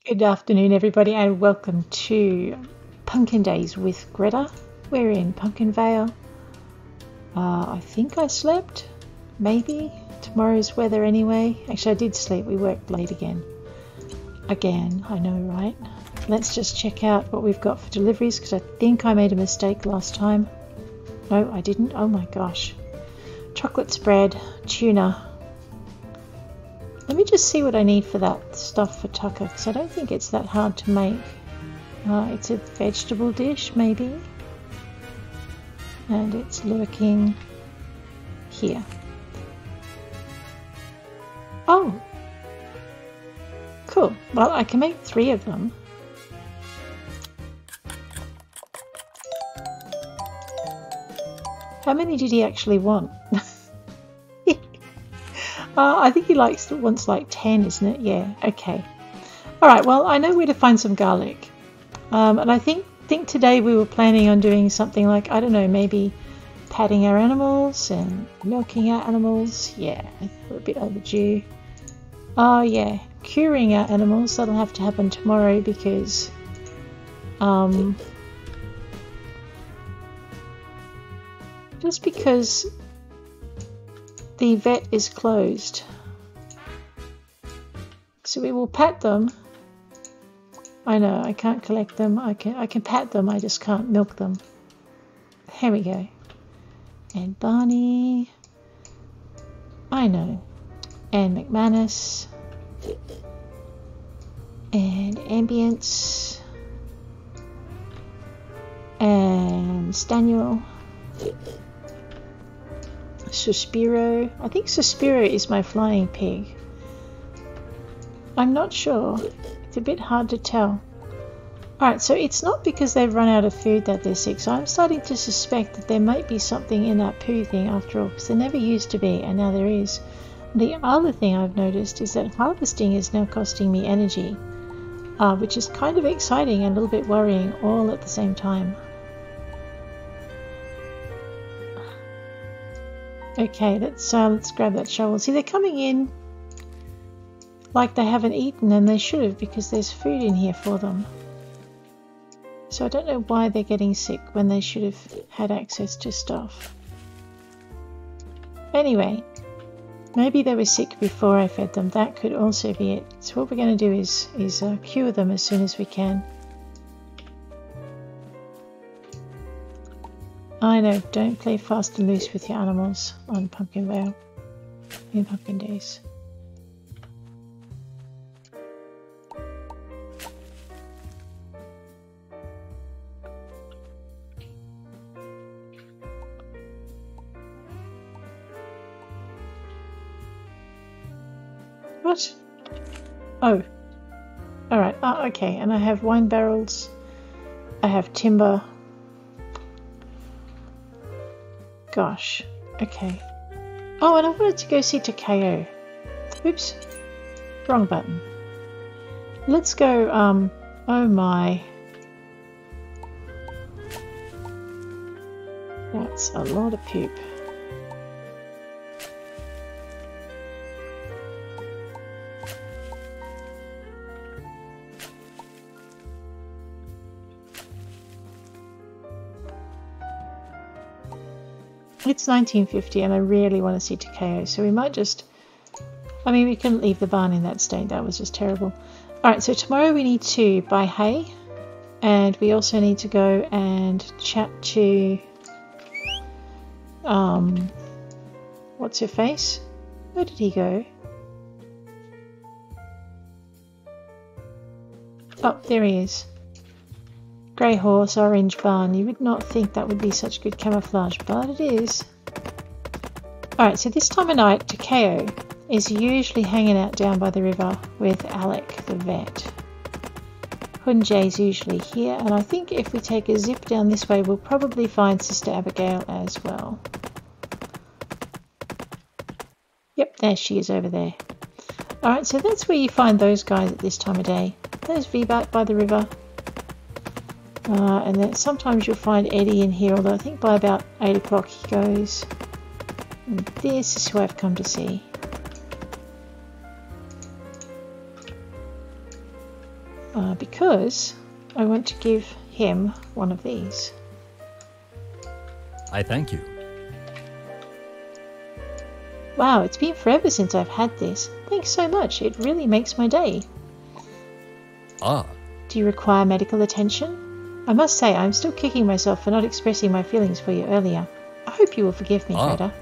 Good afternoon, everybody, and welcome to Pumpkin Days with Gretha. We're in Pumpkin Vale. I think I slept, maybe. Tomorrow's weather anyway. Actually, I did sleep. We worked late again. I know, right? Let's just check out what we've got for deliveries, because I think I made a mistake last time. No, I didn't. Oh my gosh. Chocolate spread, tuna. Let me just see what I need for that stuff for Tucker, because I don't think it's that hard to make. It's a vegetable dish, maybe. And it's lurking here. Oh! Cool. Well, I can make 3 of them. How many did he actually want? I think he wants like 10, isn't it? Yeah, okay. Alright, well, I know where to find some garlic. And I think today we were planning on doing something like, I don't know, maybe patting our animals and milking our animals. Yeah, we're a bit overdue. Oh yeah, curing our animals. That'll have to happen tomorrow because just because the vet is closed. So we will pat them. I know, I can't collect them. I can pat them, I just can't milk them. Here we go. And Barney. I know. And McManus. And Ambience. And Staniel. Suspiro. I think Suspiro is my flying pig. I'm not sure. It's a bit hard to tell. Alright, so it's not because they've run out of food that they're sick. So I'm starting to suspect that there might be something in that poo thing after all. Because there never used to be, and now there is. The other thing I've noticed is that harvesting is now costing me energy. Which is kind of exciting and a little bit worrying all at the same time. Okay, let's grab that shovel. See, they're coming in like they haven't eaten, and they should have, because there's food in here for them. So I don't know why they're getting sick when they should have had access to stuff. Anyway, maybe they were sick before I fed them. That could also be it. So what we're going to do is cure them as soon as we can. I know, don't play fast and loose with your animals on Pumpkin Vale in Pumpkin Days. What? Oh. Alright, okay, and I have wine barrels, I have timber. Gosh, okay. Oh, and I wanted to go see Takeo. Oops, wrong button. Let's go, oh my. That's a lot of poop. It's 1950 and I really want to see Takeo, so we might just... I mean, we couldn't leave the barn in that state, that was just terrible. Alright, so tomorrow we need to buy hay, and we also need to go and chat to... what's her face? Where did he go? Oh, there he is. Grey horse, orange barn. You would not think that would be such good camouflage, but it is. Alright, so this time of night, Takeo is usually hanging out down by the river with Alec the vet. Hunjay's usually here, and I think if we take a zip down this way, we'll probably find Sister Abigail as well. Yep, there she is over there. Alright, so that's where you find those guys at this time of day. There's V-Bat by the river. And then sometimes you'll find Eddie in here, although I think by about 8 o'clock he goes. And this is who I've come to see. because I want to give him one of these. I thank you. Wow, it's been forever since I've had this. Thanks so much. It really makes my day. Ah. Do you require medical attention? I must say, I'm still kicking myself for not expressing my feelings for you earlier. I hope you will forgive me, Gretha.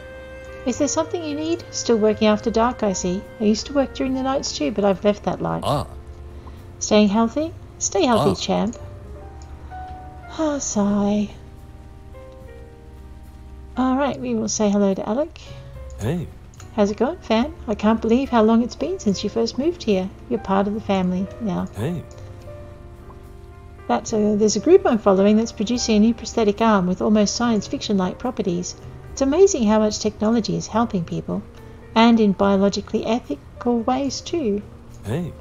Is there something you need? Still working after dark, I see. I used to work during the nights too, but I've left that life. Staying healthy? Stay healthy, champ. Ah, sigh. Alright, we will say hello to Alec. Hey. How's it going, fam? I can't believe how long it's been since you first moved here. You're part of the family now. Hey. There's a group I'm following that's producing a new prosthetic arm with almost science fiction-like properties. It's amazing how much technology is helping people, and in biologically ethical ways too. Hey.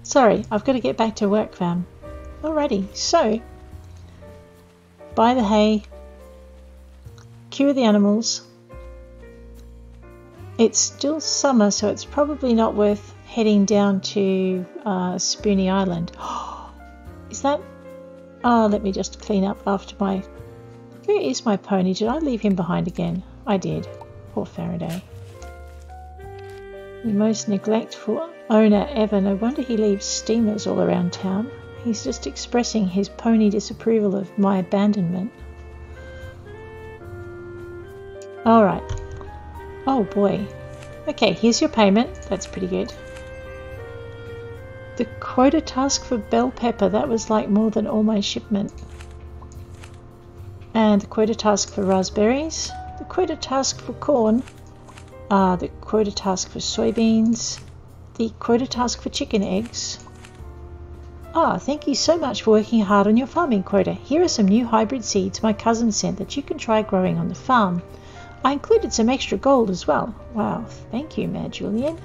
Sorry, I've got to get back to work, fam. Alrighty, so buy the hay, cure the animals. It's still summer, so it's probably not worth heading down to Spoony Island. Is that... Oh, let me just clean up after my... Where is my pony? Did I leave him behind again? I did. Poor Faraday. The most neglectful owner ever. No wonder he leaves steamers all around town. He's just expressing his pony disapproval of my abandonment. Alright. Oh boy. Okay, here's your payment. That's pretty good. The quota task for bell pepper, that was like more than all my shipment. And the quota task for raspberries. The quota task for corn. The quota task for soybeans. The quota task for chicken eggs. Thank you so much for working hard on your farming quota. Here are some new hybrid seeds my cousin sent that you can try growing on the farm. I included some extra gold as well. Wow, thank you, Mad Julian.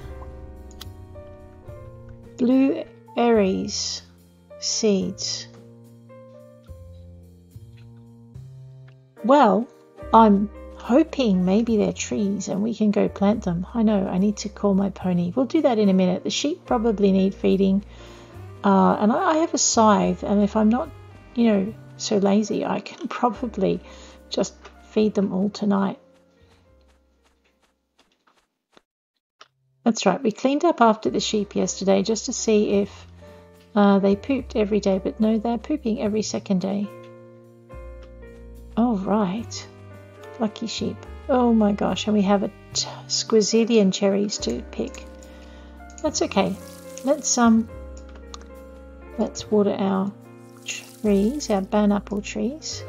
Blue Aries seeds. Well, I'm hoping maybe they're trees and we can go plant them. I know, I need to call my pony. We'll do that in a minute. The sheep probably need feeding. And I have a scythe, and if I'm not, so lazy, I can probably just feed them all tonight. That's right, we cleaned up after the sheep yesterday just to see if they pooped every day, but no, they're pooping every second day. Oh, right. Lucky sheep. Oh my gosh, and we have a squazillion cherries to pick. That's okay. Let's water our trees, our banapple trees.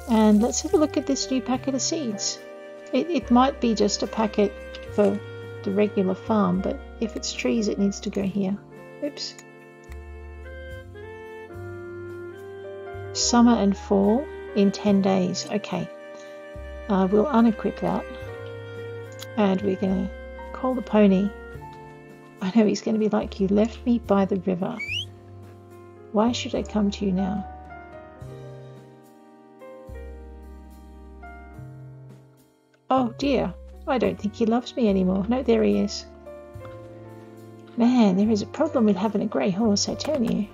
And let's have a look at this new packet of seeds. It might be just a packet for the regular farm, but if it's trees it needs to go here. Oops. Summer and fall in 10 days. Okay. We'll unequip that. And we're going to call the pony. I know he's going to be like, you left me by the river. Why should I come to you now? Oh dear, I don't think he loves me anymore. No, there he is. Man, there is a problem with having a grey horse, I tell you.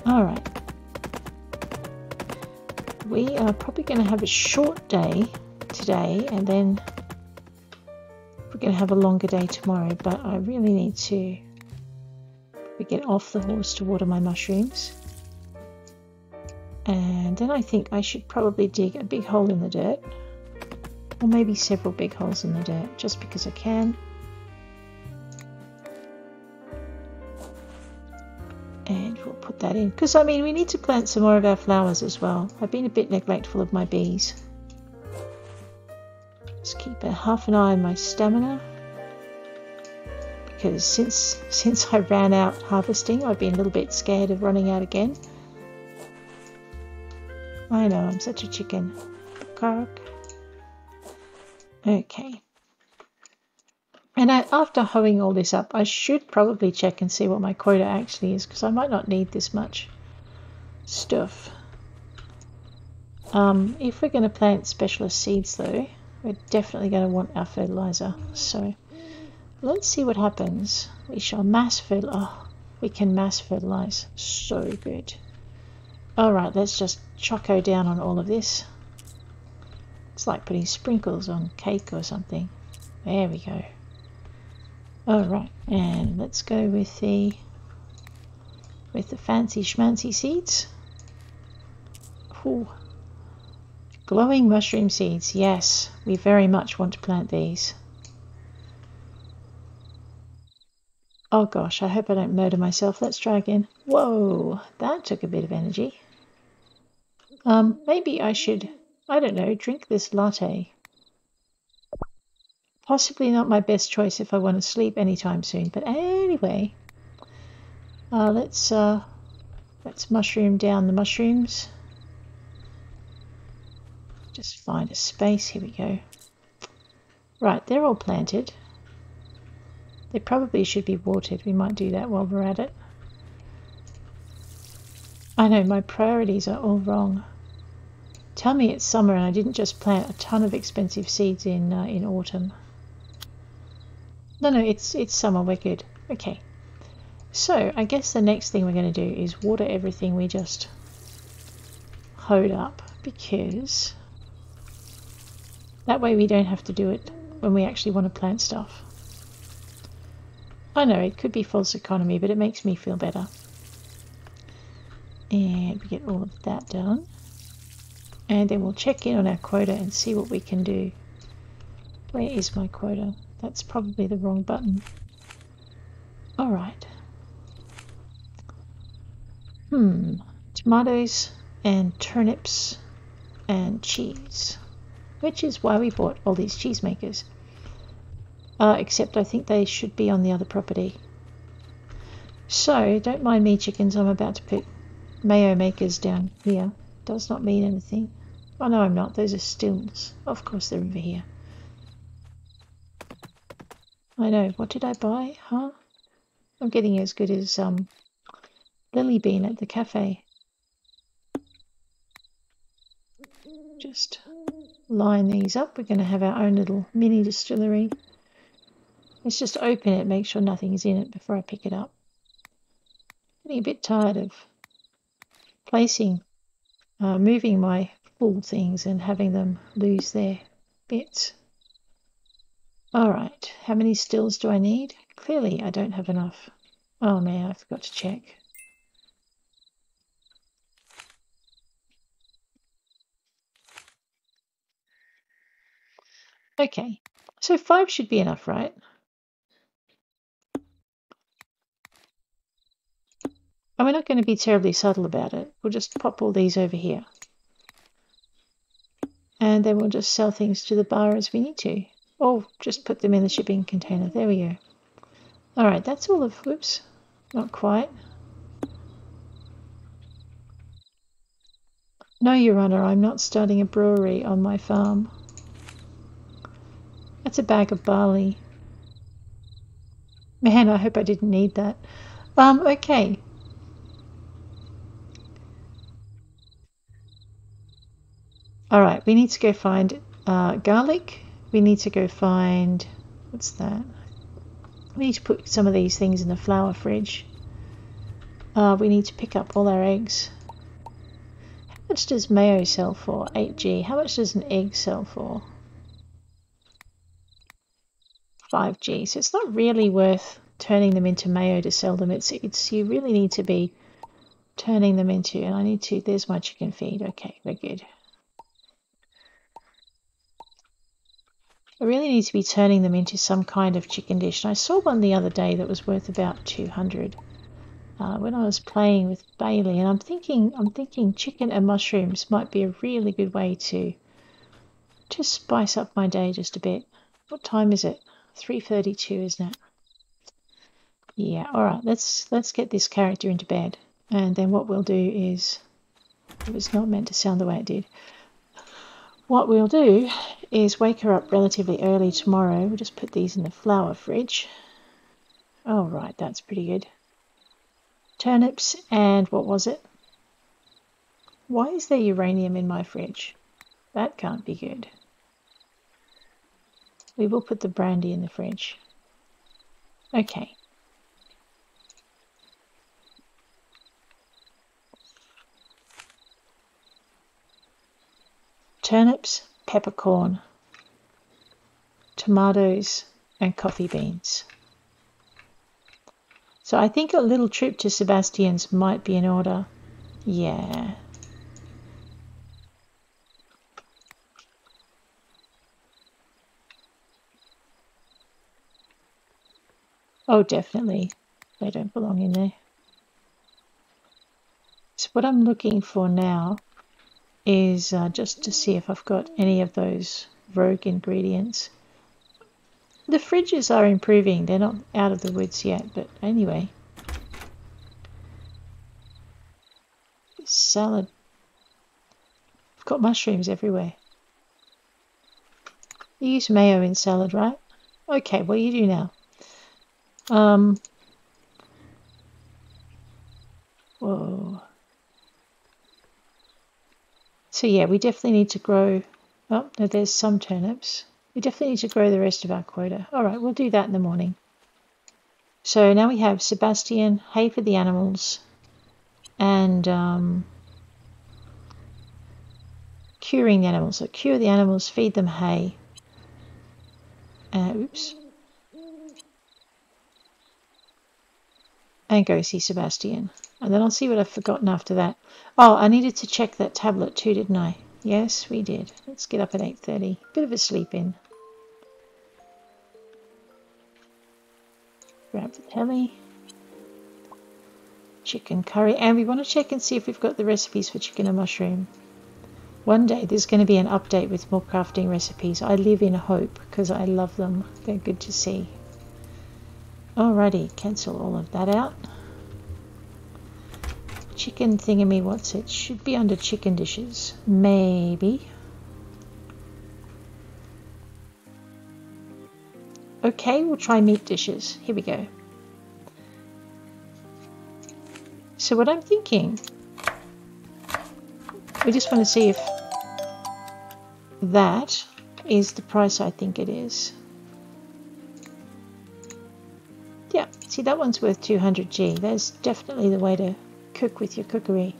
Alright. We are probably going to have a short day today, and then we're going to have a longer day tomorrow, but I really need to get off the horse to water my mushrooms. And then I think I should probably dig a big hole in the dirt, or maybe several big holes in the dirt, just because I can. And we'll put that in, because I mean we need to plant some more of our flowers as well. I've been a bit neglectful of my bees. Just keep half an eye on my stamina, because since I ran out harvesting, I've been a little bit scared of running out again. I know, I'm such a chicken. Okay. And after hoeing all this up, I should probably check and see what my quota actually is, because I might not need this much stuff. If we're going to plant specialist seeds though, we're definitely going to want our fertilizer. So let's see what happens. We shall mass fertilize. Oh, we can mass fertilize. So good. Alright, let's just choco down on all of this. It's like putting sprinkles on cake or something. There we go. Alright, and let's go with the fancy schmancy seeds. Ooh. Glowing mushroom seeds, yes, we very much want to plant these. Oh gosh, I hope I don't murder myself. Let's try again. Whoa, that took a bit of energy. Maybe I should, I don't know, drink this latte. Possibly not my best choice if I want to sleep anytime soon, but anyway. Let's mushroom down the mushrooms. Just find a space. Here we go. Right, they're all planted. They probably should be watered. We might do that while we're at it. I know, my priorities are all wrong. Tell me it's summer and I didn't just plant a ton of expensive seeds in autumn. No, it's summer. We're good. Okay. So I guess the next thing we're going to do is water everything we just hoed up, because that way we don't have to do it when we actually want to plant stuff. I know it could be false economy, but it makes me feel better. And we get all of that done. And then we'll check in on our quota and see what we can do. Where is my quota? That's probably the wrong button. Alright. Tomatoes and turnips and cheese. Which is why we bought all these cheesemakers. Except I think they should be on the other property. So, don't mind me, chickens. I'm about to put mayo makers down here. Does not mean anything. Oh no, I'm not. Those are stills. Of course they're over here. I know. What did I buy? Huh? I'm getting as good as Lily Bean at the cafe. Just line these up. We're going to have our own little mini distillery. Let's just open it, make sure nothing is in it before I pick it up. Getting a bit tired of moving my full things and having them lose their bits. Alright, how many stills do I need? Clearly I don't have enough. Oh man, I forgot to check. Okay, so 5 should be enough, right? And we're not going to be terribly subtle about it. We'll just pop all these over here. And then we'll just sell things to the bar as we need to. Or just put them in the shipping container. There we go. Alright, that's all of... Whoops. Not quite. No, Your Honour, I'm not starting a brewery on my farm. That's a bag of barley. Man, I hope I didn't need that. Okay. Alright, we need to go find garlic. We need to go find... What's that? We need to put some of these things in the flour fridge. We need to pick up all our eggs. How much does mayo sell for? 8G. How much does an egg sell for? 5G. So it's not really worth turning them into mayo to sell them. It's you really need to be turning them into, and I need to, there's my chicken feed. Okay, we're good. I really need to be turning them into some kind of chicken dish. And I saw one the other day that was worth about 200 when I was playing with Bailey, and I'm thinking chicken and mushrooms might be a really good way to spice up my day just a bit. What time is it? 3:32, isn't it? Yeah, alright, let's get this character into bed. And then what we'll do is, it was not meant to sound the way it did. What we'll do is wake her up relatively early tomorrow. We'll just put these in the flour fridge. Oh, right, that's pretty good. Turnips and what was it? Why is there uranium in my fridge? That can't be good. We will put the brandy in the fridge. Okay. Turnips, peppercorn, tomatoes, and coffee beans. So I think a little trip to Sebastian's might be in order. Yeah. Oh, definitely. They don't belong in there. So what I'm looking for now is just to see if I've got any of those rogue ingredients. The fridges are improving. They're not out of the woods yet, but anyway. Salad. I've got mushrooms everywhere. You use mayo in salad, right? Okay, what do you do now? Whoa. So yeah, we definitely need to grow. Oh, no, there's some turnips. We definitely need to grow the rest of our quota. All right, we'll do that in the morning. So now we have Sebastian, hay for the animals, and curing the animals. So cure the animals, feed them hay. Oops. And go see Sebastian. And then I'll see what I've forgotten after that. Oh, I needed to check that tablet too, didn't I? Yes, we did. Let's get up at 8:30. Bit of a sleep in. Grab the telly. Chicken curry. And we want to check and see if we've got the recipes for chicken and mushroom. One day there's going to be an update with more crafting recipes. I live in hope because I love them. They're good to see. Alrighty, cancel all of that out. Chicken thingammy, what's it? Should be under chicken dishes. Maybe. Okay, we'll try meat dishes. Here we go. So what I'm thinking, we just want to see if that is the price I think it is. Yeah, see that one's worth 200G. That's definitely the way to cook with your cookery.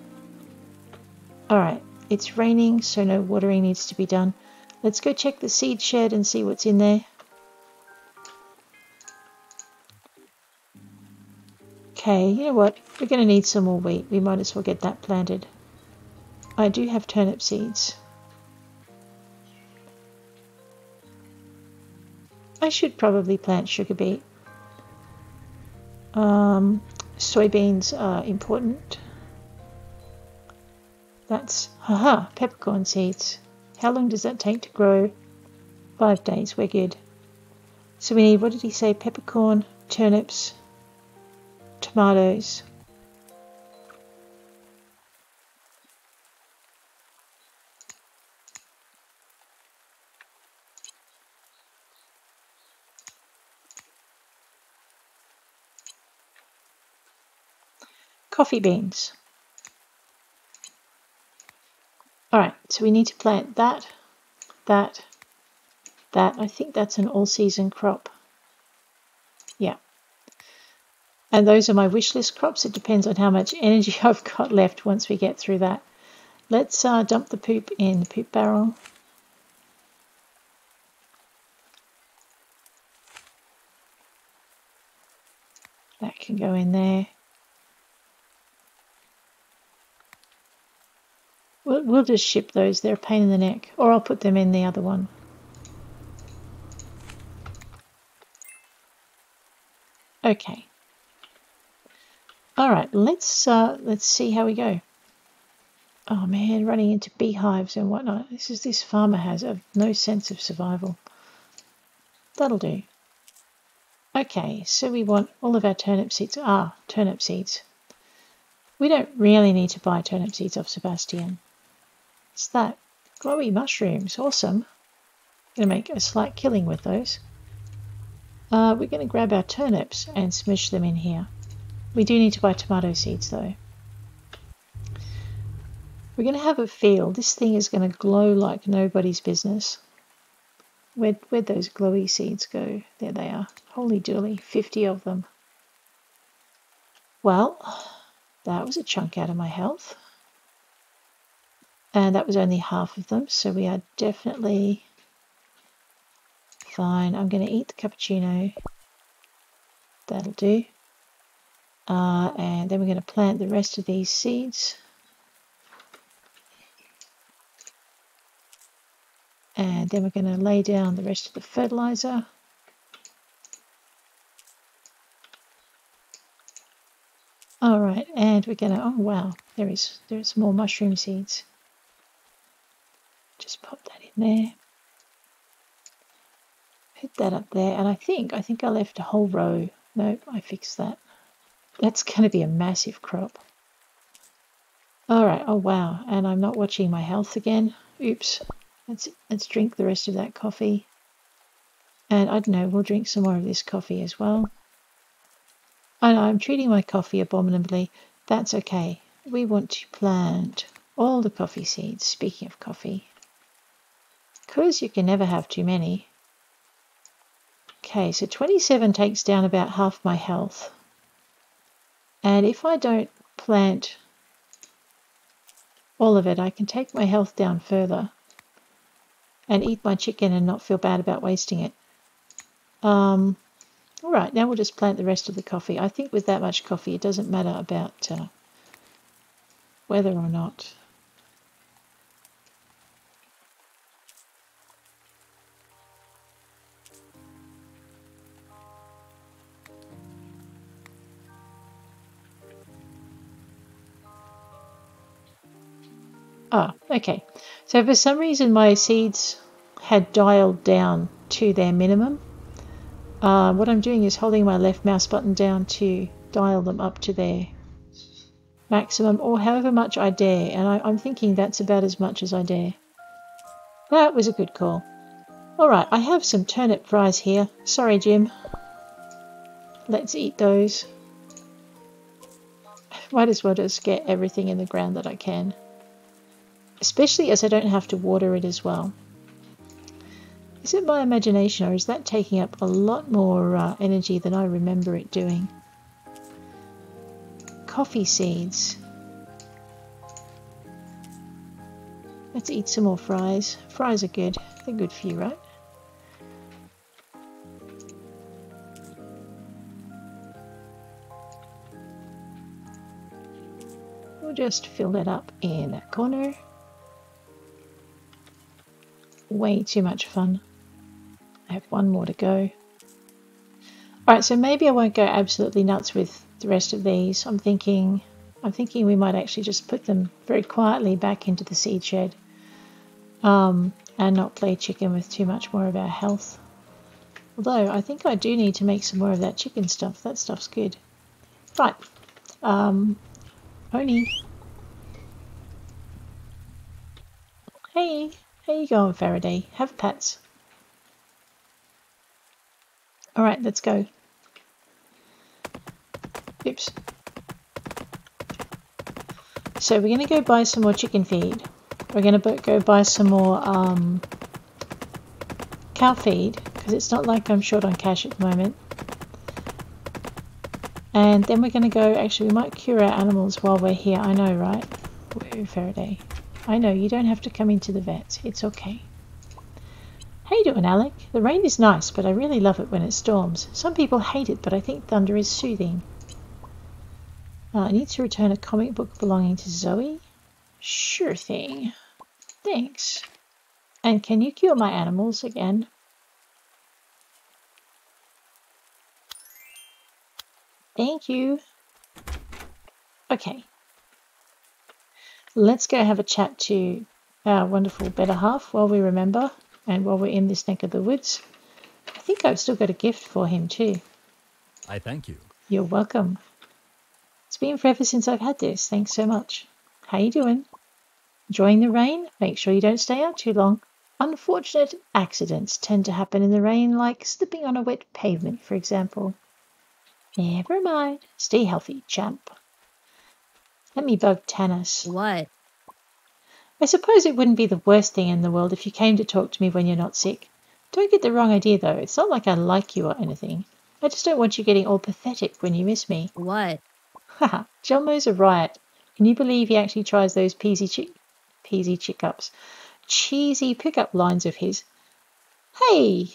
Alright, it's raining, so no watering needs to be done. Let's go check the seed shed and see what's in there. Okay, you know what? We're going to need some more wheat. We might as well get that planted. I do have turnip seeds. I should probably plant sugar beet. Soybeans are important. That's, peppercorn seeds. How long does that take to grow? 5 days, we're good. So we need, what did he say? Peppercorn, turnips, tomatoes. Coffee beans. Alright, so we need to plant that. I think that's an all-season crop. Yeah. And those are my wish list crops. It depends on how much energy I've got left once we get through that. Let's dump the poop in the poop barrel. That can go in there. We'll just ship those. They're a pain in the neck. Or I'll put them in the other one. Okay. All right. Let's see how we go. Oh man, running into beehives and whatnot. This farmer has no sense of survival. That'll do. Okay, so we want all of our turnip seeds. Turnip seeds. We don't really need to buy turnip seeds off Sebastian. It's that glowy mushrooms. Awesome. Going to make a slight killing with those. We're going to grab our turnips and smush them in here. We do need to buy tomato seeds though. We're going to have a field. This thing is going to glow like nobody's business. Where'd those glowy seeds go? There they are. Holy dooly, 50 of them. Well, that was a chunk out of my health. And that was only half of them, so we are definitely fine. I'm going to eat the cappuccino. That'll do. And then we're going to plant the rest of these seeds. And then we're going to lay down the rest of the fertilizer. All right, and we're going to, oh wow, there's more mushroom seeds. Just pop that in there. Put that up there, and I think I left a whole row. No, I fixed that. That's going to be a massive crop. All right, oh wow, and I'm not watching my health again. Oops. Let's drink the rest of that coffee. And I don't know, we'll drink some more of this coffee as well. I know I'm treating my coffee abominably. That's okay. We want to plant all the coffee seeds, speaking of coffee. Because you can never have too many. Okay, so 27 takes down about half my health. And if I don't plant all of it, I can take my health down further and eat my chicken and not feel bad about wasting it. All right, now we'll just plant the rest of the coffee. I think with that much coffee, it doesn't matter about whether or not. Ah, okay. So for some reason, my seeds had dialed down to their minimum. What I'm doing is holding my left mouse button down to dial them up to their maximum, or however much I dare, and I'm thinking that's about as much as I dare. That was a good call. Alright, I have some turnip fries here. Sorry, Jim. Let's eat those. Might as well just get everything in the ground that I can. Especially as I don't have to water it as well. Is it my imagination, or is that taking up a lot more energy than I remember it doing? Coffee seeds. Let's eat some more fries. Fries are good. They're good for you, right? We'll just fill that up in that corner. Way too much fun. I have one more to go. Alright, so maybe I won't go absolutely nuts with the rest of these. I'm thinking we might actually just put them very quietly back into the seed shed. And not play chicken with too much more of our health. Although I think I do need to make some more of that chicken stuff. That stuff's good. Right. Pony. Hey, how you going, Faraday? Have pats. Alright, let's go. Oops. So we're going to go buy some more chicken feed. We're going to go buy some more cow feed, because it's not like I'm short on cash at the moment. And then we're going to go, actually we might cure our animals while we're here. I know, right? Woo, Faraday. I know, you don't have to come into the vet. It's okay. How you doing, Alec? The rain is nice, but I really love it when it storms. Some people hate it, but I think thunder is soothing. I need to return a comic book belonging to Zoe. Sure thing. Thanks. And can you cure my animals again? Thank you. Okay. Let's go have a chat to our wonderful better half while we remember and while we're in this neck of the woods. I think I've still got a gift for him too. I thank you. You're welcome. It's been forever since I've had this. Thanks so much. How you doing? Enjoying the rain? Make sure you don't stay out too long. Unfortunate accidents tend to happen in the rain, like slipping on a wet pavement, for example. Never mind. Stay healthy, champ. Let me bug Tanis. What? I suppose it wouldn't be the worst thing in the world if you came to talk to me when you're not sick. Don't get the wrong idea, though. It's not like I like you or anything. I just don't want you getting all pathetic when you miss me. What? Haha, Jelmo's a riot. Can you believe he actually tries those cheesy pickup lines of his? Hey!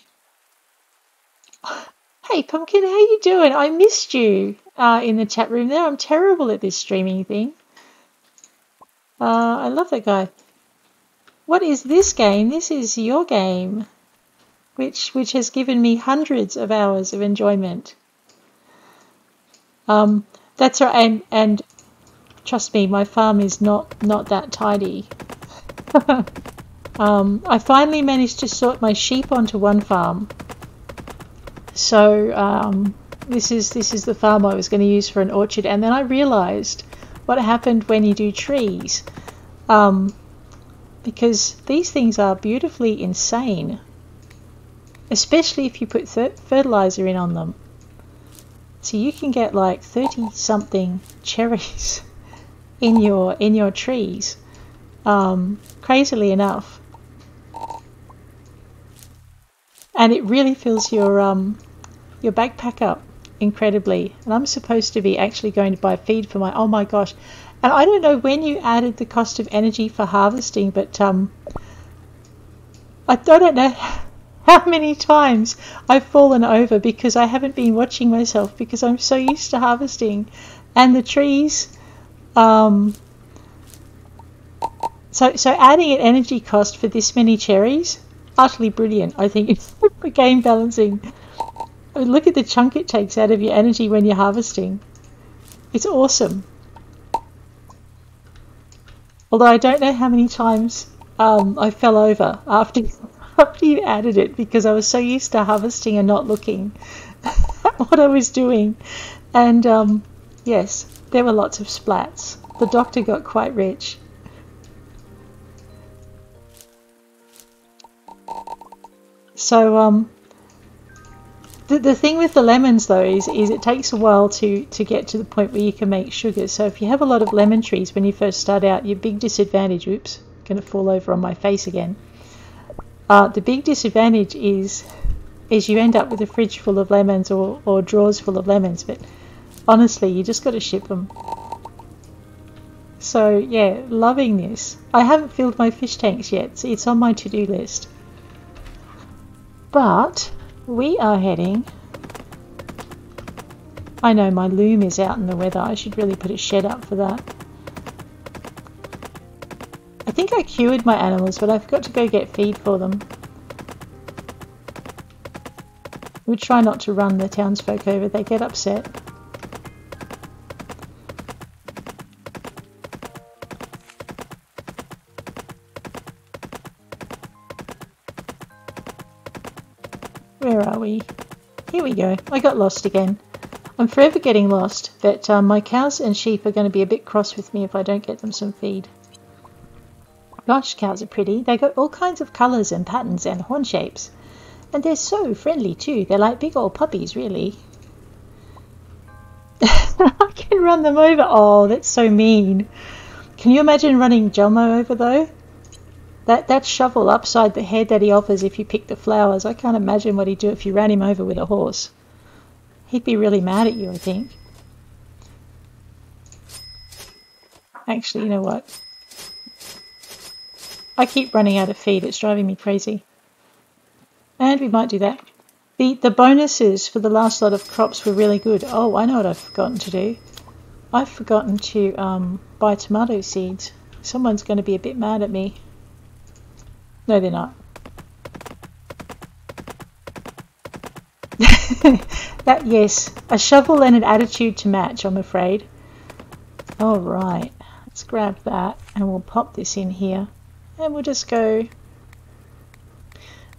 Hey, Pumpkin, how you doing? I missed you in the chat room there. I'm terrible at this streaming thing. I love that guy. What is this game? This is your game, which has given me hundreds of hours of enjoyment. That's right, and trust me, my farm is not that tidy. I finally managed to sort my sheep onto one farm. So this is the farm I was going to use for an orchard, and then I realised what happened when you do trees, because these things are beautifully insane, especially if you put fertilizer in on them. So you can get like 30-something cherries in your trees, crazily enough, and it really fills your backpack up incredibly. And I'm supposed to be actually going to buy feed for my, oh my gosh, and I don't know when you added the cost of energy for harvesting, but I don't know how many times I've fallen over because I haven't been watching myself because I'm so used to harvesting. And the trees, so adding an energy cost for this many cherries, utterly brilliant. I think it's for game balancing. Look at the chunk it takes out of your energy when you're harvesting. It's awesome. Although I don't know how many times I fell over after you added it because I was so used to harvesting and not looking at what I was doing. And yes, there were lots of splats. The doctor got quite rich. So the thing with the lemons though is it takes a while to get to the point where you can make sugar. So if you have a lot of lemon trees when you first start out, your big disadvantage, oops, going to fall over on my face again. The big disadvantage is you end up with a fridge full of lemons or drawers full of lemons, but honestly, you just got to ship them. So yeah, loving this. I haven't filled my fish tanks yet, so it's on my to-do list. But we are heading... I know my loom is out in the weather. I should really put a shed up for that. I think I cured my animals, but I forgot to go get feed for them. We'll try not to run the townsfolk over. They get upset. Where are we? Here we go. I got lost again. I'm forever getting lost, but my cows and sheep are going to be a bit cross with me if I don't get them some feed. Gosh, cows are pretty. They got all kinds of colours and patterns and horn shapes. And they're so friendly too. They're like big old puppies, really. I can run them over. Oh, that's so mean. Can you imagine running Jelmo over though? That shovel upside the head that he offers if you pick the flowers, I can't imagine what he'd do if you ran him over with a horse. He'd be really mad at you, I think. Actually, you know what? I keep running out of feed. It's driving me crazy. And we might do that. The bonuses for the last lot of crops were really good. Oh, I know what I've forgotten to do. I've forgotten to buy tomato seeds. Someone's going to be a bit mad at me. No, they're not. That, yes, a shovel and an attitude to match, I'm afraid. All right, let's grab that and we'll pop this in here. And we'll just go...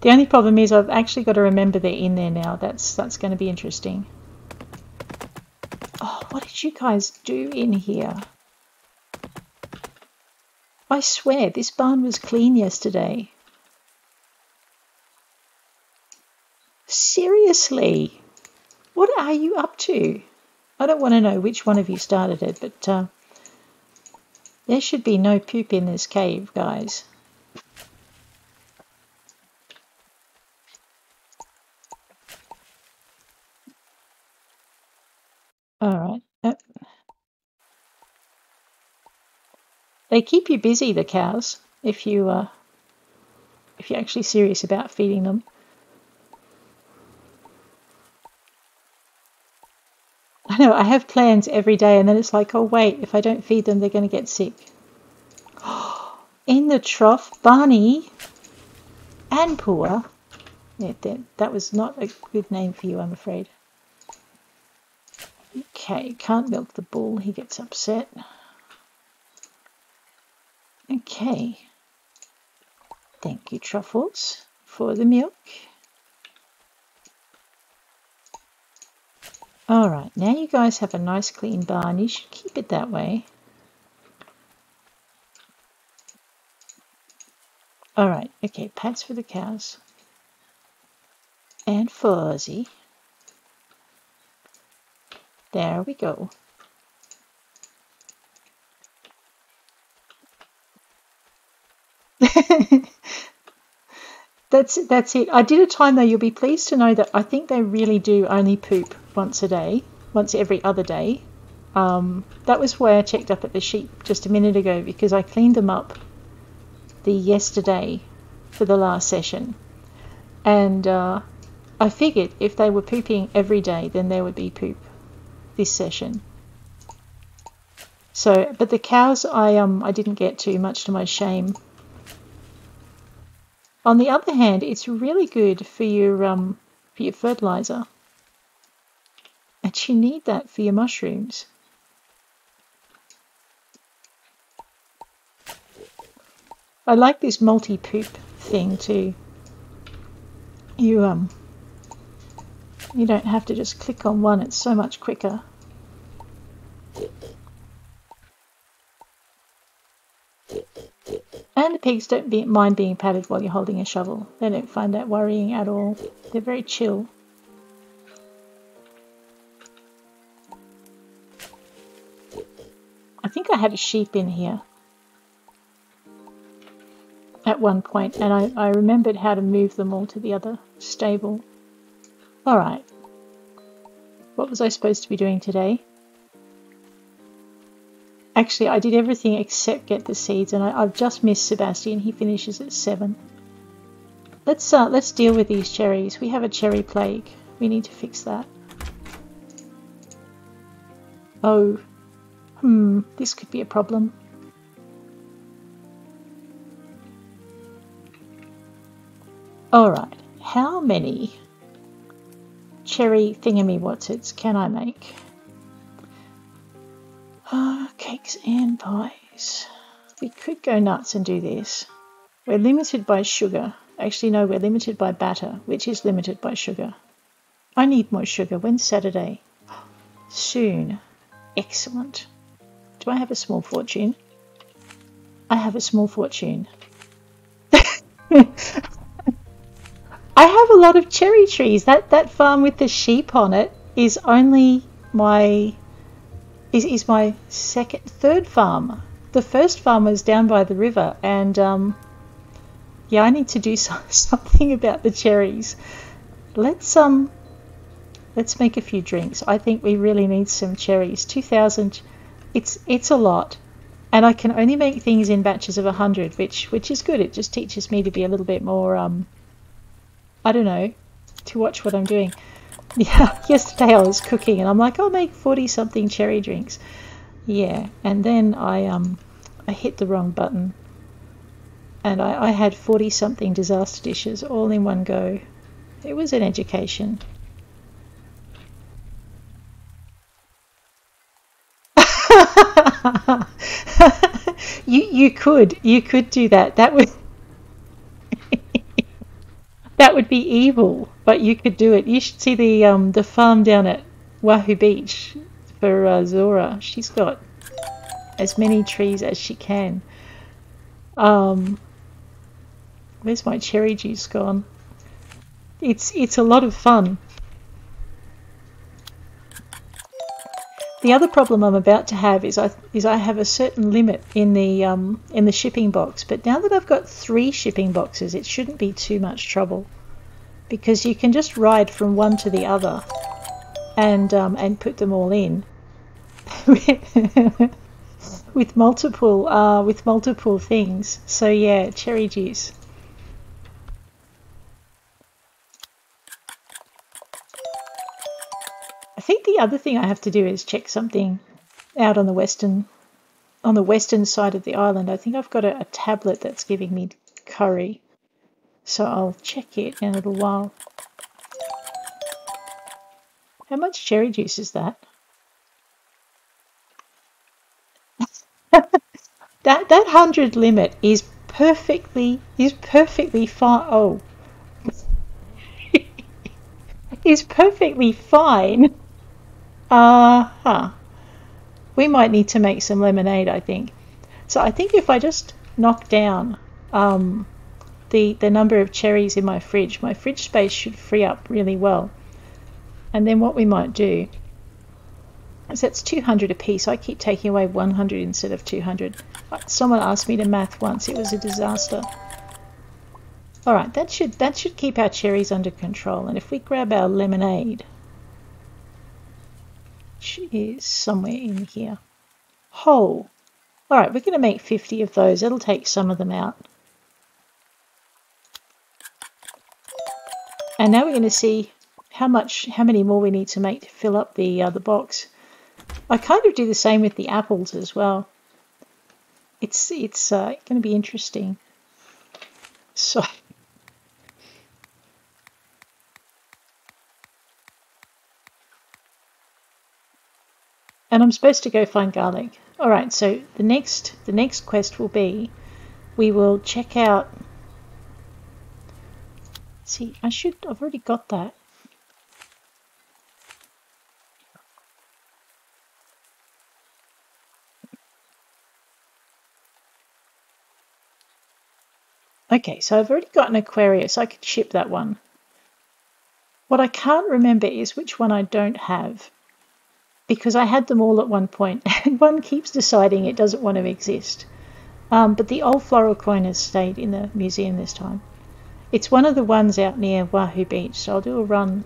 The only problem is I've actually got to remember they're in there now. That's going to be interesting. Oh, what did you guys do in here? I swear, this barn was clean yesterday. Seriously? What are you up to? I don't want to know which one of you started it, but there should be no poop in this cave, guys. They keep you busy, the cows, if you're actually serious about feeding them. I know, I have plans every day, and then it's like, oh wait, if I don't feed them, they're going to get sick. In the trough, Barney and Pua. Yeah, that was not a good name for you, I'm afraid. Okay, can't milk the bull, he gets upset. Okay. Thank you, Truffles, for the milk. Alright, now you guys have a nice clean barn. You should keep it that way. Alright, okay, pads for the cows. And Fuzzy. There we go. That's it. I did a time though, you'll be pleased to know that I think they really do only poop once a day, once every other day. That was why I checked up at the sheep just a minute ago, because I cleaned them up yesterday for the last session. And I figured if they were pooping every day, then there would be poop this session. So, but the cows I didn't get to, much to my shame. On the other hand, it's really good for your fertilizer. And you need that for your mushrooms. I like this multi-poop thing too. You don't have to just click on one, it's so much quicker. And the pigs don't mind being patted while you're holding a shovel. They don't find that worrying at all. They're very chill. I think I had a sheep in here at one point, and I remembered how to move them all to the other stable. Alright. What was I supposed to be doing today? Actually, I did everything except get the seeds, and I've just missed Sebastian. He finishes at 7. Let's deal with these cherries. We have a cherry plague. We need to fix that. Oh. This could be a problem. Alright. How many cherry thingamywhatsits can I make? Cakes and pies. We could go nuts and do this. We're limited by sugar. Actually, no, we're limited by batter, which is limited by sugar. I need more sugar. When's Saturday? Soon. Excellent. Do I have a small fortune? I have a small fortune. I have a lot of cherry trees. That farm with the sheep on it is only my third farm. The first farm was down by the river, and yeah, I need to do something about the cherries. Let's make a few drinks. I think we really need some cherries. 2,000, it's a lot, and I can only make things in batches of 100, which is good. It just teaches me to be a little bit more I don't know, to watch what I'm doing. Yeah, yesterday I was cooking and I'm like, I'll make 40-something cherry drinks. Yeah, and then I hit the wrong button. And I had 40-something disaster dishes all in one go. It was an education. You could do that. That would that would be evil, but you could do it. You should see the farm down at Wahoo Beach for Zora. She's got as many trees as she can. Where's my cherry juice gone? It's a lot of fun. The other problem I'm about to have is I have a certain limit in the shipping box, but now that I've got 3 shipping boxes, it shouldn't be too much trouble, because you can just ride from one to the other and put them all in. with multiple things. So yeah, cherry juice. I think the other thing I have to do is check something out on the western side of the island. I think I've got a tablet that's giving me curry. So I'll check it in a little while. How much cherry juice is that? That 100 limit is perfectly fine. Oh, is perfectly fine. We might need to make some lemonade, I think. So I think if I just knock down the number of cherries in my fridge space should free up really well. And then what we might do is that's 200 a piece. I keep taking away 100 instead of 200. Someone asked me to math once. It was a disaster. All right, that should keep our cherries under control. And if we grab our lemonade, which is somewhere in here. All right, we're going to make 50 of those. It'll take some of them out. And now we're going to see how many more we need to make to fill up the box. I kind of do the same with the apples as well. It's going to be interesting. So. And I'm supposed to go find garlic. All right, so the next quest will be, we will check out. See, I've already got that. Okay, so I've already got an Aquarius. I could ship that one. What I can't remember is which one I don't have, because I had them all at one point, and one keeps deciding it doesn't want to exist. But the old floral coin has stayed in the museum this time. It's one of the ones out near Wahoo Beach, so I'll do a run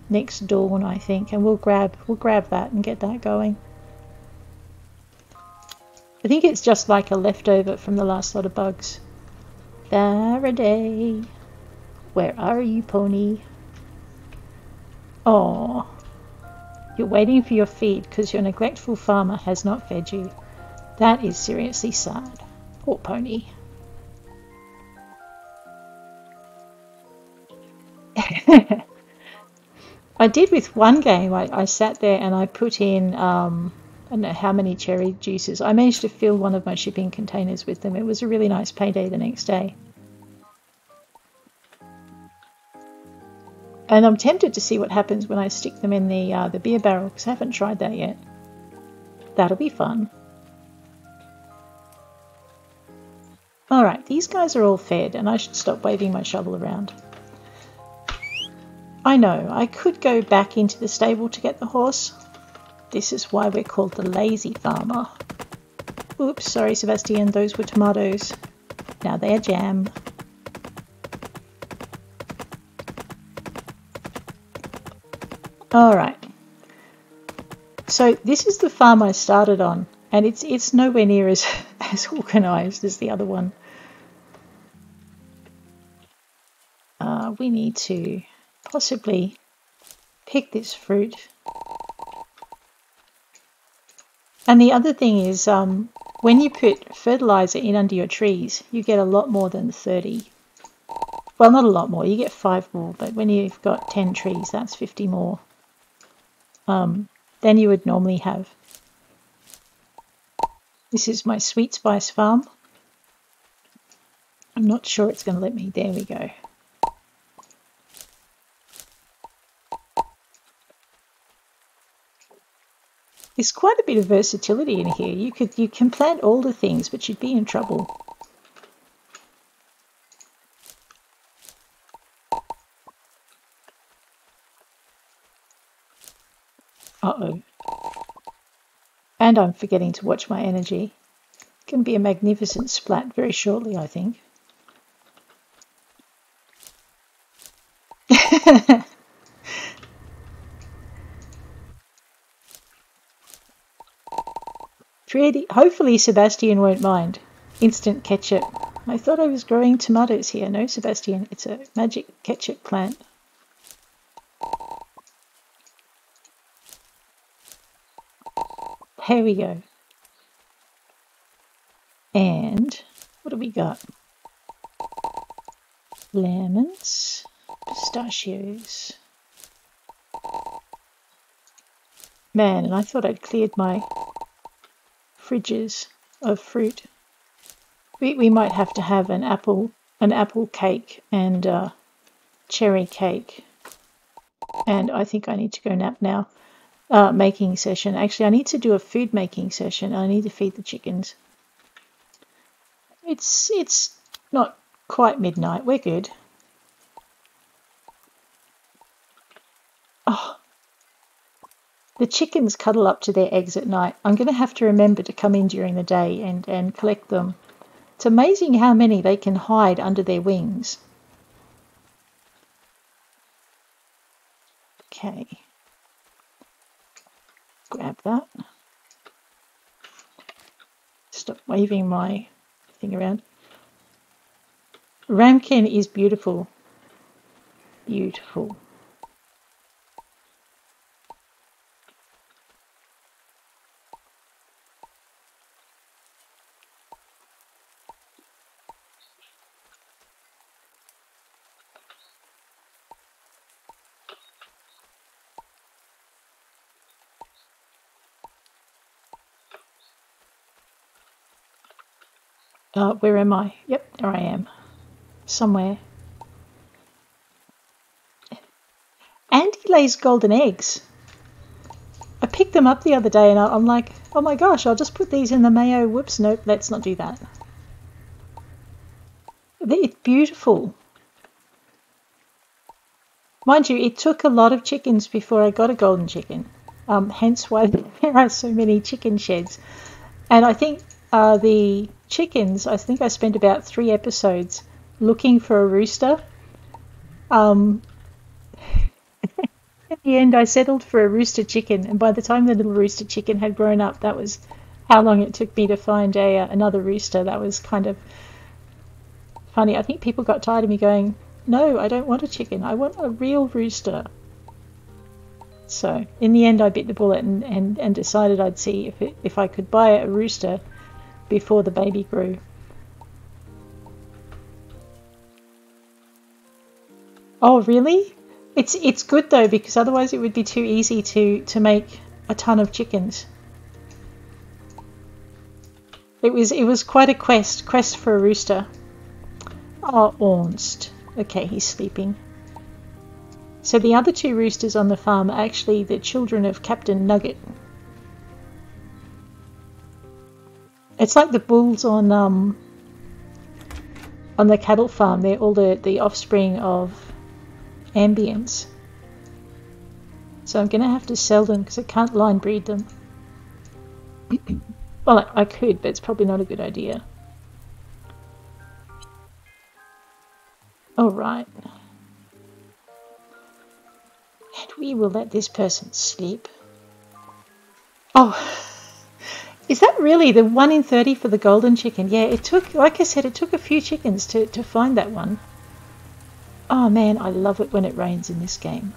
next dawn, I think, and we'll grab that and get that going. I think it's just like a leftover from the last lot of bugs. Faraday, where are you, pony? Oh, you're waiting for your feed because your neglectful farmer has not fed you. That is seriously sad. Poor pony. I did with one game. I sat there and I put in, I don't know how many cherry juices. I managed to fill one of my shipping containers with them. It was a really nice payday the next day. And I'm tempted to see what happens when I stick them in the beer barrel, because I haven't tried that yet. That'll be fun. Alright, these guys are all fed, and I should stop waving my shovel around. I know, I could go back into the stable to get the horse. This is why we're called the lazy farmer. Oops, sorry Sebastian, those were tomatoes. Now they're jam. Alright, so this is the farm I started on, and it's nowhere near as organised as the other one. We need to possibly pick this fruit. And the other thing is, when you put fertiliser in under your trees, you get a lot more than 30. Well, not a lot more, you get 5 more, but when you've got 10 trees, that's 50 more than you would normally have. This is my sweet spice farm. I'm not sure it's going to let me. There we go. There's quite a bit of versatility in here. You can plant all the things, but you'd be in trouble. Uh-oh. And I'm forgetting to watch my energy. It's going to be a magnificent splat very shortly, I think. Pretty. Hopefully Sebastian won't mind. Instant ketchup. I thought I was growing tomatoes here. No, Sebastian, it's a magic ketchup plant. Here we go. And what do we got? Lemons, pistachios. Man, and I thought I'd cleared my fridges of fruit. We might have to have an apple cake and cherry cake. And I think I need to go nap now. Making session. Actually, I need to do a food making session. I need to feed the chickens. It's not quite midnight. We're good. Oh, the chickens cuddle up to their eggs at night. I'm going to have to remember to come in during the day and collect them. It's amazing how many they can hide under their wings. Okay. Grab that. Stop waving my thing around. Ramkin is beautiful. Beautiful. Where am I? Yep, there I am. Somewhere. And he lays golden eggs. I picked them up the other day and I'm like, oh my gosh, I'll just put these in the mayo. Whoops, nope, let's not do that. It's beautiful. Mind you, it took a lot of chickens before I got a golden chicken. Hence why there are so many chicken sheds. And I think the chickens, I think I spent about 3 episodes looking for a rooster. In the end, I settled for a rooster chicken, and by the time the little rooster chicken had grown up, that was how long it took me to find another rooster. That was kind of funny. I think people got tired of me going, no, I don't want a chicken. I want a real rooster. So in the end, I bit the bullet and decided I'd see if I could buy a rooster before the baby grew. Oh, really? It's good though, because otherwise it would be too easy to make a ton of chickens. It was quite a quest for a rooster. Oh, Ornst. Okay, he's sleeping. So the other 2 roosters on the farm are actually the children of Captain Nugget. It's like the bulls on the cattle farm. They're all the offspring of Ambience. So I'm going to have to sell them because I can't line breed them. Well, I could, but it's probably not a good idea. All right. And we will let this person sleep. Oh, is that really the 1 in 30 for the golden chicken? Yeah, it took, like I said, it took a few chickens to find that one. Oh man, I love it when it rains in this game.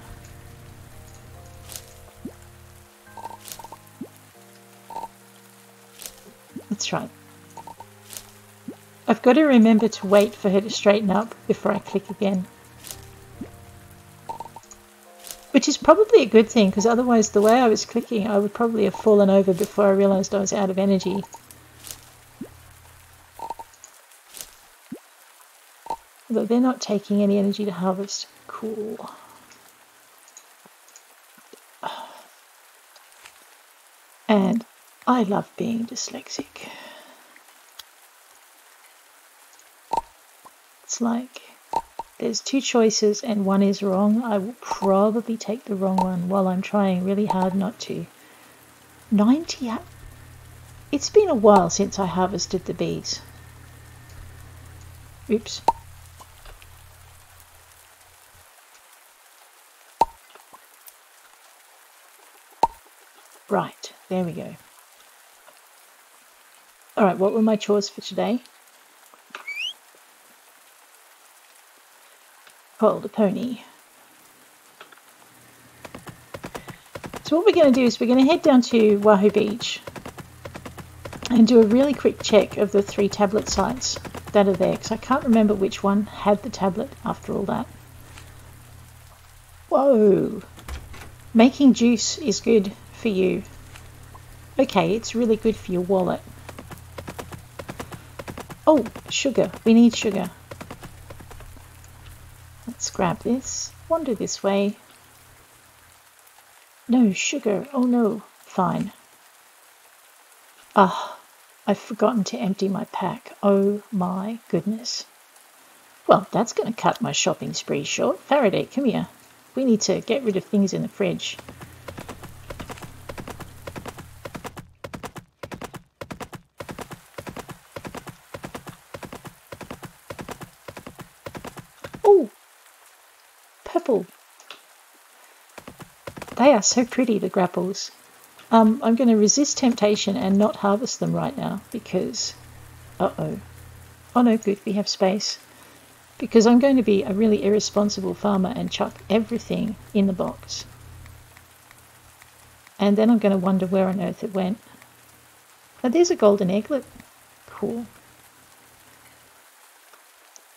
That's right. I've got to remember to wait for her to straighten up before I click again. Which is probably a good thing, because otherwise the way I was clicking I would probably have fallen over before I realised I was out of energy. Although they're not taking any energy to harvest. Cool. And I love being dyslexic. It's like there's 2 choices and 1 is wrong. I will probably take the wrong one while I'm trying really hard not to. 90. It's been a while since I harvested the bees. Oops. Right, there we go. Alright, what were my chores for today? Hold a pony. So what we're going to do is we're going to head down to Wahoo Beach and do a really quick check of the 3 tablet sites that are there, because I can't remember which one had the tablet after all that. Whoa! Making juice is good for you. Okay, it's really good for your wallet. Oh, sugar. We need sugar. Let's grab this. Wander this way. No sugar. Oh no. Fine. Ah, I've forgotten to empty my pack. Oh my goodness. Well, that's going to cut my shopping spree short. Faraday, come here. We need to get rid of things in the fridge. Oh, purple. They are so pretty, the grapples. I'm going to resist temptation and not harvest them right now because... Uh-oh. Oh no, good, we have space. Because I'm going to be a really irresponsible farmer and chuck everything in the box. And then I'm going to wonder where on earth it went. Oh, there's a golden egglet. Cool.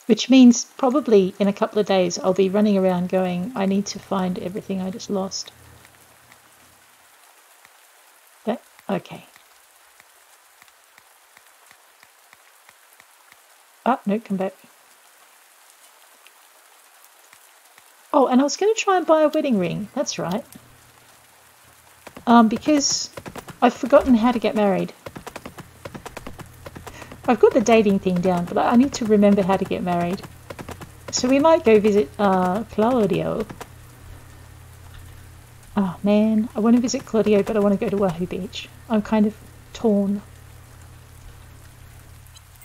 Which means probably in a couple of days I'll be running around going, I need to find everything I just lost. Okay. Ah, no, come back. Oh, and I was going to try and buy a wedding ring. That's right. Because I've forgotten how to get married. I've got the dating thing down, but I need to remember how to get married. So we might go visit Claudio. Oh man, I want to visit Claudio, but I want to go to Wahoo Beach. I'm kind of torn.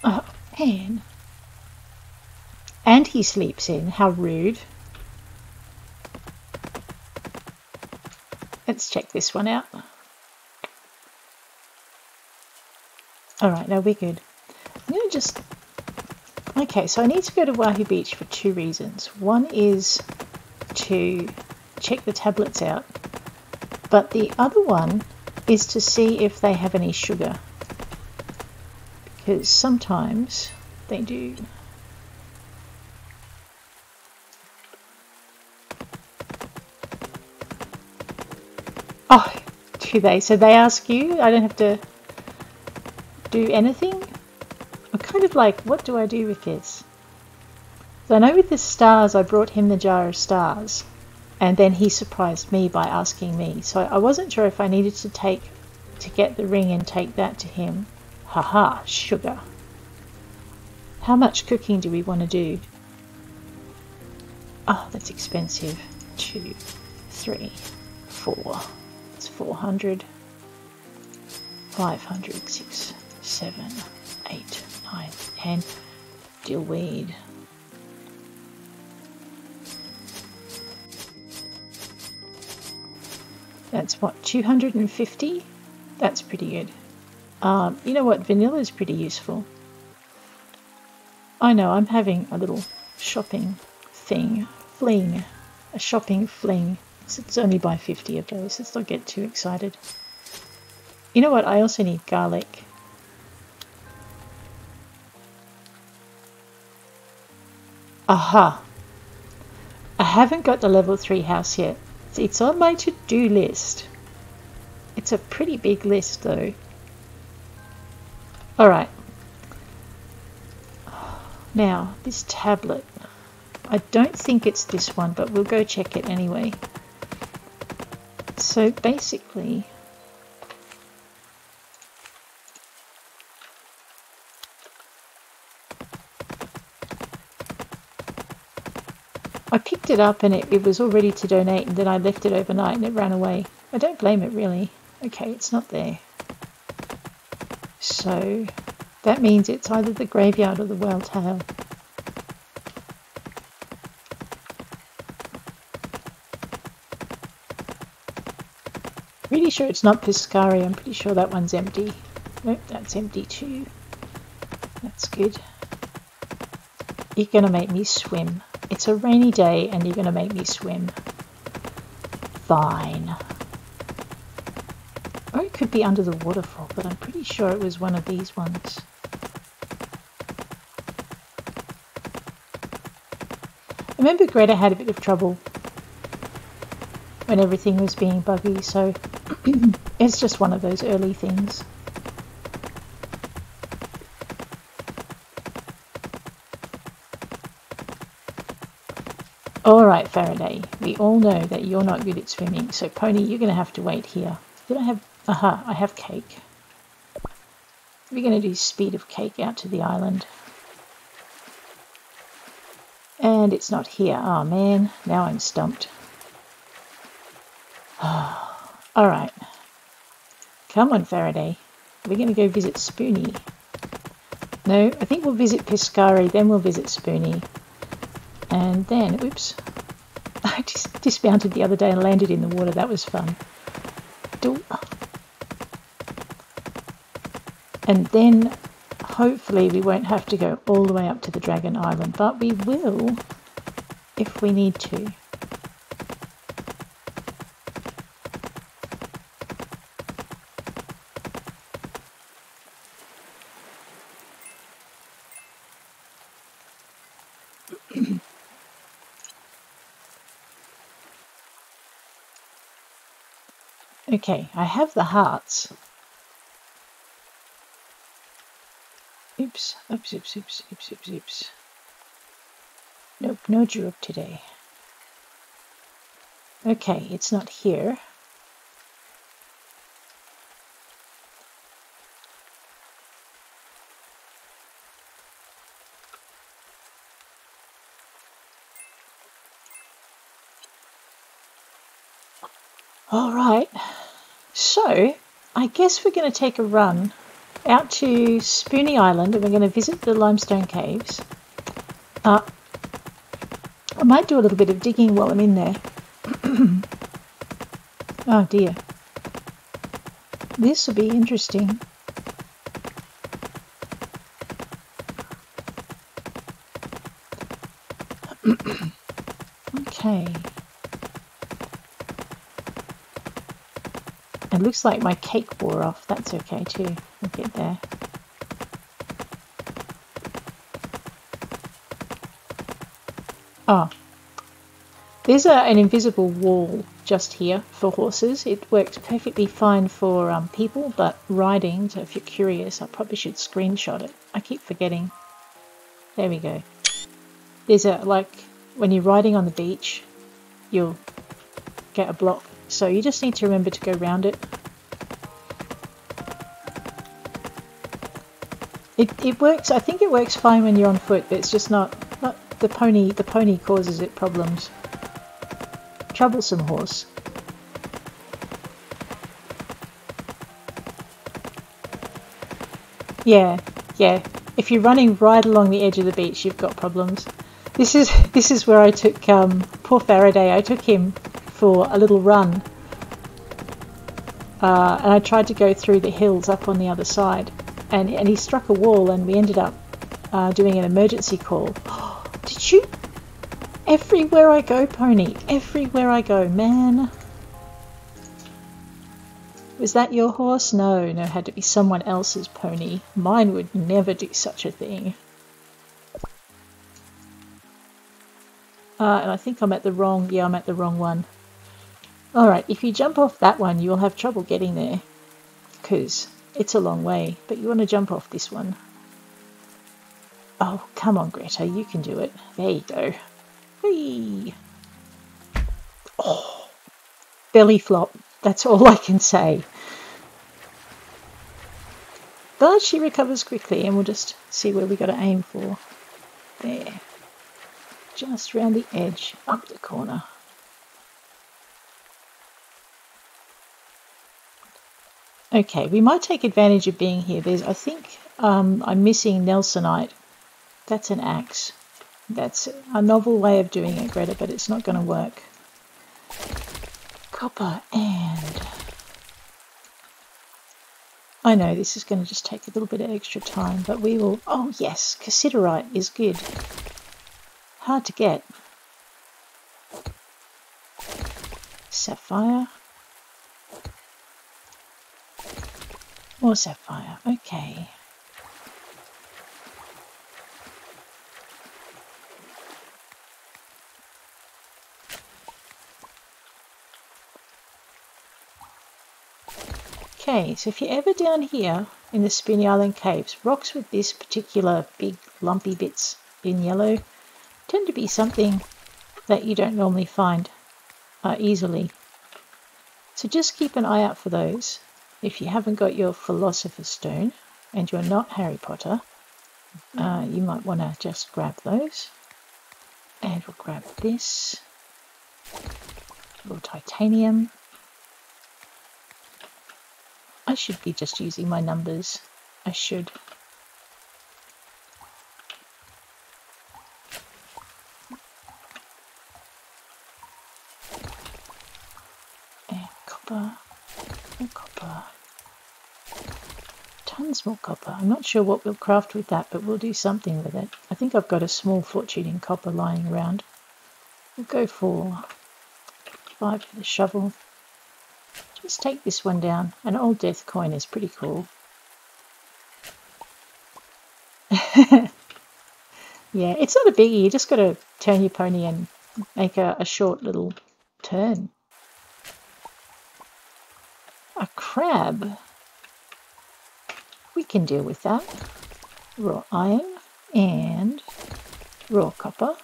Oh man. And he sleeps in. How rude. Let's check this one out. Alright, now we're good. I'm going to just... Okay, so I need to go to Wahoo Beach for 2 reasons. One is to check the tablets out. But the other one is to see if they have any sugar. Because sometimes they do. Oh, do they? So they ask you? I don't have to do anything? I'm kind of like, what do I do with this? So I know with the stars, I brought him the jar of stars. And then he surprised me by asking me. So I wasn't sure if I needed to get the ring and take that to him. Haha, sugar. How much cooking do we want to do? Oh, that's expensive. 2, 3, 4. It's 400. 500, 6, 7, 8, 9, 10. Dillweed. That's what, 250? That's pretty good. You know what, vanilla is pretty useful. I know, I'm having a little shopping fling. A shopping fling. So it's only buy 50 of those, let's not get too excited. You know what, I also need garlic. Aha! I haven't got the level 3 house yet. It's on my to-do list. It's a pretty big list though. Alright. Now, this tablet. I don't think it's this one, but we'll go check it anyway. So basically... I picked it up and it was all ready to donate, and then I left it overnight and it ran away. I don't blame it really. Okay, it's not there. So that means it's either the graveyard or the whale tail. Pretty sure it's not Piscari. I'm pretty sure that one's empty. Nope, that's empty too. That's good. You're going to make me swim. It's a rainy day and you're going to make me swim. Fine. Or it could be under the waterfall, but I'm pretty sure it was one of these ones. I remember Gretha had a bit of trouble when everything was being buggy, so it's just one of those early things. Alright, Faraday, we all know that you're not good at swimming, so Pony, you're going to have to wait here. Did I have... Aha, I have cake. We're going to do speed of cake out to the island. And it's not here. Oh man, now I'm stumped. Alright. Come on, Faraday. We're going to go visit Spoonie. No, I think we'll visit Piscari, then we'll visit Spoonie. And then, oops, I just dismounted the other day and landed in the water. That was fun. And then, hopefully, we won't have to go all the way up to the Dragon Island, but we will if we need to. Okay, I have the hearts. Oops, oops, oops, oops, oops, oops, oops. Nope, no Druid today. Okay, it's not here. Alright, so I guess we're going to take a run out to Spoonie Island and we're going to visit the Limestone Caves. I might do a little bit of digging while I'm in there. Oh dear. This will be interesting. Okay. It looks like my cake wore off. That's okay too. We'll get there. Oh. There's an invisible wall just here for horses. It works perfectly fine for people, but riding, so if you're curious, I probably should screenshot it. I keep forgetting. There we go. There's a, like, when you're riding on the beach, you'll get a block. So you just need to remember to go round it. It works. I think it works fine when you're on foot, but it's just not the pony. The pony causes it problems. Troublesome horse. Yeah. If you're running right along the edge of the beach, you've got problems. This is where I took poor Faraday. I took him for a little run, and I tried to go through the hills up on the other side, and he struck a wall, and we ended up doing an emergency call. Did you? Everywhere I go, Pony. Everywhere I go, man. Was that your horse? No, it had to be someone else's pony. Mine would never do such a thing. And I think I'm at the wrong... Yeah, I'm at the wrong one. Alright, if you jump off that one, you'll have trouble getting there. Because it's a long way. But you want to jump off this one. Oh, come on, Gretha. You can do it. There you go. Whee! Oh, belly flop. That's all I can say. But she recovers quickly, and we'll just see where we got to aim for. There. Just round the edge, up the corner. Okay, we might take advantage of being here. I think I'm missing Nelsonite. That's an axe. That's a novel way of doing it, Gretha, but it's not going to work. Copper and... I know this is going to just take a little bit of extra time, but we will... Oh yes, cassiterite is good. Hard to get. Sapphire. More sapphire, okay. Okay, so if you're ever down here in the Spinny Island Caves, rocks with this particular big lumpy bits in yellow tend to be something that you don't normally find easily. So just keep an eye out for those. If you haven't got your Philosopher's Stone and you're not Harry Potter, you might want to just grab those. And we'll grab this. A little titanium. I should be just using my numbers. I should. And copper. And copper. Tons more copper. I'm not sure what we'll craft with that, but we'll do something with it. I think I've got a small fortune in copper lying around. We'll go for 5 for the shovel. Just take this one down. An old death coin is pretty cool. Yeah, it's not a biggie. You just got to turn your pony and make a short little turn. A crab. We can deal with that. Raw iron and raw copper.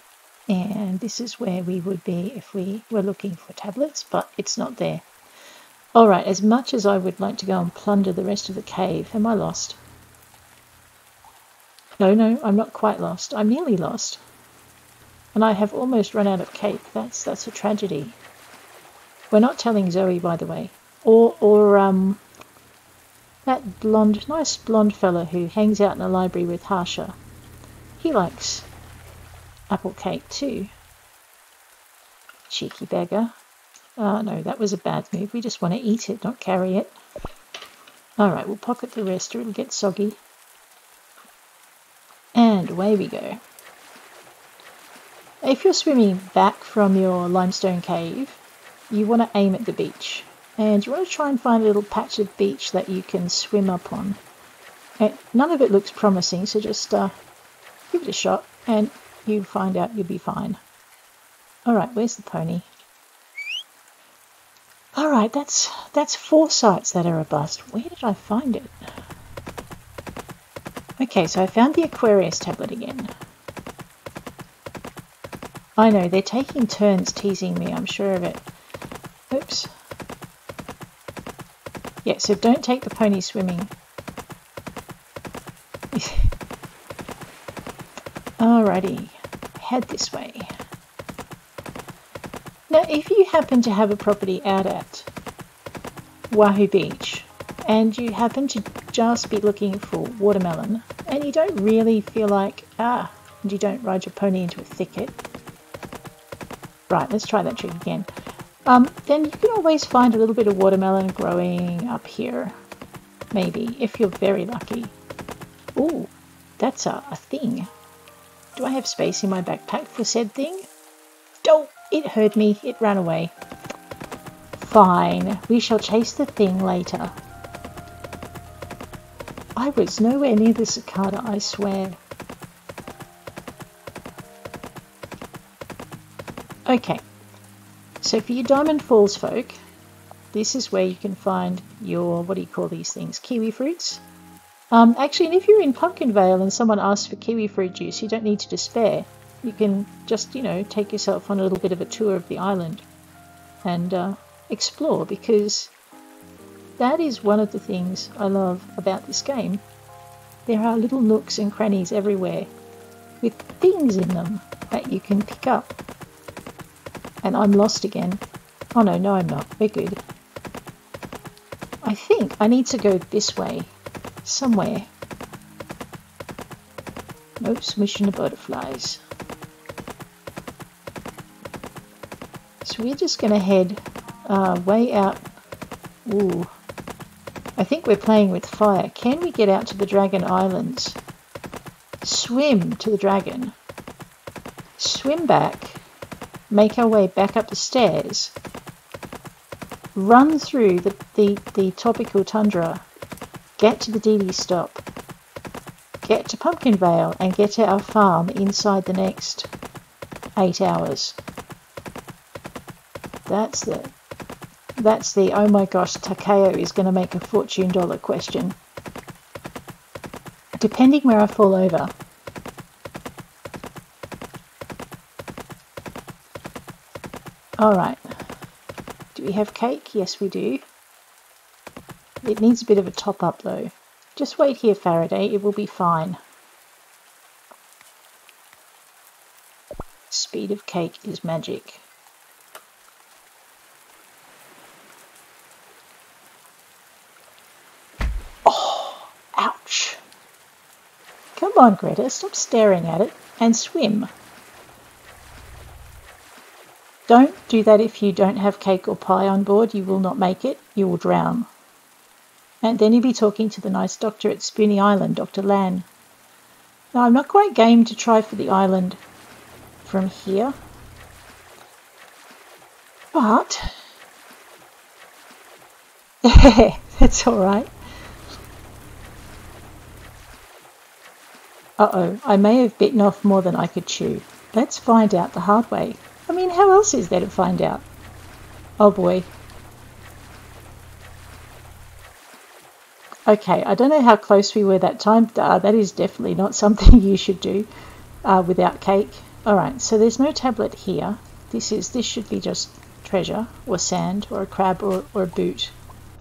And this is where we would be if we were looking for tablets, but it's not there. Alright, as much as I would like to go and plunder the rest of the cave, am I lost? No, I'm not quite lost. I'm nearly lost. And I have almost run out of cake. That's a tragedy. We're not telling Zoe, by the way. Or that nice blonde fella who hangs out in the library with Harsha. He likes apple cake too. Cheeky beggar. No, that was a bad move. We just want to eat it, not carry it. Alright, we'll pocket the rest or it'll get soggy. And away we go. If you're swimming back from your limestone cave, you want to aim at the beach. And you want to try and find a little patch of beach that you can swim up on. And none of it looks promising, so just give it a shot and you find out you'll be fine. Alright, where's the pony? Alright, that's 4 sites that are a bust. Where did I find it? Okay, so I found the Aquarius tablet again. I know, they're taking turns teasing me, I'm sure of it. Oops. Yeah, so don't take the pony swimming. Alrighty, head this way. Now, if you happen to have a property out at Wahoo Beach and you happen to just be looking for watermelon and you don't really feel like, and you don't ride your pony into a thicket. Right, let's try that trick again. Then you can always find a little bit of watermelon growing up here. Maybe, if you're very lucky. Ooh, that's a thing. Do I have space in my backpack for said thing? Oh, it heard me. It ran away. Fine, we shall chase the thing later. I was nowhere near the cicada, I swear. Okay, so for you Diamond Falls folk, this is where you can find your, what do you call these things, kiwi fruits? Actually, and if you're in Pumpkin Vale and someone asks for kiwi fruit juice, you don't need to despair. You can just, take yourself on a little bit of a tour of the island and explore, because that is one of the things I love about this game. There are little nooks and crannies everywhere with things in them that you can pick up. And I'm lost again. Oh no, I'm not. We're good. I think I need to go this way. Somewhere. Nope, smishing the butterflies. So we're just going to head way out. Ooh. I think we're playing with fire. Can we get out to the Dragon Islands? Swim to the dragon. Swim back. Make our way back up the stairs. Run through the tropical tundra. Get to the Dee stop. Get to Pumpkin Vale and get to our farm inside the next 8 hours. That's the oh my gosh, Takeo is going to make a fortune dollar question. Depending where I fall over. Alright. Do we have cake? Yes, we do. It needs a bit of a top up though. Just wait here, Faraday. It will be fine. Speed of cake is magic. Oh, ouch. Come on, Gretha. Stop staring at it and swim. Don't do that if you don't have cake or pie on board. You will not make it. You will drown. And then you'll be talking to the nice doctor at Spoony Island, Dr. Lan. Now, I'm not quite game to try for the island from here. But that's all right. Uh-oh, I may have bitten off more than I could chew. Let's find out the hard way. I mean, how else is there to find out? Oh boy. Okay, I don't know how close we were that time. That is definitely not something you should do without cake. Alright, so there's no tablet here. This should be just treasure, or sand, or a crab, or a boot.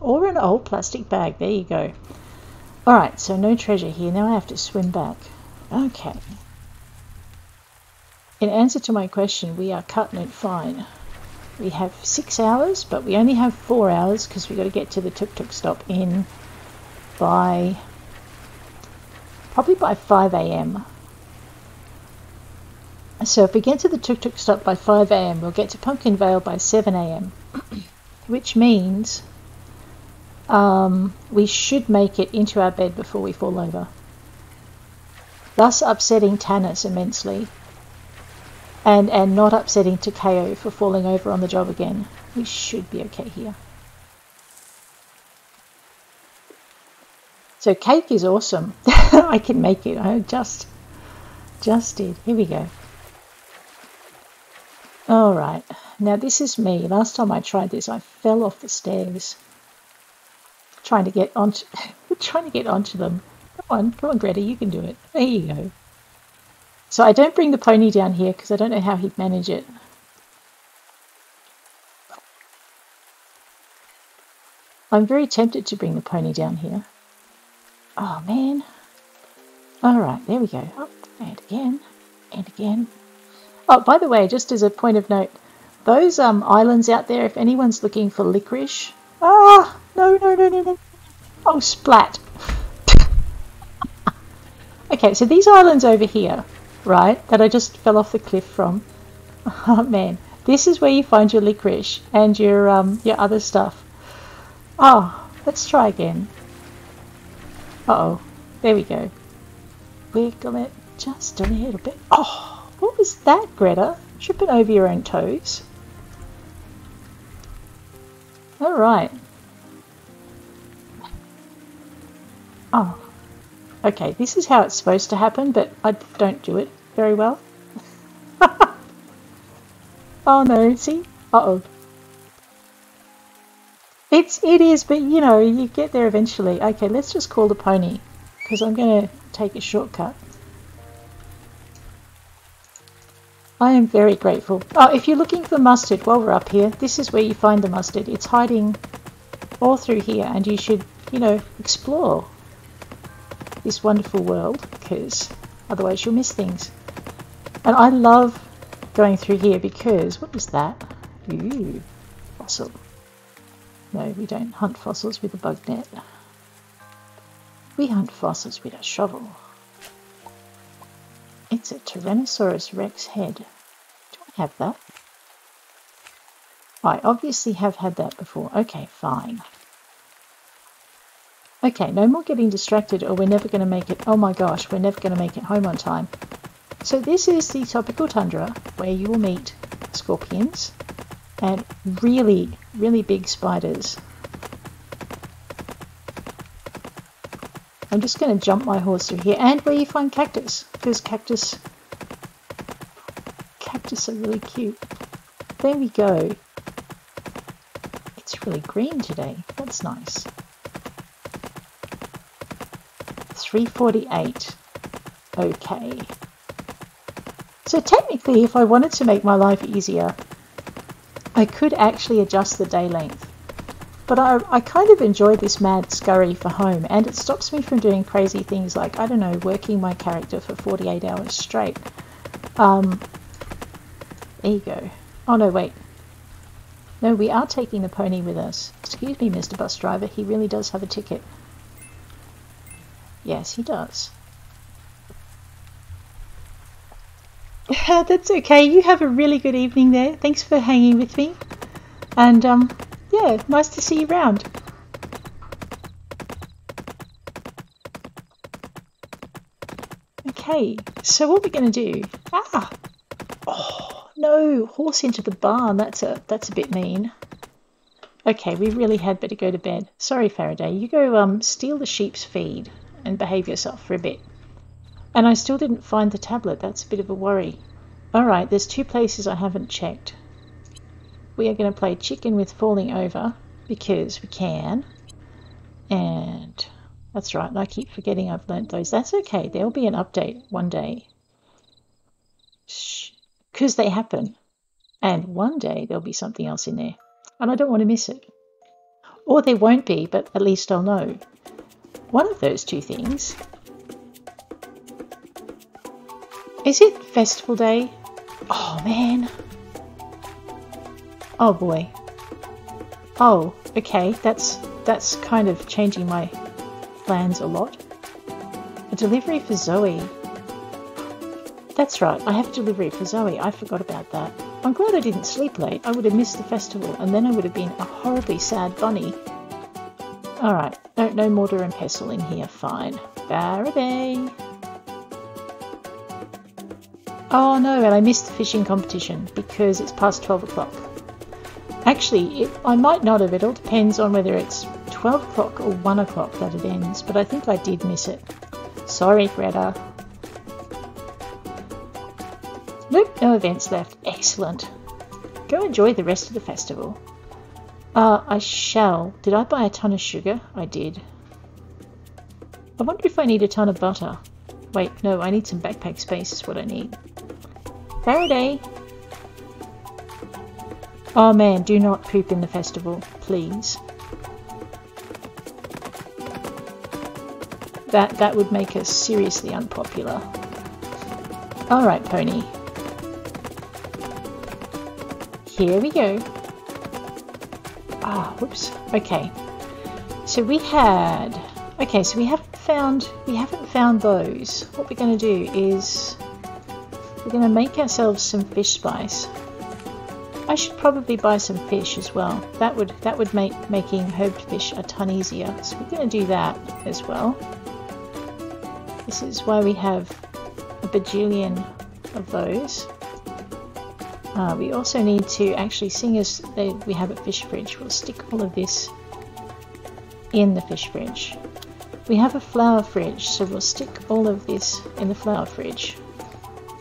Or an old plastic bag. There you go. Alright, so no treasure here. Now I have to swim back. Okay. In answer to my question, we are cutting it fine. We have 6 hours, but we only have 4 hours because we've got to get to the tuk-tuk stop in probably by 5 a.m. So if we get to the tuk-tuk stop by 5 a.m, we'll get to Pumpkin Vale by 7 a.m, which means we should make it into our bed before we fall over, thus upsetting Tanis immensely, and not upsetting Takeo for falling over on the job again. We should be okay here. So cake is awesome. I can make it. I just did. Here we go. Alright, now this is me. Last time I tried this, I fell off the stairs trying to get onto them. Come on, Gretha, you can do it. There you go. So I don't bring the pony down here because I don't know how he'd manage it. I'm very tempted to bring the pony down here. Oh man. Alright, there we go. Up and again and again. Oh, by the way, just as a point of note, those islands out there, if anyone's looking for licorice... Ah! No. Oh, splat. Okay, so these islands over here, right, that I just fell off the cliff from. Oh, man. This is where you find your licorice and your other stuff. Oh, let's try again. Uh-oh. There we go. Wiggle it just a little bit. Oh! What was that, Gretha? Tripping over your own toes. Alright. Oh. Okay, this is how it's supposed to happen, but I don't do it very well. Oh no, see? Uh-oh. It is, but you know, you get there eventually. Okay, let's just call the pony, because I'm going to take a shortcut. I am very grateful. Oh, if you're looking for mustard while we're up here, this is where you find the mustard. It's hiding all through here, and you should, you know, explore this wonderful world, because otherwise you'll miss things. And I love going through here because, what was that? Ooh, fossil. No, we don't hunt fossils with a bug net. We hunt fossils with a shovel. It's a Tyrannosaurus Rex head. Do I have that? I obviously have had that before. Okay, fine. Okay, no more getting distracted or we're never going to make it. Oh my gosh, we're never going to make it home on time. So this is the tropical tundra where you will meet scorpions and really, really big spiders. I'm just going to jump my horse through here, and where you find cactus, because cactus are really cute. There we go. It's really green today. That's nice. 3:48. Okay. So technically, if I wanted to make my life easier, I could actually adjust the day length. But I kind of enjoy this mad scurry for home, and it stops me from doing crazy things like, I don't know, working my character for 48 hours straight. There you go. Oh no, wait. No, we are taking the pony with us. Excuse me, Mr. Bus Driver, he really does have a ticket. Yes, he does. That's okay. You have a really good evening there. Thanks for hanging with me. And, yeah, nice to see you around. Okay, so what we're going to do... Ah! Oh, no! Horse into the barn. That's a bit mean. Okay, we really had better go to bed. Sorry, Faraday. You go, steal the sheep's feed and behave yourself for a bit. And I still didn't find the tablet. That's a bit of a worry. Alright, there's 2 places I haven't checked. We are going to play chicken with falling over, because we can. And that's right, I keep forgetting I've learnt those. That's okay, there'll be an update one day. Because they happen. And one day there'll be something else in there. And I don't want to miss it. Or there won't be, but at least I'll know. One of those 2 things... Is it festival day? Oh, man. Oh, boy. Oh, okay. That's kind of changing my plans a lot. A delivery for Zoe. That's right. I have a delivery for Zoe. I forgot about that. I'm glad I didn't sleep late. I would have missed the festival, and then I would have been a horribly sad bunny. Alright. No mortar and pestle in here. Fine. Faraday. Oh no, and I missed the fishing competition because it's past 12 o'clock. Actually, I might not have. It all depends on whether it's 12 o'clock or 1 o'clock that it ends, but I think I did miss it. Sorry, Gretha. Nope, no events left. Excellent. Go enjoy the rest of the festival. I shall. Did I buy a ton of sugar? I did. I wonder if I need a ton of butter. Wait, no, I need some backpack space is what I need. Faraday! Oh man, do not poop in the festival, please. That would make us seriously unpopular. Alright, pony. Here we go. Ah, whoops. Okay. So we had... Okay, so we haven't found those. What we're going to do is we're going to make ourselves some fish spice. I should probably buy some fish as well. That would make making herbed fish a ton easier. So we're going to do that as well. This is why we have a bajillion of those. We also need to actually, seeing as we have a fish fridge, we'll stick all of this in the fish fridge. We have a flower fridge, so we'll stick all of this in the flower fridge.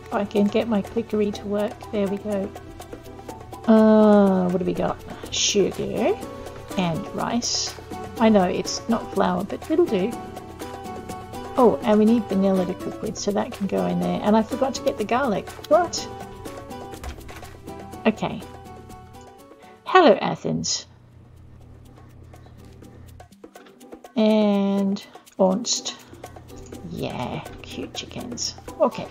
If I can get my clickery to work, there we go. What do we got? Sugar and rice. I know it's not flour, but it'll do. Oh, and we need vanilla to cook with, so that can go in there. And I forgot to get the garlic. What? Okay. Hello, Athens. And Ornst. Yeah, cute chickens. Okay.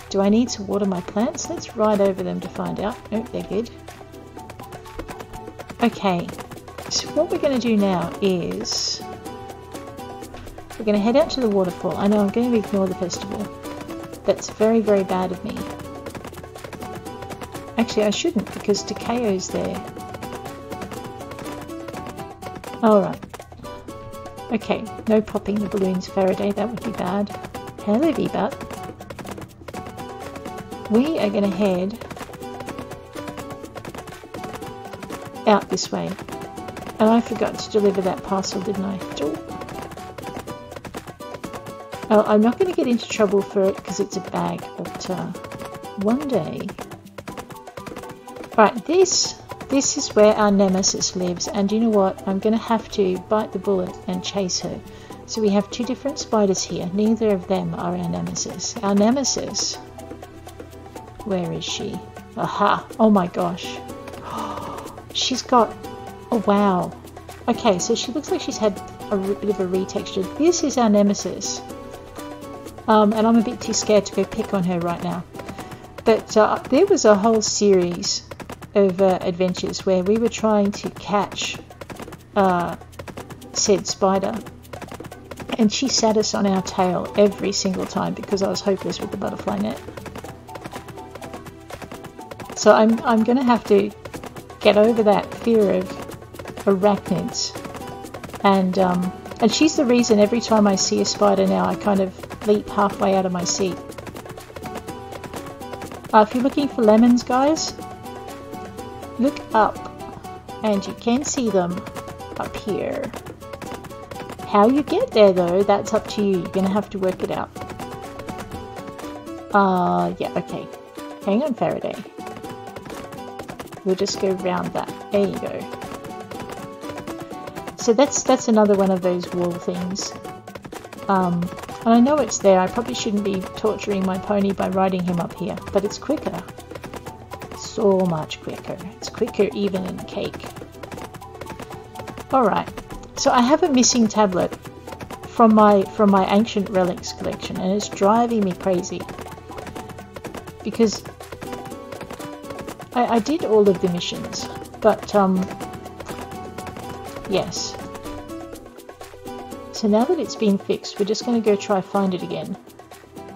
Do I need to water my plants? Let's ride over them to find out. Nope, they're good. Okay. So what we're going to do now is... we're going to head out to the waterfall. I know I'm going to ignore the festival. That's very, very bad of me. Actually, I shouldn't because Takeo's there. Alright. Okay, no popping the balloons, Faraday. That would be bad. Hello, V-Butt. We are going to head out this way. And I forgot to deliver that parcel, didn't I? Oh, I'm not going to get into trouble for it because it's a bag, but one day... Right, this is where our nemesis lives, and you know what? I'm going to have to bite the bullet and chase her. So we have two different spiders here. Neither of them are our nemesis. Our nemesis... Where is she? Aha! Oh my gosh. She's got... Oh wow. Okay, so she looks like she's had a bit of a retexture. This is our nemesis. And I'm a bit too scared to go pick on her right now. But there was a whole series of adventures where we were trying to catch said spider. And she sat us on our tail every single time because I was hopeless with the butterfly net. So I'm going to have to get over that fear of arachnids. And she's the reason every time I see a spider now I kind of leap halfway out of my seat. If you're looking for lemons, guys, look up and you can see them up here. How you get there though, that's up to you. You're going to have to work it out. Yeah, okay. Hang on, Faraday. We'll just go round that. There you go. So that's another one of those wall things. And I know it's there. I probably shouldn't be torturing my pony by riding him up here, but it's quicker. So much quicker. It's quicker even in cake. Alright, so I have a missing tablet from my Ancient Relics collection, and it's driving me crazy. Because I did all of the missions, but yes. So now that it's been fixed, we're just going to go try find it again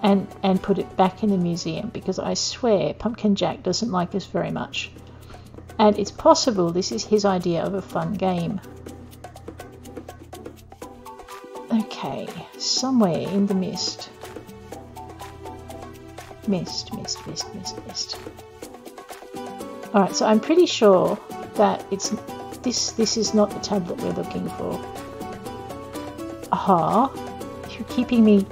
and put it back in the museum, because I swear Pumpkin Jack doesn't like us very much. And it's possible this is his idea of a fun game. Okay, somewhere in the mist. Mist. Alright, so I'm pretty sure that it's this is not the tablet we're looking for. Aha! You're keeping me...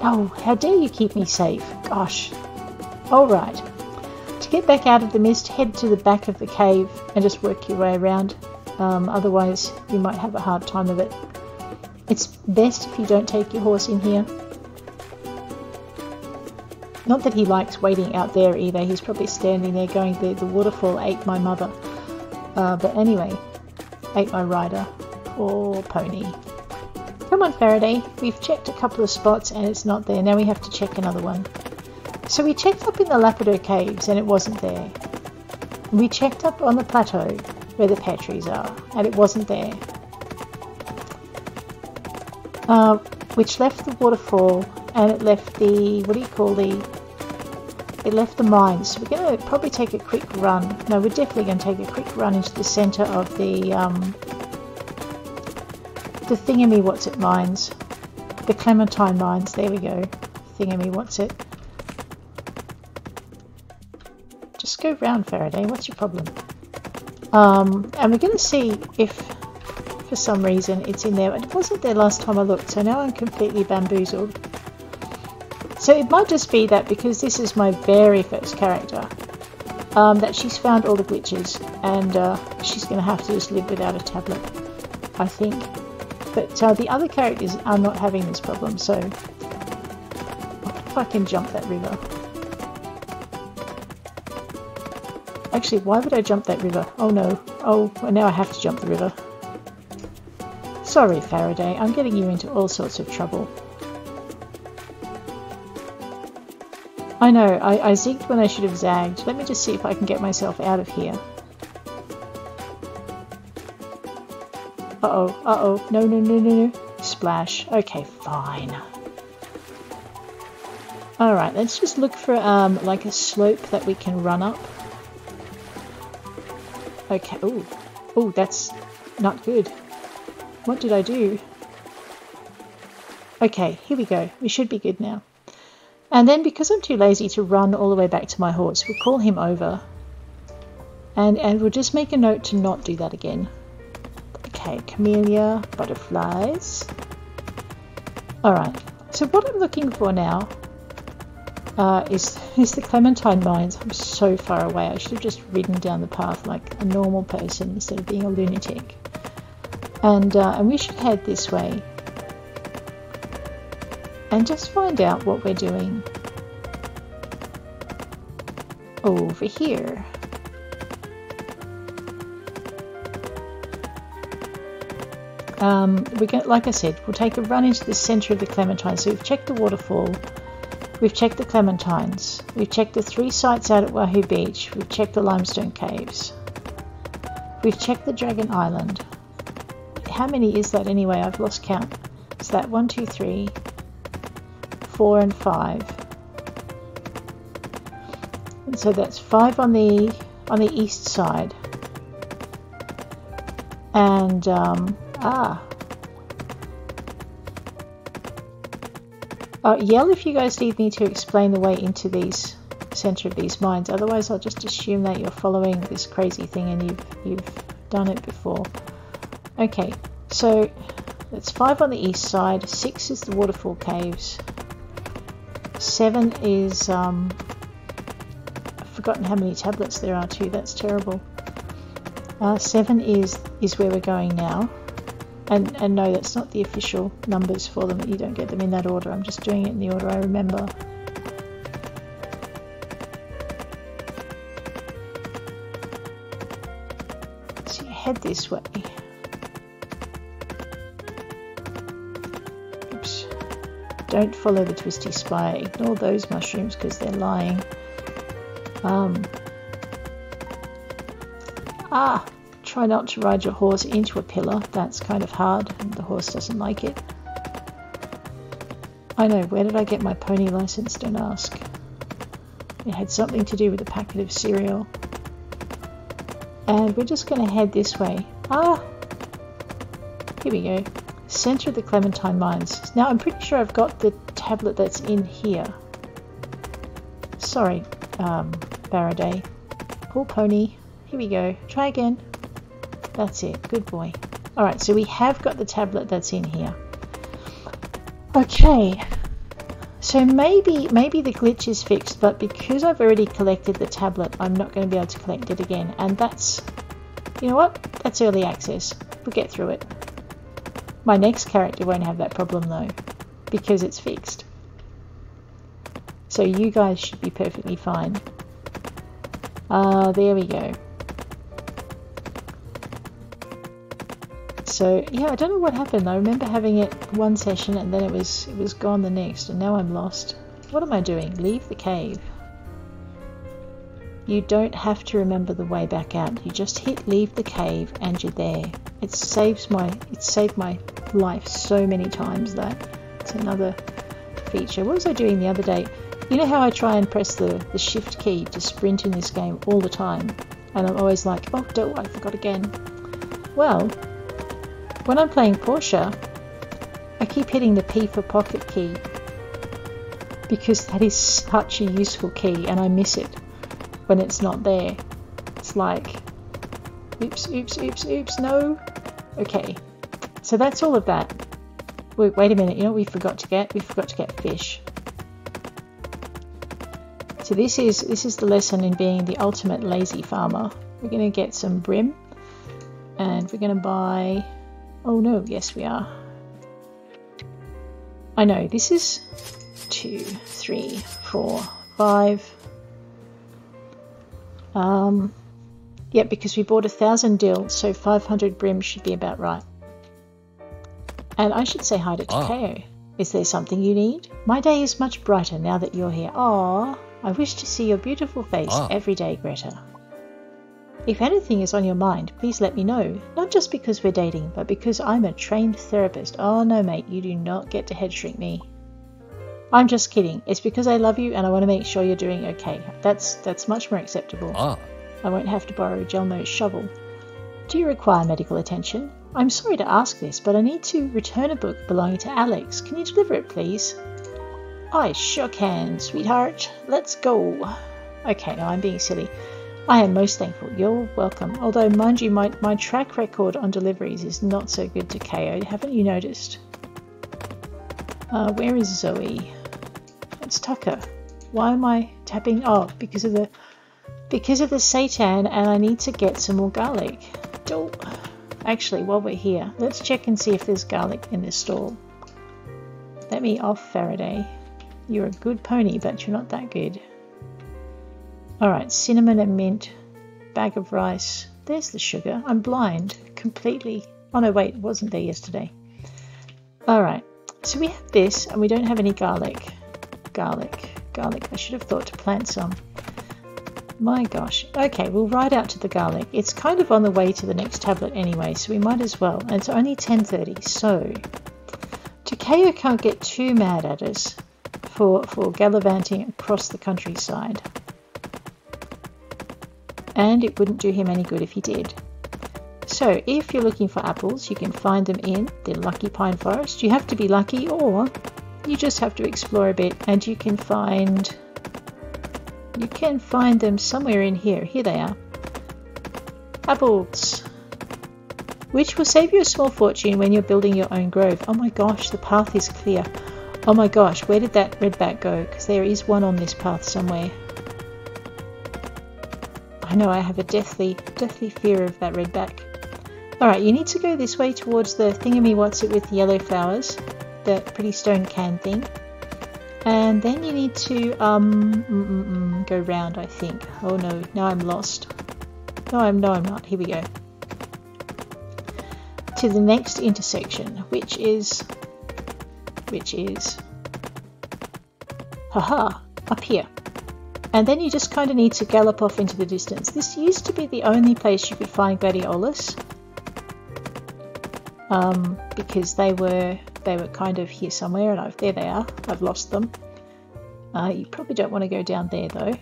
Oh, how dare you keep me safe? Gosh. Alright. To get back out of the mist, head to the back of the cave and just work your way around. Otherwise, you might have a hard time of it. It's best if you don't take your horse in here. Not that he likes waiting out there either. He's probably standing there going, the waterfall ate my mother. But anyway, ate my rider. Poor pony. Come on, Faraday. We've checked a couple of spots and it's not there. Now we have to check another one. So we checked up in the Limestone Caves and it wasn't there. We checked up on the plateau where the pear trees are and it wasn't there. Which left the waterfall and it left the, it left the mines. So we're going to probably take a quick run. No, we're definitely going to take a quick run into the centre of the thingammy-what's-it mines. The Clementine Mines, there we go. Thingammy-what's-it. Just go round, Faraday, what's your problem? And we're going to see if, for some reason, it's in there. It wasn't there last time I looked, so now I'm completely bamboozled. So it might just be that because this is my very first character, that she's found all the glitches, and she's going to have to just live without a tablet, I think. But the other characters are not having this problem, so if I can jump that river. Actually, why would I jump that river? Oh no. Oh, well, now I have to jump the river. Sorry, Faraday, I'm getting you into all sorts of trouble. I know, I zigged when I should have zagged. Let me just see if I can get myself out of here. Uh-oh, no. Splash. Okay, fine. Alright, let's just look for like a slope that we can run up. Okay, ooh, that's not good. What did I do? Okay, here we go. We should be good now. And then because I'm too lazy to run all the way back to my horse, we'll call him over. And we'll just make a note to not do that again. Okay, camellia, butterflies. Alright, so what I'm looking for now is the Clementine Mines. I'm so far away. I should have just ridden down the path like a normal person instead of being a lunatic. And we should head this way. And just find out what we're doing over here. Like I said, we'll take a run into the center of the Clementine. So we've checked the waterfall, we've checked the Clementines, we've checked the 3 sites out at Wahoo Beach, we've checked the Limestone Caves, we've checked the Dragon Island. How many is that anyway? I've lost count. Is that 1, 2, 3, 4 and 5? And so that's 5 on the east side. And yell if you guys need me to explain the way into these center of these mines. Otherwise, I'll just assume that you're following this crazy thing and you've done it before. Okay, so that's 5 on the east side. 6 is the waterfall caves. 7 is I've forgotten how many tablets there are too. That's terrible. 7 is where we're going now. And no, that's not the official numbers for them. You don't get them in that order. I'm just doing it in the order I remember. So you head this way. Oops. Don't follow the twisty spire. Ignore those mushrooms because they're lying. Try not to ride your horse into a pillar. That's kind of hard and the horse doesn't like it. I know, where did I get my pony license? Don't ask. It had something to do with a packet of cereal. And we're just going to head this way. Here we go. Center of the Clementine Mines. Now I'm pretty sure I've got the tablet that's in here. Sorry, Faraday. Poor pony. Here we go. Try again. That's it. Good boy. Alright, so we have got the tablet that's in here. Okay. So maybe the glitch is fixed, but because I've already collected the tablet, I'm not going to be able to collect it again. And that's... You know what? That's early access. We'll get through it. My next character won't have that problem though, because it's fixed. So you guys should be perfectly fine. There we go. So yeah, I don't know what happened. I remember having it one session and then it was gone the next, and now I'm lost. What am I doing? Leave the cave. You don't have to remember the way back out. You just hit leave the cave and you're there. It saved my life so many times. That it's another feature. What was I doing the other day? You know how I try and press the shift key to sprint in this game all the time, and I'm always like, oh, I forgot again. Well, when I'm playing Portia, I keep hitting the P for pocket key because that is such a useful key, and I miss it when it's not there. It's like, oops, oops, oops, oops, no. Okay, so that's all of that. Wait a minute, you know what we forgot to get? We forgot to get fish. So this is the lesson in being the ultimate lazy farmer. We're going to get some brim, and we're going to buy... Oh no, yes we are. I know, this is 2, 3, 4, 5. Yeah, because we bought 1,000 dill, so 500 brim should be about right. And I should say hi to Takeo. Is there something you need? My day is much brighter now that you're here. Aww, I wish to see your beautiful face every day, Gretha. If anything is on your mind, please let me know. Not just because we're dating, but because I'm a trained therapist. Oh no, mate, you do not get to head shrink me. I'm just kidding. It's because I love you and I want to make sure you're doing okay. That's much more acceptable. I won't have to borrow a gel-nosed shovel. Do you require medical attention? I'm sorry to ask this, but I need to return a book belonging to Alex. Can you deliver it, please? I sure can, sweetheart. Let's go. Okay, no, I'm being silly. I am most thankful. You're welcome. Although, mind you, my track record on deliveries is not so good, Takeo. Haven't you noticed? Where is Zoe? It's Tucker. Why am I tapping? Oh, because of the seitan, and I need to get some more garlic. Oh. Actually, while we're here, let's check and see if there's garlic in this stall. Let me off, Faraday. You're a good pony, but you're not that good. Alright, cinnamon and mint, bag of rice. There's the sugar. I'm blind. Completely. Oh no, wait, it wasn't there yesterday. Alright, so we have this, and we don't have any garlic. Garlic. I should have thought to plant some. My gosh. Okay, we'll ride out to the garlic. It's kind of on the way to the next tablet anyway, so we might as well. And it's only 10:30, so Takeo can't get too mad at us for gallivanting across the countryside. And it wouldn't do him any good if he did. So if you're looking for apples, you can find them in the Lucky Pine Forest. You have to be lucky, or you just have to explore a bit, and you can find them somewhere in here. Here they are. Apples. Which will save you a small fortune when you're building your own grove. Oh my gosh, the path is clear. Oh my gosh, where did that redback go? Because there is one on this path somewhere. I know I have a deathly fear of that redback. Alright, you need to go this way towards the thingamywhatsit with the yellow flowers. The pretty stone can thing. And then you need to go round, I think. Oh no, now I'm lost. No, I'm not. Here we go. To the next intersection, which is haha, up here. And then you just kind of need to gallop off into the distance. This used to be the only place you could find gladiolus, because they were kind of here somewhere, and there they are. I've lost them. You probably don't want to go down there though.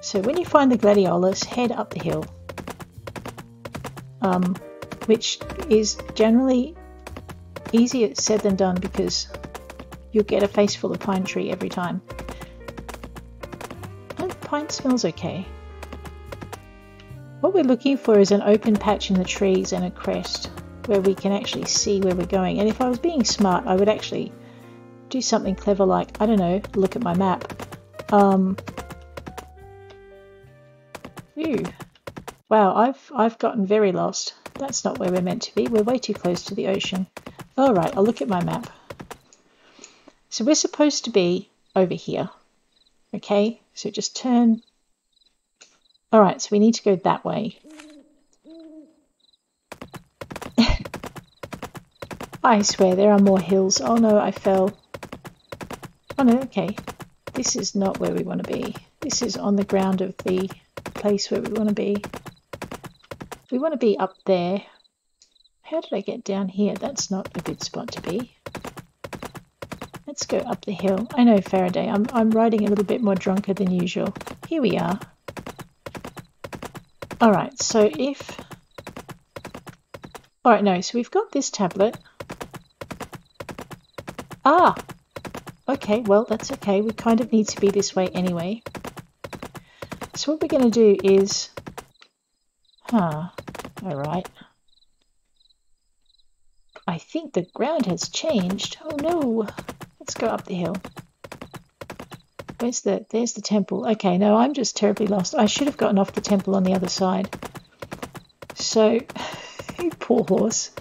So when you find the gladiolus, head up the hill, which is generally easier said than done because you'll get a face full of pine tree every time. Pine smells okay. What we're looking for is an open patch in the trees and a crest where we can actually see where we're going. And if I was being smart, I would actually do something clever like, I don't know, look at my map. Ew. Wow, I've gotten very lost. That's not where we're meant to be. We're way too close to the ocean. Alright, I'll look at my map. So we're supposed to be over here. Okay, so just turn. Alright, so we need to go that way. I swear there are more hills. Oh no, I fell. Oh no, okay. This is not where we want to be. This is on the ground of the place where we want to be. We want to be up there. How did I get down here? That's not a good spot to be. Let's go up the hill. I know, Faraday, I'm riding a little bit more drunker than usual. Here we are. Alright, so Alright, no, so we've got this tablet. Ah! Okay, well, that's okay. We kind of need to be this way anyway. So what we're going to do is... Alright. I think the ground has changed. Oh no! Let's go up the hill. There's the temple. Okay, no, I'm just terribly lost. I should have gotten off the temple on the other side. So, you poor horse.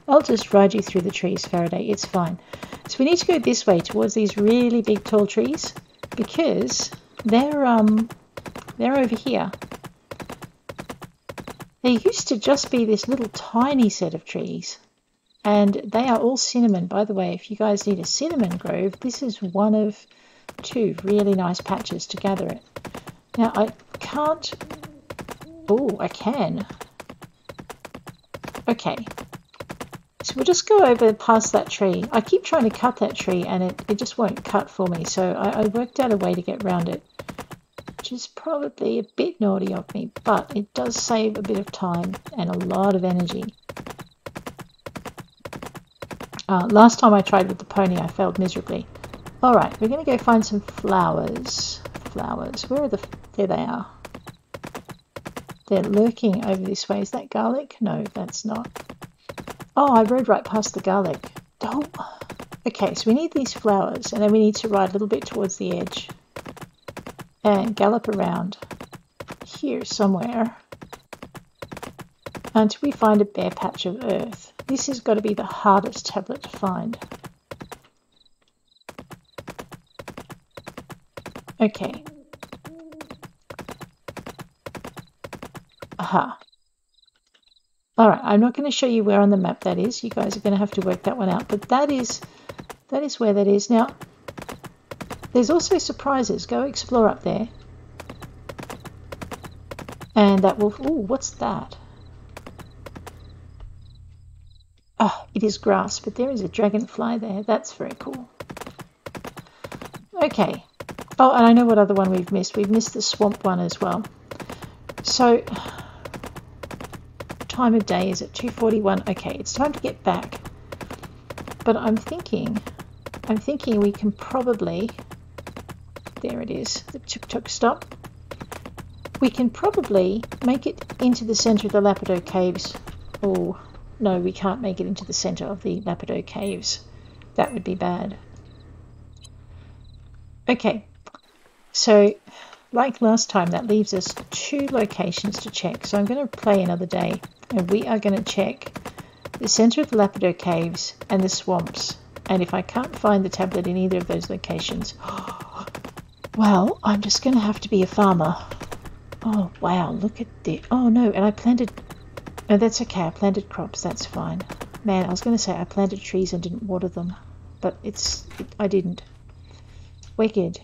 I'll just ride you through the trees, Faraday. It's fine. So we need to go this way towards these really big tall trees because they're over here. There used to just be this little tiny set of trees. And they are all cinnamon. By the way, if you guys need a cinnamon grove, this is one of two really nice patches to gather it. Now, I can't... Oh, I can. Okay. So we'll just go over past that tree. I keep trying to cut that tree and it just won't cut for me. So I worked out a way to get around it, which is probably a bit naughty of me, but it does save a bit of time and a lot of energy. Last time I tried with the pony, I failed miserably. Alright, we're going to go find some flowers. Flowers. Where are the... There they are. They're lurking over this way. Is that garlic? No, that's not. Oh, I rode right past the garlic. Oh. Okay, so we need these flowers, and then we need to ride a little bit towards the edge. And gallop around here somewhere until we find a bare patch of earth. This has got to be the hardest tablet to find. Okay. Aha. Alright, I'm not going to show you where on the map that is. You guys are going to have to work that one out. But that is where that is. Now, there's also surprises. Go explore up there. And that will... Ooh, what's that? Oh, it is grass, but there is a dragonfly there. That's very cool. Okay. Oh, and I know what other one we've missed. We've missed the swamp one as well. So, time of day is at 2:41. Okay, it's time to get back. But I'm thinking we can probably... There it is. The tuk-tuk stop. We can probably make it into the centre of the Lapido Caves. Oh, no, we can't make it into the centre of the Lapido Caves. That would be bad. Okay, so like last time, that leaves us 2 locations to check. So I'm going to play another day, and we are going to check the centre of the Lapido Caves and the swamps. And if I can't find the tablet in either of those locations, well, I'm just going to have to be a farmer. Oh, wow, look at this. Oh, no, and I planted... No, that's okay, I planted crops, that's fine. Man, I was going to say I planted trees and didn't water them, but I didn't. Wicked.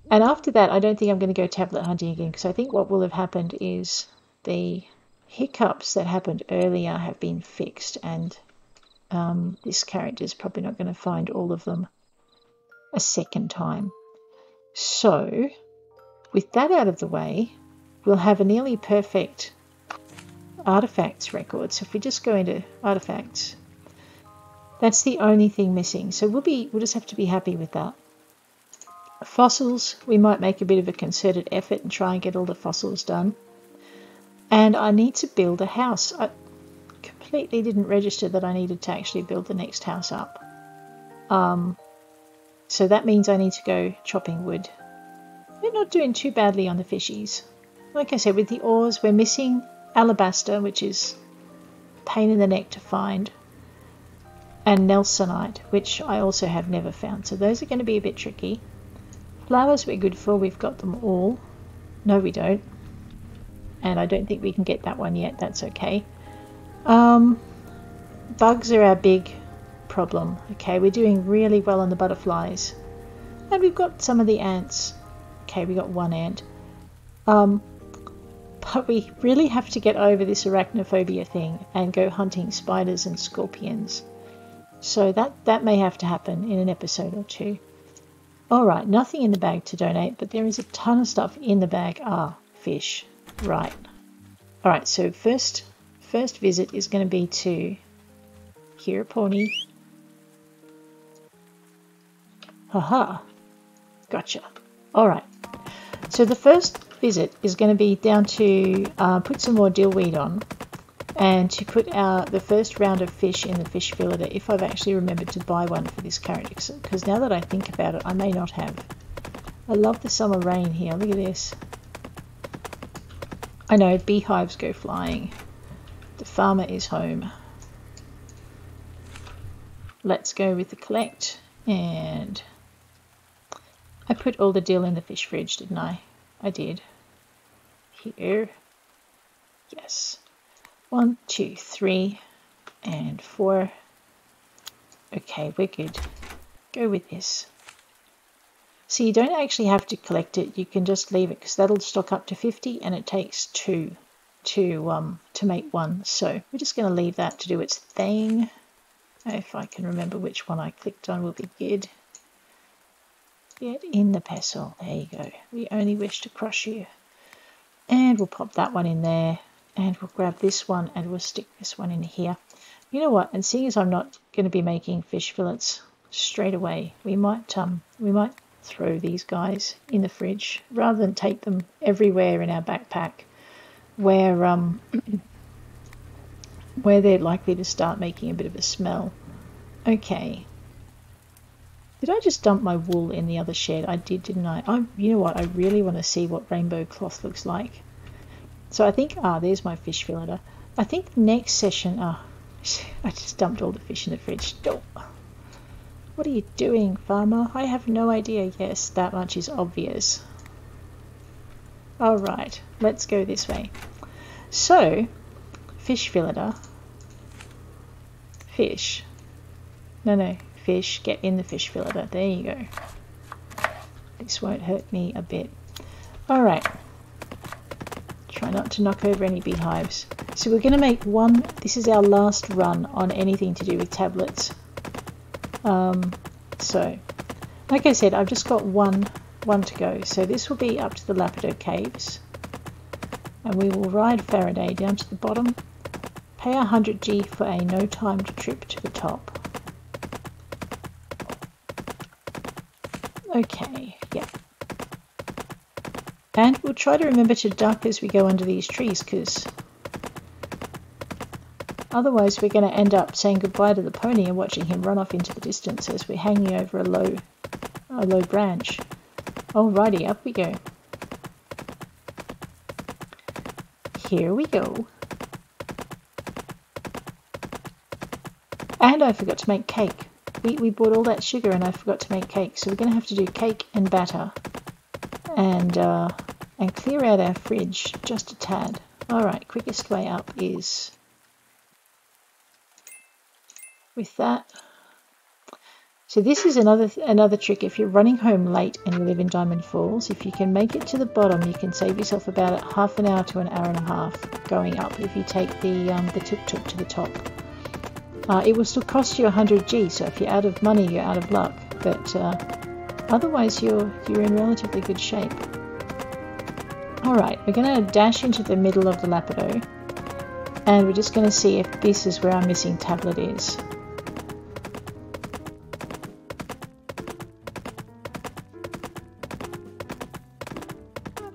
And after that, I don't think I'm going to go tablet hunting again, because I think what will have happened is the hiccups that happened earlier have been fixed, and this character's probably not going to find all of them a second time. So, with that out of the way, we'll have a nearly perfect artifacts record. So if we just go into artifacts, that's the only thing missing. So we'll just have to be happy with that. Fossils, we might make a bit of a concerted effort and try and get all the fossils done. And I need to build a house. I completely didn't register that I needed to actually build the next house up. So that means I need to go chopping wood. We're not doing too badly on the fishies. Like I said, with the ores, we're missing alabaster, which is a pain in the neck to find, and nelsonite, which I also have never found. So those are going to be a bit tricky. Flowers we're good for. We've got them all. No, we don't. And I don't think we can get that one yet. That's okay. Bugs are our big problem. Okay, we're doing really well on the butterflies. And we've got some of the ants. Okay, we got 1 ant. But we really have to get over this arachnophobia thing and go hunting spiders and scorpions. So that may have to happen in an episode or 2. Alright, nothing in the bag to donate, but there is a ton of stuff in the bag. Ah, fish. Right. Alright, so first visit is going to be to here, pony. Haha. Gotcha. Alright. So the first visit is going to be down to put some more dillweed on and to put the first round of fish in the fish filleter, if I've actually remembered to buy one for this character, because now that I think about it, I may not have. I love the summer rain here. Look at this. I know, beehives go flying. The farmer is home. Let's go with the collect, and I put all the dill in the fish fridge, didn't I? I did. Here. Yes. 1, 2, 3, and 4. Okay, we're good. Go with this. So you don't actually have to collect it. You can just leave it, because that'll stock up to 50, and it takes 2 to make 1. So we're just going to leave that to do its thing. If I can remember which one I clicked on, will be good. Get in the pestle. There you go. We only wish to crush you. And we'll pop that one in there. And we'll grab this one and we'll stick this one in here. You know what? And seeing as I'm not going to be making fish fillets straight away, we might throw these guys in the fridge rather than take them everywhere in our backpack where where they're likely to start making a bit of a smell. Okay. Did I just dump my wool in the other shed? I did, didn't I? You know what? I really want to see what rainbow cloth looks like. So I think, there's my fish filleter. I think next session, I just dumped all the fish in the fridge. Oh. What are you doing, farmer? I have no idea. Yes, that much is obvious. All right, let's go this way. So, fish filleter. Fish. No, fish. Get in the fish filleter. There you go. This won't hurt me a bit. All right. Try not to knock over any beehives. So we're going to make one. This is our last run on anything to do with tablets. So, like I said, I've just got one to go. So this will be up to the Limestone Caves. And we will ride Faraday down to the bottom. Pay 100G for a no-timed trip to the top. Okay, yeah. And we'll try to remember to duck as we go under these trees, because otherwise we're going to end up saying goodbye to the pony and watching him run off into the distance as we're hanging over a low branch. Alrighty, up we go. Here we go. And I forgot to make cake. We bought all that sugar and I forgot to make cake, so we're going to have to do cake and batter. And clear out our fridge just a tad. Alright, quickest way up is with that. So this is another trick. If you're running home late and you live in Diamond Falls, if you can make it to the bottom, you can save yourself about half an hour to an hour and a half going up if you take the tuk-tuk to the top. It will still cost you 100G, so if you're out of money, you're out of luck. But otherwise, you're in relatively good shape. Alright, we're going to dash into the middle of the Lapido, and we're just going to see if this is where our missing tablet is.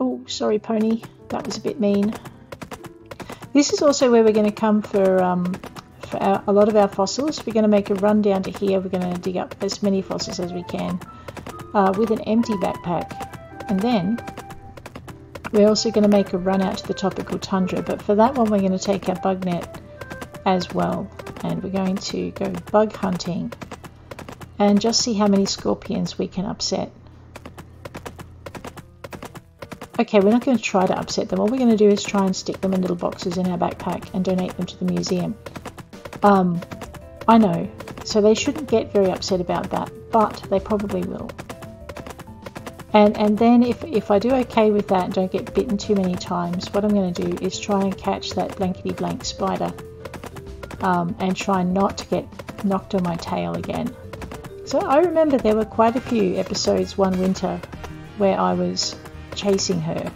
Oh, sorry pony, that was a bit mean. This is also where we're going to come for a lot of our fossils. We're going to make a run down to here. We're going to dig up as many fossils as we can with an empty backpack, and then we're also going to make a run out to the tropical tundra, but for that one we're going to take our bug net as well, and we're going to go bug hunting and just see how many scorpions we can upset. Okay, we're not going to try to upset them. All we're going to do is try and stick them in little boxes in our backpack and donate them to the museum. I know, so they shouldn't get very upset about that, but they probably will. And then if I do okay with that and don't get bitten too many times, what I'm going to do is try and catch that blankety blank spider and try not to get knocked on my tail again. So I remember there were quite a few episodes one winter where I was chasing her,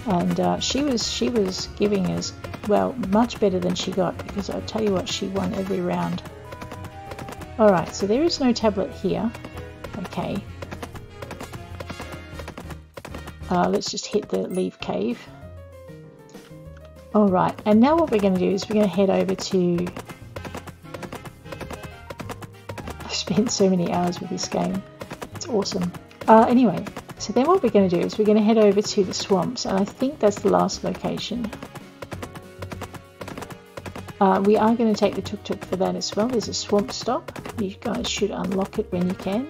and she was giving us, well, much better than she got, because I'll tell you what, she won every round. Alright, so there is no tablet here. Okay. Let's just hit the leaf cave. Alright, and now what we're going to do is we're going to head over to... I've spent so many hours with this game. It's awesome. Anyway, so then what we're going to do is we're going to head over to the swamps, and I think that's the last location. We are going to take the tuk-tuk for that as well. There's a swamp stop. You guys should unlock it when you can.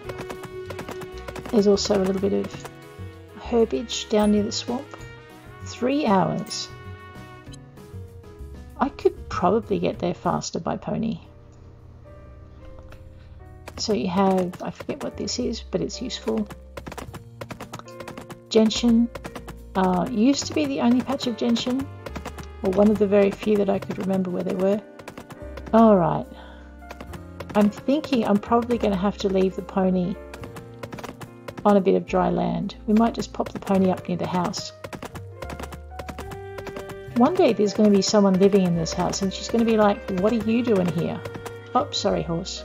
There's also a little bit of herbage down near the swamp. 3 hours. I could probably get there faster by pony. So you have, I forget what this is, but it's useful. Gentian. Used to be the only patch of gentian, or one of the very few that I could remember where they were. Alright. I'm thinking I'm probably going to have to leave the pony on a bit of dry land. We might just pop the pony up near the house. One day there's going to be someone living in this house and she's going to be like, what are you doing here? Oh, sorry, horse.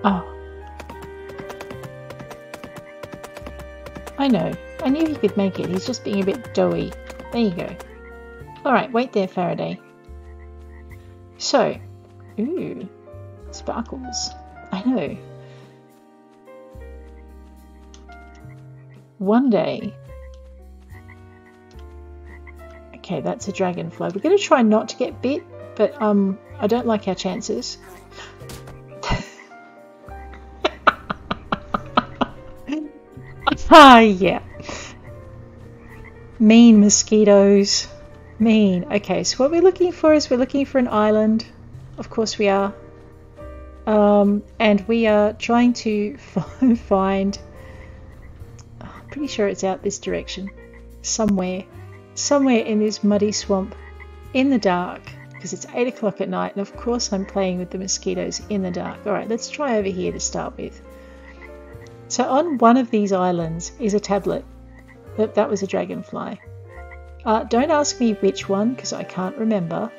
Oh. I know. I knew he could make it. He's just being a bit doughy. There you go. Alright, wait there, Faraday. So, ooh, sparkles. I know. One day. Okay, that's a dragonfly. We're going to try not to get bit, but I don't like our chances. Ah, yeah. Mean mosquitoes. Mean. Okay, so what we're looking for is we're looking for an island. Of course we are. And we are trying to find... I'm pretty sure it's out this direction. Somewhere in this muddy swamp. In the dark. Because it's 8 o'clock at night. And of course I'm playing with the mosquitoes in the dark. Alright, let's try over here to start with. So on one of these islands is a tablet. That was a dragonfly. Don't ask me which one because I can't remember.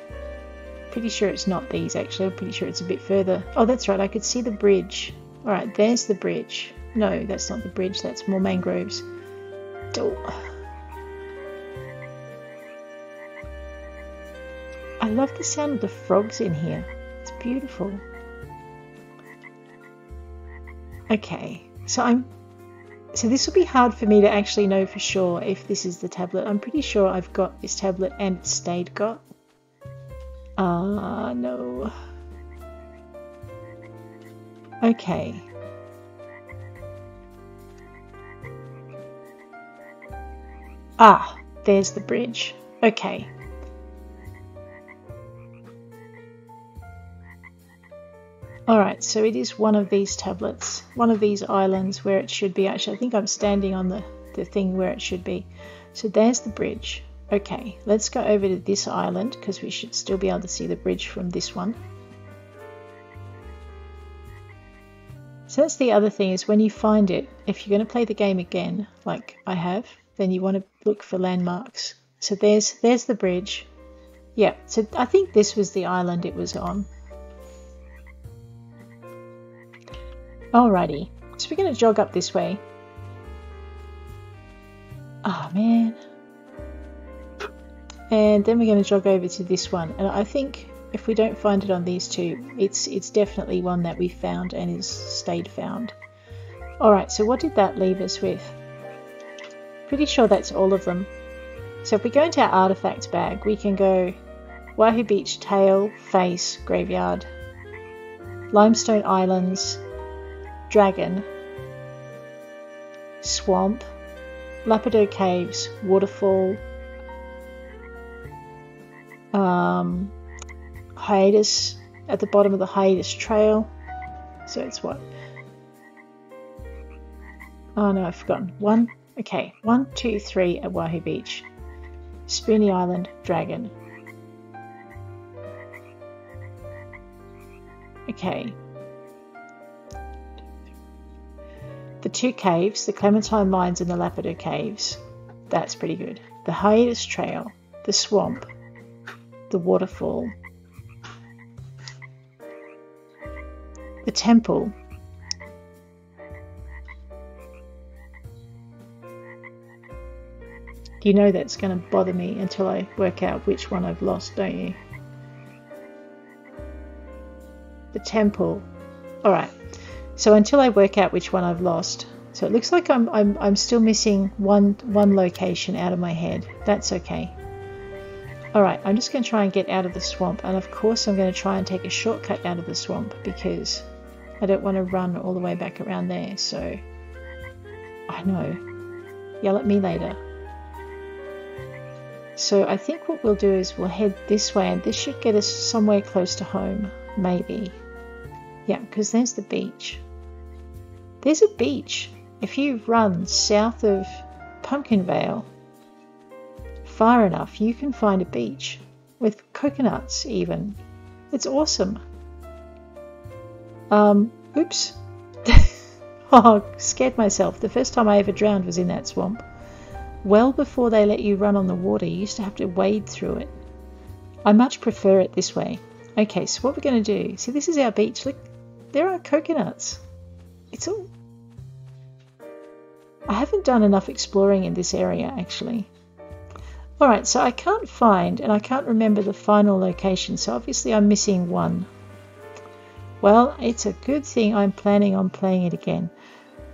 Pretty sure it's not these actually. I'm pretty sure it's a bit further. Oh, that's right. I could see the bridge. Alright, there's the bridge. No, that's not the bridge. That's more mangroves. Oh. I love the sound of the frogs in here. It's beautiful. Okay. So this will be hard for me to actually know for sure if this is the tablet. I'm pretty sure I've got this tablet and it stayed got. No. Okay. Ah, there's the bridge. Okay. Alright, so it is one of these tablets, one of these islands where it should be. Actually, I think I'm standing on the thing where it should be. So there's the bridge. Okay, let's go over to this island because we should still be able to see the bridge from this one. So that's the other thing is when you find it, if you're going to play the game again, like I have, then you want to look for landmarks. So there's the bridge. Yeah, so I think this was the island it was on. Alrighty, so we're going to jog up this way. Oh man. And then we're going to jog over to this one. And I think if we don't find it on these two, it's definitely one that we found and is stayed found. Alright, so what did that leave us with? Pretty sure that's all of them. So if we go into our artifacts bag, we can go Wahoo Beach, Tail, Face, Graveyard, Limestone Islands, Dragon, Swamp, Limestone Caves, Waterfall, Hiatus, at the bottom of the Hiatus Trail. So it's what? Oh no, I've forgotten. One. Okay, 1, 2, 3 at Wahoo Beach. Spoony Island, Dragon. Okay. The 2 caves, the Clementine Mines and the Limestone Caves. That's pretty good. The Hiatus Trail, the Swamp, the Waterfall, the Temple, you know that's going to bother me until I work out which one I've lost, don't you? The Temple. Alright, so until I work out which one I've lost. So it looks like I'm still missing one location out of my head. That's okay. Alright, I'm just going to try and get out of the swamp. And of course I'm going to try and take a shortcut out of the swamp because I don't want to run all the way back around there. So, I know. Yell at me later. So I think what we'll do is we'll head this way and this should get us somewhere close to home, maybe. Yeah, because there's the beach. There's a beach. If you run south of Pumpkin Vale far enough, you can find a beach with coconuts even. It's awesome. Oops. Oh, scared myself. The first time I ever drowned was in that swamp. Well before they let you run on the water, you used to have to wade through it. I much prefer it this way. Okay, so what we're going to do... See, this is our beach. Look, there are coconuts. It's all... I haven't done enough exploring in this area, actually. Alright, so I can't find, and I can't remember the final location, so obviously I'm missing one. Well, it's a good thing I'm planning on playing it again.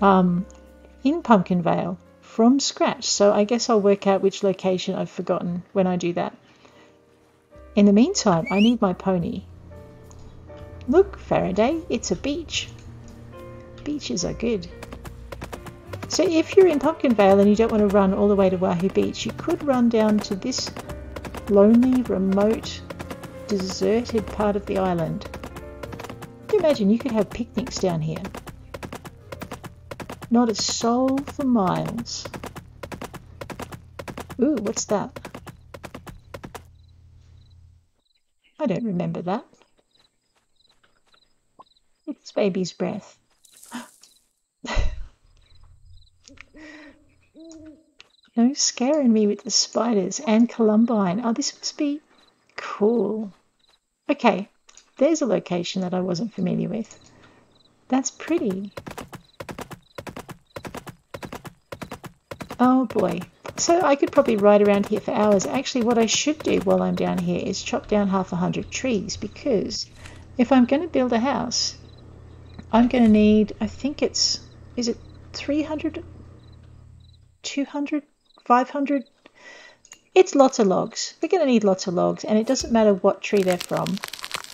In Pumpkin Vale, from scratch, so I guess I'll work out which location I've forgotten when I do that. In the meantime, I need my pony. Look, Faraday, it's a beach. Beaches are good. So if you're in Pumpkin Vale and you don't want to run all the way to Wahoo Beach, you could run down to this lonely, remote, deserted part of the island. Can you imagine you could have picnics down here? Not a soul for miles. Ooh, what's that? I don't remember that. It's baby's breath. No scaring me with the spiders and Columbine. Oh, this must be cool. Okay, there's a location that I wasn't familiar with. That's pretty. Oh boy. So I could probably ride around here for hours. Actually, what I should do while I'm down here is chop down 100 trees, because if I'm going to build a house, I'm going to need, I think it's, is it 300, 200, 500? It's lots of logs. We're going to need lots of logs, and it doesn't matter what tree they're from.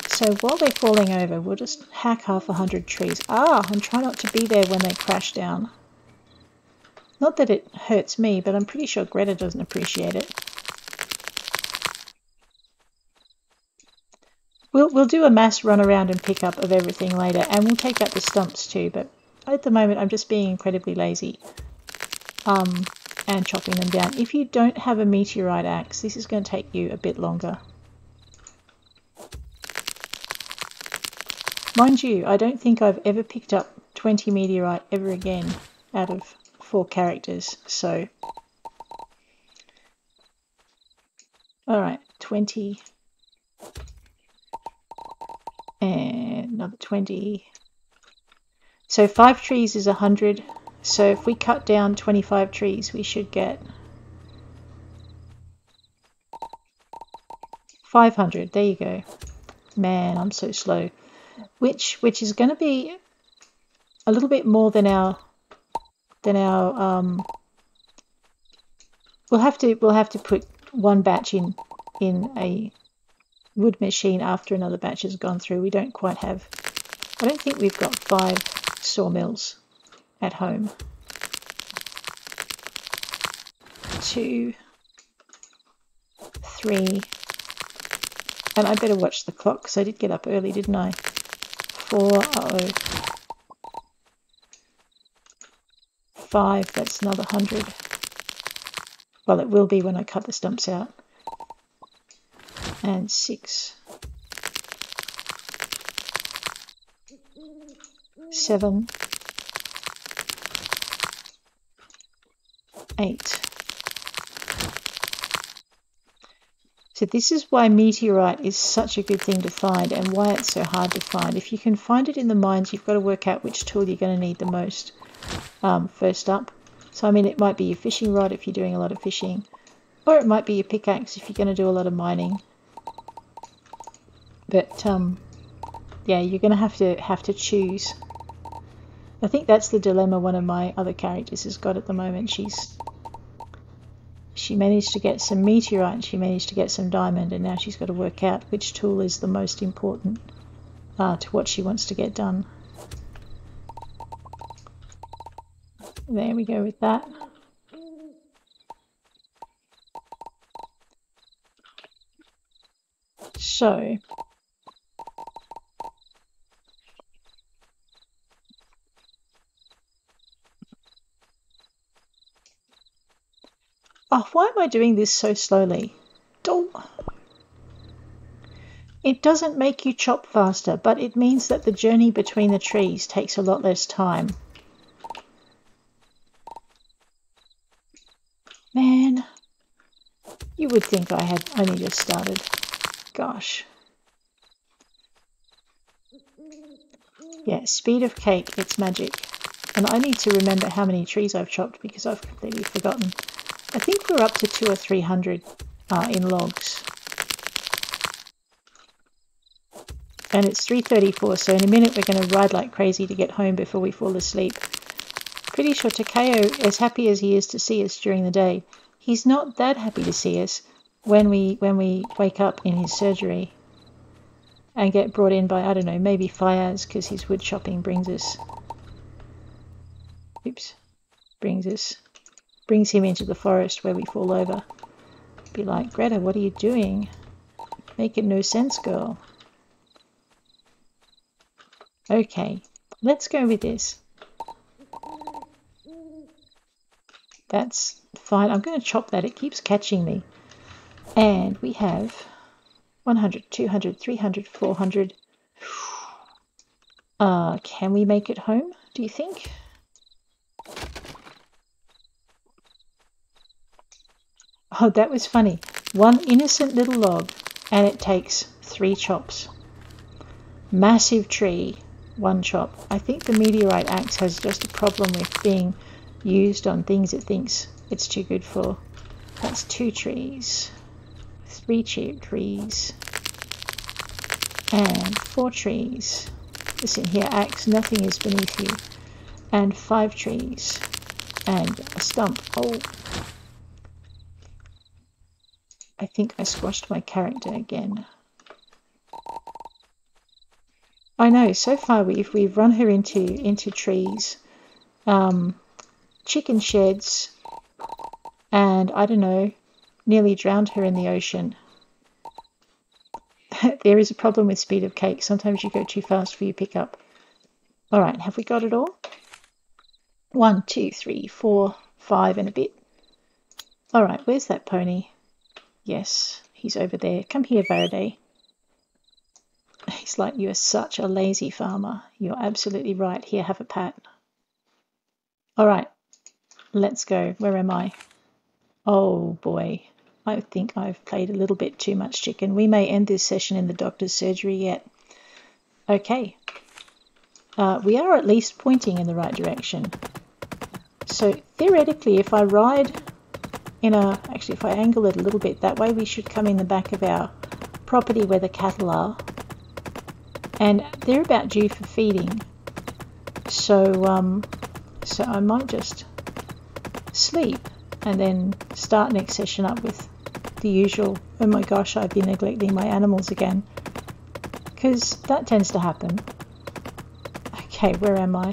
So while they're falling over, we'll just hack 100 trees. Ah, and try not to be there when they crash down. Not that it hurts me, but I'm pretty sure Gretha doesn't appreciate it. We'll do a mass run around and pick up of everything later, and we'll take out the stumps too, but at the moment I'm just being incredibly lazy and chopping them down. If you don't have a meteorite axe, this is going to take you a bit longer. Mind you, I don't think I've ever picked up 20 meteorite ever again out of 4 characters, so alright, 20 and another 20, so 5 trees is 100, so if we cut down 25 trees we should get 500. There you go. Man, I'm so slow. Which is going to be a little bit more than our we'll have to put one batch in a wood machine after another batch has gone through. We don't quite have, I don't think we've got 5 sawmills at home. 2, 3, and I better watch the clock because I did get up early, didn't I? 4, uh-oh. 5, that's another 100. Well, it will be when I cut the stumps out. And 6, 7, 8. So this is why meteorite is such a good thing to find and why it's so hard to find. If you can find it in the mines, you've got to work out which tool you're going to need the most first up. So I mean, it might be your fishing rod if you're doing a lot of fishing, or it might be your pickaxe if you're going to do a lot of mining. But yeah, you're going to have to choose. I think that's the dilemma one of my other characters has got at the moment. She managed to get some meteorite and she managed to get some diamond, and now she's got to work out which tool is the most important to what she wants to get done. There we go with that. So oh, why am I doing this so slowly? It doesn't make you chop faster, but it means that the journey between the trees takes a lot less time. would think I had only just started. Gosh. Yeah, speed of cake, it's magic. And I need to remember how many trees I've chopped because I've completely forgotten. I think we're up to 200 or 300 in logs. And it's 3:34, so in a minute we're going to ride like crazy to get home before we fall asleep. Pretty sure Takeo, as happy as he is to see us during the day, he's not that happy to see us when we wake up in his surgery and get brought in by, I don't know, maybe fires because his wood chopping brings him into the forest where we fall over. Be like, Gretha, what are you doing? Making no sense, girl. Okay, let's go with this. That's fine. I'm going to chop that. It keeps catching me. And we have 100, 200, 300, 400. Can we make it home, do you think? Oh, that was funny. One innocent little log, and it takes 3 chops. Massive tree, 1 chop. I think the meteorite axe has just a problem with being used on things it thinks it's too good for. That's 2 trees, 3 trees, and 4 trees. Listen here, axe, nothing is beneath you. And 5 trees, and a stump. Oh, I think I squashed my character again. I know, so far we've run her into trees, chicken sheds, and I don't know, nearly drowned her in the ocean. There is a problem with speed of cake. Sometimes you go too fast for your pickup. All right, have we got it all? 1, 2, 3, 4, 5 and a bit. All right, where's that pony? Yes, he's over there. Come here, Faraday. He's like, you are such a lazy farmer. You're absolutely right. Here, have a pat. All right, let's go. Where am I? Oh, boy. I think I've played a little bit too much chicken. We may end this session in the doctor's surgery yet. Okay. We are at least pointing in the right direction. So, theoretically, if I ride actually, if I angle it a little bit, that way we should come in the back of our property where the cattle are. And they're about due for feeding. So, so I might just sleep and then start next session up with the usual, oh my gosh, I've been neglecting my animals again. Because that tends to happen. Okay, where am I?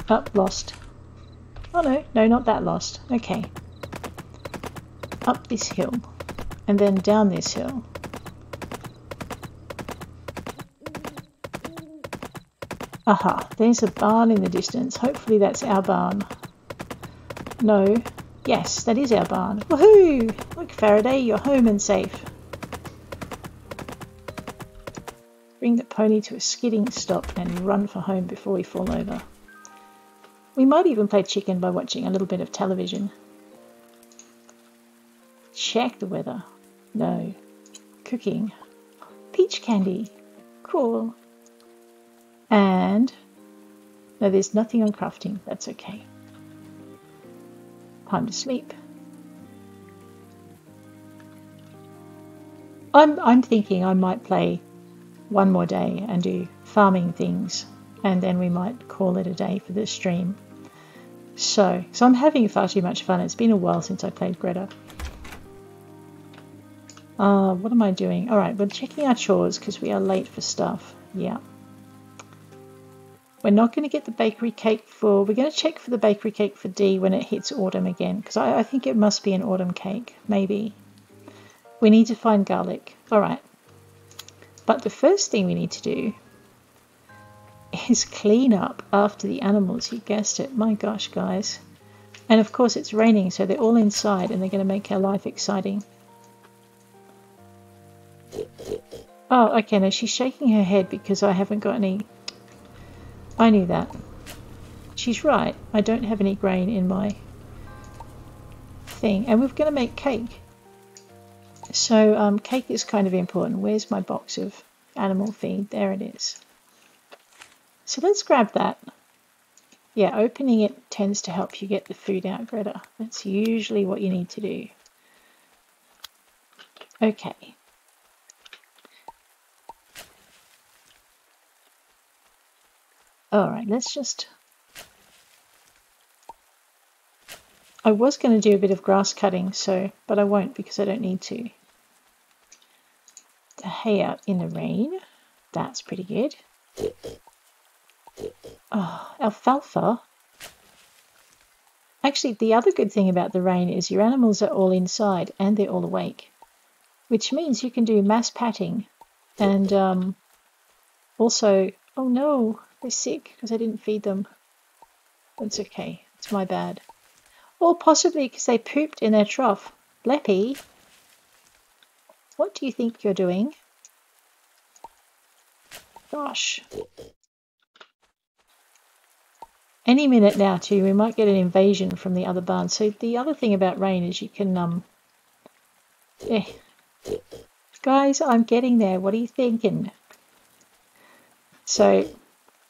Oh, lost. Oh no, not that lost. Okay. Up this hill. And then down this hill. Aha, there's a barn in the distance. Hopefully that's our barn. No. Yes, that is our barn. Woohoo! Look, Faraday, you're home and safe. Bring the pony to a skidding stop and run for home before we fall over. We might even play chicken by watching a little bit of television. Check the weather. No. Cooking. Peach candy. Cool. And no, there's nothing on crafting. That's okay. Time to sleep. I'm thinking I might play one more day and do farming things, and then we might call it a day for this stream. So I'm having far too much fun. It's been a while since I played Gretha. What am I doing? All right, we're checking our chores because we are late for stuff. Yeah. We're not going to get the bakery cake for... We're going to check for the bakery cake for D when it hits autumn again, because I think it must be an autumn cake, maybe. We need to find garlic. All right. But the first thing we need to do is clean up after the animals. You guessed it. My gosh, guys. And of course it's raining, so they're all inside and they're going to make our life exciting. Oh, okay. No, she's shaking her head because I haven't got any... I knew that. She's right. I don't have any grain in my thing. And we're going to make cake. So cake is kind of important. Where's my box of animal feed? There it is. So let's grab that. Yeah, opening it tends to help you get the food out, Gretha. That's usually what you need to do. Okay. Alright, let's just... I was going to do a bit of grass cutting, but I won't because I don't need to. The hay out in the rain. That's pretty good. Oh, alfalfa. Actually, the other good thing about the rain is your animals are all inside and they're all awake, which means you can do mass patting. And also, oh no, they're sick because I didn't feed them. That's okay. It's my bad. Or possibly because they pooped in their trough. Bleppy, what do you think you're doing? Gosh. Any minute now too, we might get an invasion from the other barn. So the other thing about rain is you can, Guys, I'm getting there. What are you thinking? So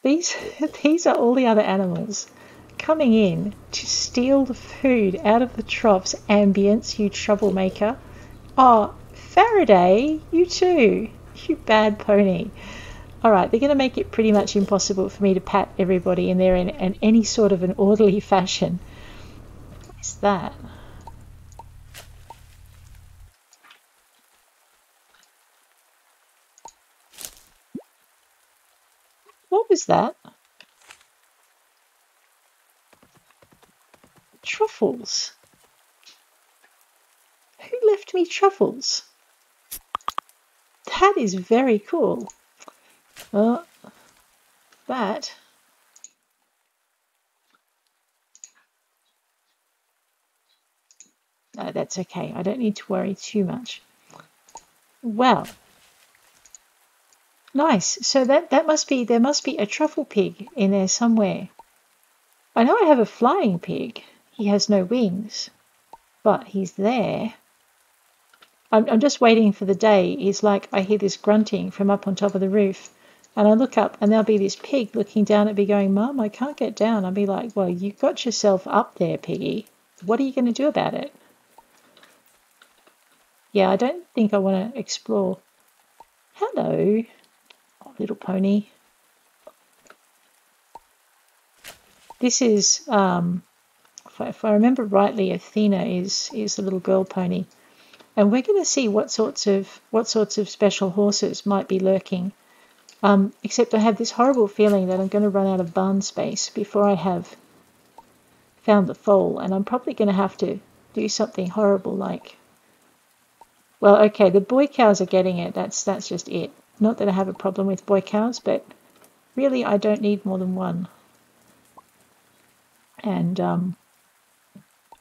these are all the other animals coming in to steal the food out of the troughs. Ambience, you troublemaker. Oh, Faraday, you too. You bad pony. Alright, they're going to make it pretty much impossible for me to pat everybody in there in any sort of an orderly fashion. What is that? What was that? Truffles. Who left me truffles? That is very cool. Well, that... No, that's okay. I don't need to worry too much. Well, nice. So that must be, there must be a truffle pig in there somewhere. I know I have a flying pig. He has no wings, but he's there. I'm just waiting for the day. It's like I hear this grunting from up on top of the roof. And I look up and there'll be this pig looking down at me going, Mum, I can't get down. I'll be like, well, you got yourself up there, piggy. What are you going to do about it? Yeah, I don't think I want to explore. Hello, oh, little pony. This is, if I remember rightly, Athena is the little girl pony. And we're going to see what sorts of special horses might be lurking. Except I have this horrible feeling that I'm going to run out of barn space before I have found the foal, and I'm probably going to have to do something horrible like... Well, okay, the boy cows are getting it. That's just it. Not that I have a problem with boy cows, but really I don't need more than one. And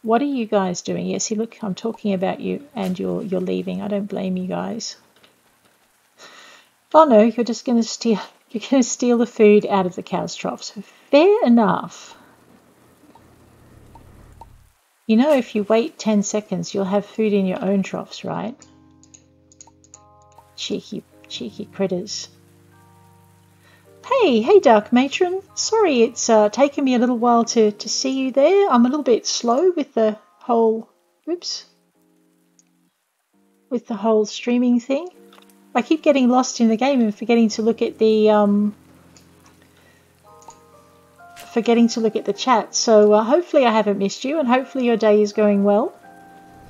what are you guys doing? Yes, see, look, I'm talking about you, and you're leaving. I don't blame you guys. Oh no, you're just going to steal. You're going to steal the food out of the cow's troughs. Fair enough. You know, if you wait 10 seconds, you'll have food in your own troughs, right? Cheeky critters. Hey, Dark Matron. Sorry, it's taken me a little while to see you there. I'm a little bit slow with the whole, with the whole streaming thing. I keep getting lost in the game and forgetting to look at the chat. So hopefully I haven't missed you, and hopefully your day is going well.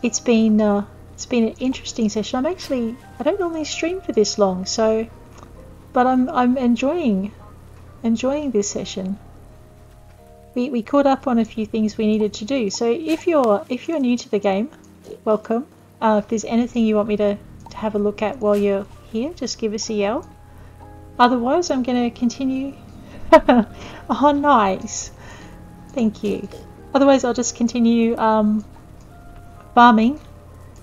It's been an interesting session. I don't normally stream for this long, but I'm enjoying this session. We caught up on a few things we needed to do. So if you're new to the game, welcome. If there's anything you want me to have a look at while you're here, just give us a yell. Otherwise, I'm going to continue. Oh, nice. Thank you. Otherwise, I'll just continue farming.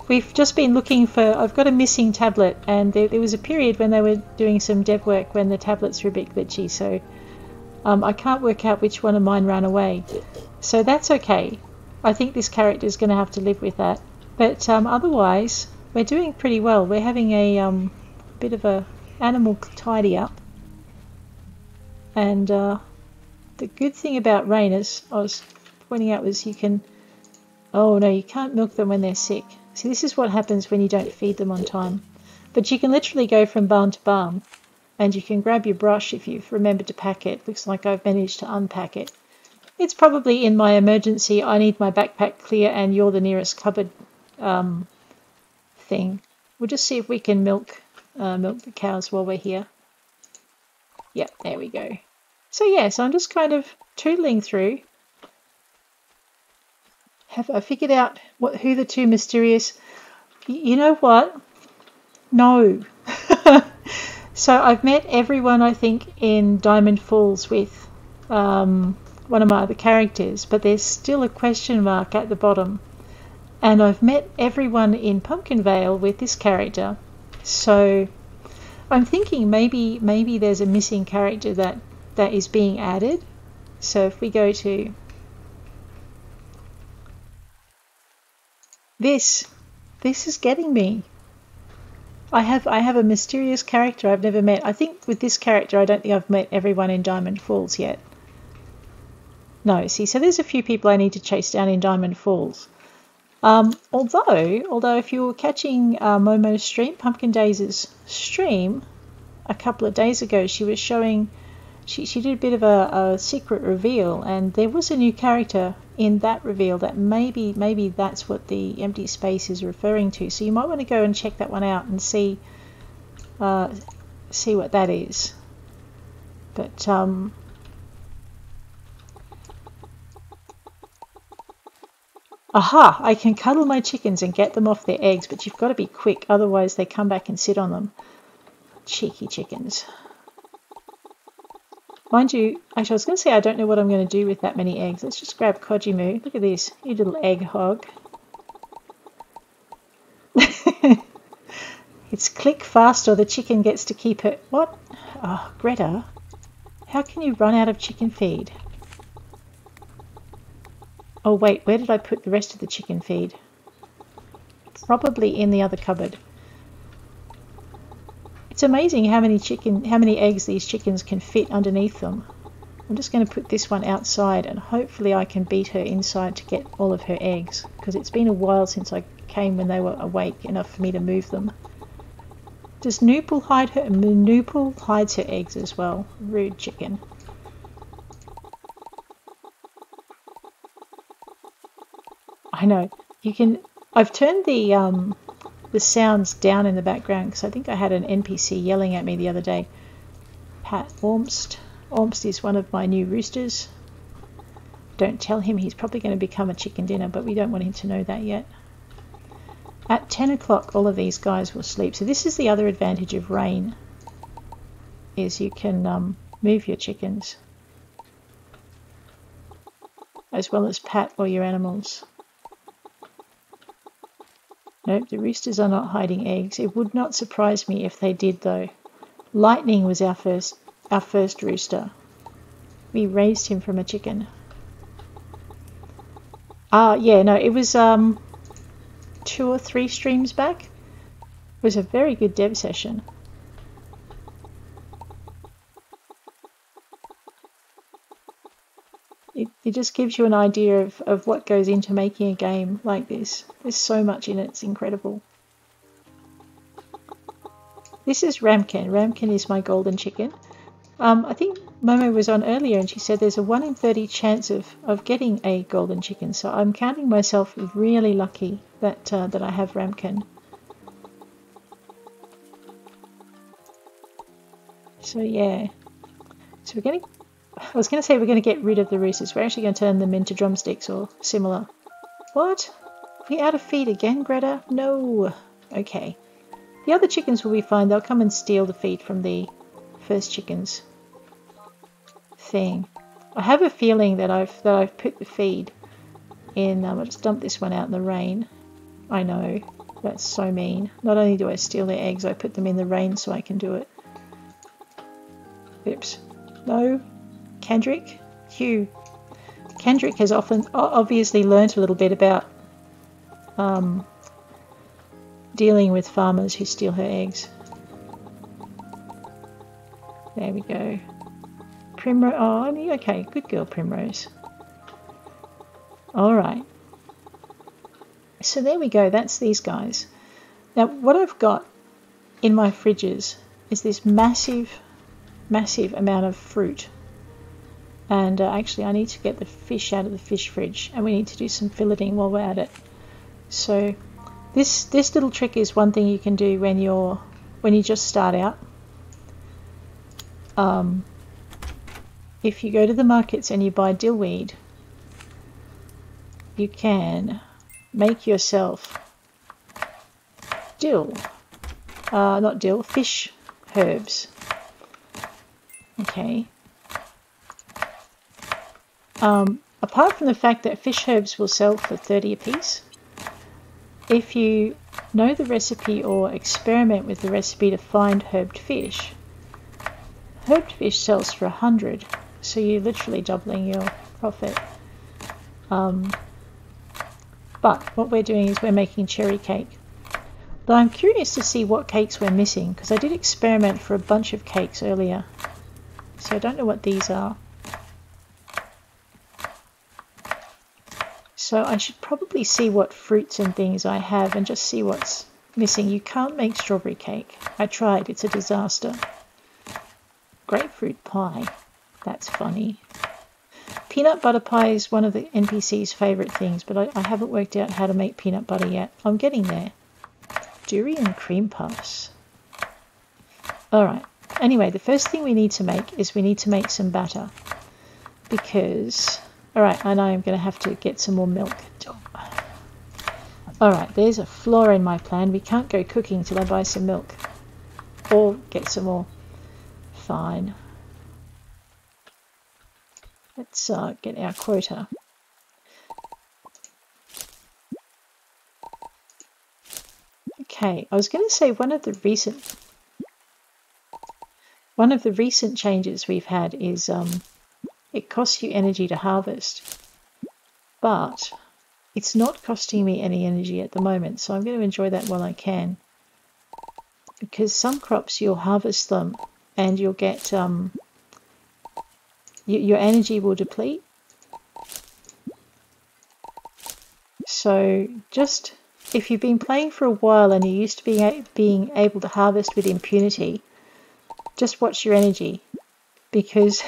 We've just been looking for... I've got a missing tablet, and there was a period when they were doing some dev work when the tablets were a bit glitchy, so I can't work out which one of mine ran away. So that's okay. I think this character is going to have to live with that. But otherwise, we're doing pretty well. We're having a bit of a animal tidy up. And the good thing about rain, as I was pointing out, was you can... Oh no, you can't milk them when they're sick. See, this is what happens when you don't feed them on time. But you can literally go from barn to barn, and you can grab your brush if you've remembered to pack it. Looks like I've managed to unpack it. It's probably in my emergency, I need my backpack clear and you're the nearest cupboard thing. We'll just see if we can milk the cows while we're here. Yep, there we go. So yeah, so I'm just kind of tootling through. Have I figured out who the two mysterious... You know what? No. So I've met everyone, I think, in Diamond Falls with one of my other characters, but there's still a question mark at the bottom. And I've met everyone in Pumpkin Vale with this character. So I'm thinking maybe there's a missing character that is being added. So if we go to this is getting me. I have a mysterious character I've never met. I think with this character I don't think I've met everyone in Diamond Falls yet. No, see, so there's a few people I need to chase down in Diamond Falls. Although if you were catching Momo's stream, Pumpkin Days' stream, a couple of days ago, she was showing, she did a bit of a secret reveal, and there was a new character in that reveal that maybe that's what the empty space is referring to. So you might want to go and check that one out and see what that is. But aha! I can cuddle my chickens and get them off their eggs, but you've got to be quick, otherwise they come back and sit on them. Cheeky chickens. Mind you, actually I was going to say I don't know what I'm going to do with that many eggs. Let's just grab Kojimu. Look at this, you little egg hog. It's click fast or the chicken gets to keep it. What? Oh, Gretha, how can you run out of chicken feed? Oh wait, where did I put the rest of the chicken feed? Probably in the other cupboard. It's amazing how many eggs these chickens can fit underneath them. I'm just going to put this one outside and hopefully I can beat her inside to get all of her eggs, because it's been a while since I came when they were awake enough for me to move them. Does Noopal hide her? Noopal hides her eggs as well. Rude chicken. I know. You can... I've turned the sounds down in the background because I think I had an NPC yelling at me the other day. Pat Ormst. Ormst is one of my new roosters. Don't tell him, he's probably going to become a chicken dinner, but we don't want him to know that yet. At 10 o'clock all of these guys will sleep. So this is the other advantage of rain, is you can move your chickens as well as pat all your animals. Nope, the roosters are not hiding eggs. It would not surprise me if they did, though. Lightning was our first rooster. We raised him from a chicken. Yeah, no, it was 2 or 3 streams back. It was a very good dev session. It just gives you an idea of what goes into making a game like this. There's so much in it, it's incredible. This is Ramkin. Ramkin is my golden chicken. I think Momo was on earlier and she said there's a 1 in 30 chance of getting a golden chicken. So I'm counting myself really lucky that I have Ramkin. So yeah. So we're getting... I was going to say we're going to get rid of the roosters. We're actually going to turn them into drumsticks or similar. What? Are we out of feed again, Gretha? No. Okay. The other chickens will be fine. They'll come and steal the feed from the first chickens thing. I have a feeling that I've put the feed in. I'll just dump this one out in the rain. I know. That's so mean. Not only do I steal their eggs, I put them in the rain so I can do it. Oops. No. Kendrick, Hugh. Kendrick has obviously learnt a little bit about dealing with farmers who steal her eggs. There we go. Primrose. Oh, okay. Good girl, Primrose. Alright. So there we go. That's these guys. Now, what I've got in my fridges is this massive amount of fruit. And actually, I need to get the fish out of the fish fridge. And we need to do some filleting while we're at it. So this little trick is one thing you can do when you just start out. If you go to the markets and you buy dillweed, you can make yourself fish herbs. Okay. Apart from the fact that fish herbs will sell for 30 a piece, if you know the recipe or experiment with the recipe to find herbed fish sells for 100, so you're literally doubling your profit. But what we're doing is we're making cherry cake. But I'm curious to see what cakes we're missing, because I did experiment for a bunch of cakes earlier. So I don't know what these are. So I should probably see what fruits and things I have and just see what's missing. You can't make strawberry cake. I tried, it's a disaster. Grapefruit pie. That's funny. Peanut butter pie is one of the NPC's favourite things, but I haven't worked out how to make peanut butter yet. I'm getting there. Durian cream puffs. Alright. Anyway, the first thing we need to make is we need to make some batter. Because... Alright, I know I'm going to have to get some more milk. Alright, there's a flaw in my plan. We can't go cooking till I buy some milk. Or get some more. Fine. Let's get our quota. Okay, I was going to say one of the recent changes we've had is it costs you energy to harvest, but it's not costing me any energy at the moment, so I'm going to enjoy that while I can. Because some crops you'll harvest them and you'll get your energy will deplete. So just if you've been playing for a while and you're used to being able to harvest with impunity, just watch your energy, because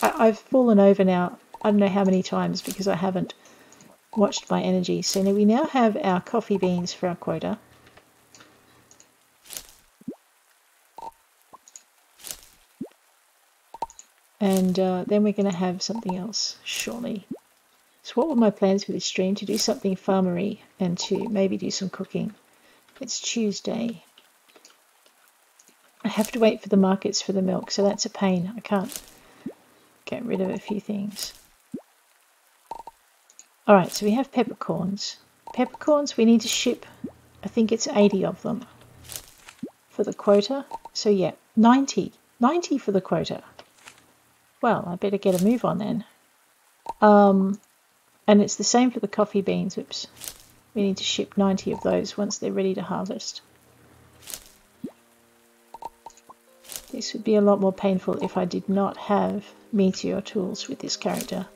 I've fallen over now, I don't know how many times, because I haven't watched my energy. So now we now have our coffee beans for our quota. And then we're going to have something else, surely. So what were my plans for this stream? To do something farmery and to maybe do some cooking. It's Tuesday. I have to wait for the markets for the milk, so that's a pain. I can't get rid of a few things. Alright, so we have peppercorns. Peppercorns, we need to ship, I think it's 80 of them for the quota. So yeah, 90. 90 for the quota. Well, I better get a move on then. And it's the same for the coffee beans. Oops. We need to ship 90 of those once they're ready to harvest. This would be a lot more painful if I did not have meteor tools with this character.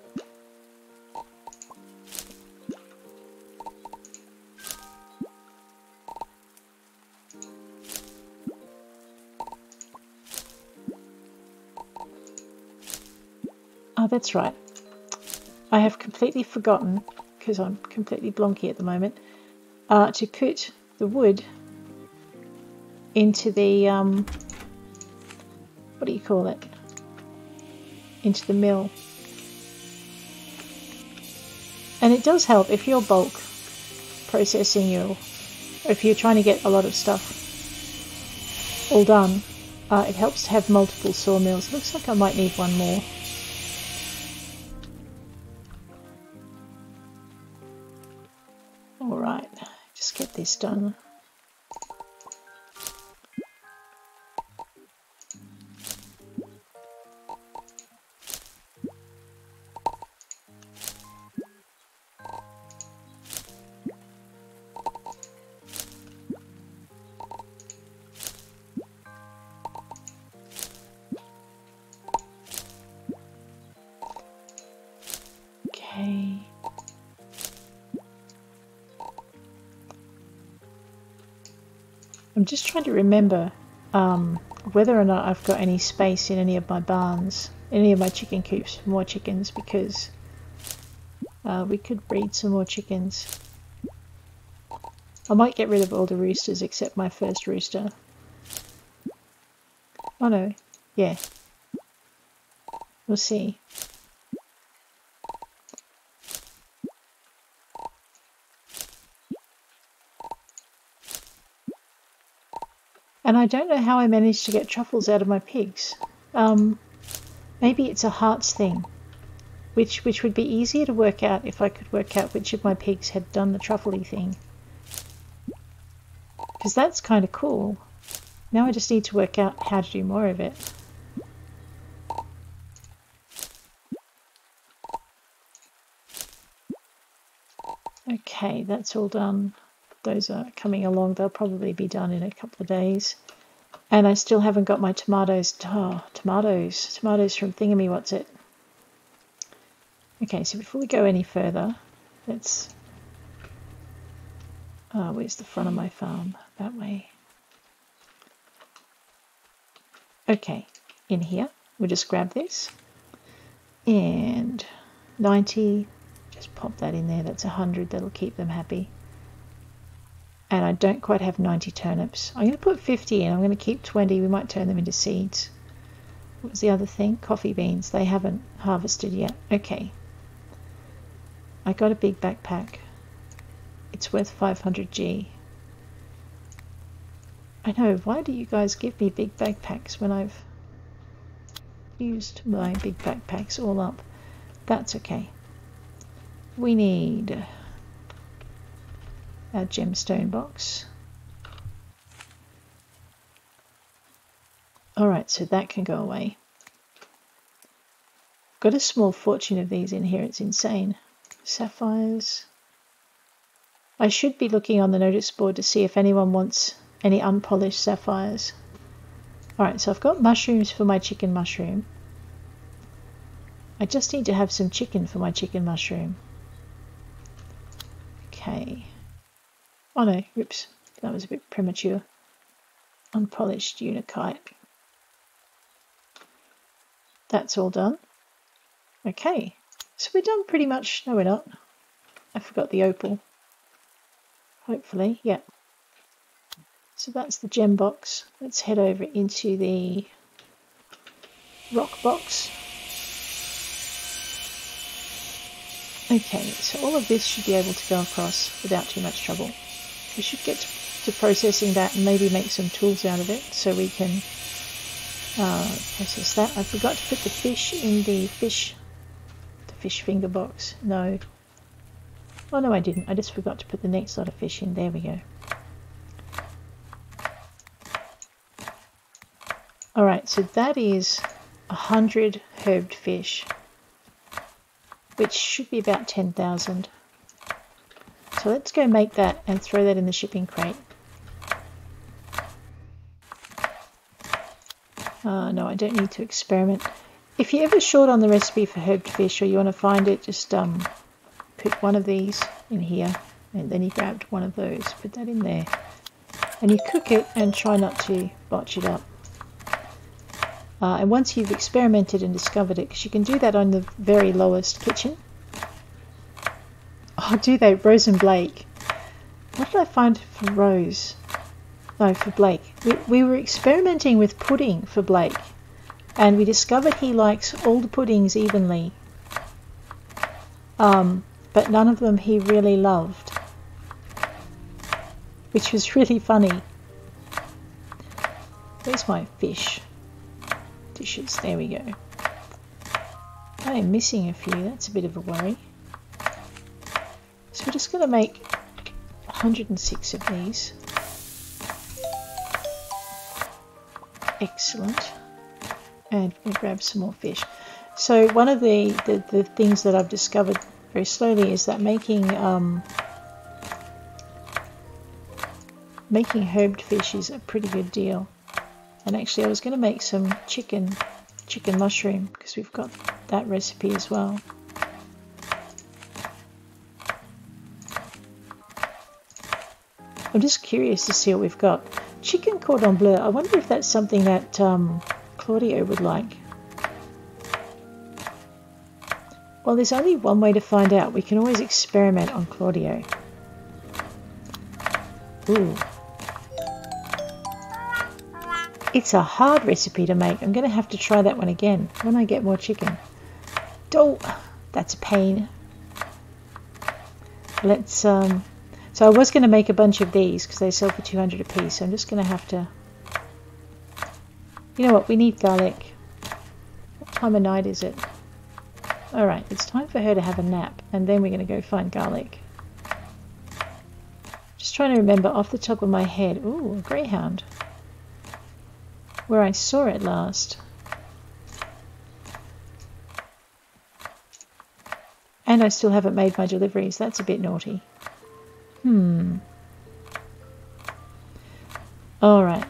Oh, that's right. I have completely forgotten, because I'm completely blonky at the moment, to put the wood into the, what do you call it? Into the mill. And it does help if you're bulk processing or if you're trying to get a lot of stuff all done, it helps to have multiple sawmills. It looks like I might need one more. Alright, just get this done. I'm just trying to remember whether or not I've got any space in any of my barns, any of my chicken coops for more chickens, because we could breed some more chickens. I might get rid of all the roosters except my first rooster. Oh no, yeah. We'll see. And I don't know how I managed to get truffles out of my pigs. Maybe it's a hearts thing, which would be easier to work out if I could work out which of my pigs had done the truffle-y thing. Because that's kind of cool. Now I just need to work out how to do more of it. Okay, that's all done. Those are coming along. They'll probably be done in a couple of days. And I still haven't got my tomatoes. Oh, tomatoes. Tomatoes from Thingamywhatsit. Okay, so before we go any further, let's... where's the front of my farm? That way. Okay, in here, we'll just grab this. And 90, just pop that in there. That's 100. That'll keep them happy. And I don't quite have 90 turnips. I'm going to put 50 in. I'm going to keep 20. We might turn them into seeds. What was the other thing? Coffee beans. They haven't harvested yet. Okay. I got a big backpack. It's worth 500G. I know. Why do you guys give me big backpacks when I've used my big backpacks all up? That's okay. We need... our gemstone box. Alright, so that can go away. I've got a small fortune of these in here, it's insane. Sapphires. I should be looking on the notice board to see if anyone wants any unpolished sapphires. Alright, so I've got mushrooms for my chicken mushroom. I just need to have some chicken for my chicken mushroom. Okay. Oh no, oops, that was a bit premature. Unpolished unikite. That's all done. Okay, so we're done pretty much. No, we're not. I forgot the opal. Hopefully, yeah. So that's the gem box. Let's head over into the rock box. Okay, so all of this should be able to go across without too much trouble. We should get to processing that and maybe make some tools out of it so we can process that. I forgot to put the fish in the fish finger box. No. Oh no, I didn't. I just forgot to put the next lot of fish in. There we go. Alright, so that is 100 herbed fish, which should be about 10,000. So let's go make that and throw that in the shipping crate. No, I don't need to experiment. If you're ever short on the recipe for herbed fish or you want to find it, just put one of these in here and then you grabbed one of those, put that in there. And you cook it and try not to botch it up. And once you've experimented and discovered it, because you can do that on the very lowest kitchen. Oh, do they? Rose and Blake. What did I find for Rose? No, for Blake. We were experimenting with pudding for Blake. And we discovered he likes all the puddings evenly. But none of them he really loved. Which was really funny. Where's my fish dishes? There we go. I am missing a few. That's a bit of a worry. So we're just going to make 106 of these. Excellent. And we'll grab some more fish. So one of the things that I've discovered very slowly is that making herbed fish is a pretty good deal. And actually I was going to make some chicken mushroom because we've got that recipe as well. I'm just curious to see what we've got. Chicken cordon bleu. I wonder if that's something that Claudio would like. Well, there's only one way to find out. We can always experiment on Claudio. Ooh. It's a hard recipe to make. I'm going to have to try that one again when I get more chicken. Oh, that's a pain. Let's, so I was going to make a bunch of these because they sell for 200 a piece. So I'm just going to have to, you know what, we need garlic. What time of night is it? Alright, it's time for her to have a nap, and then we're going to go find garlic. Just trying to remember off the top of my head. Ooh, a greyhound. Where I saw it last. And I still haven't made my deliveries. That's a bit naughty. Alright.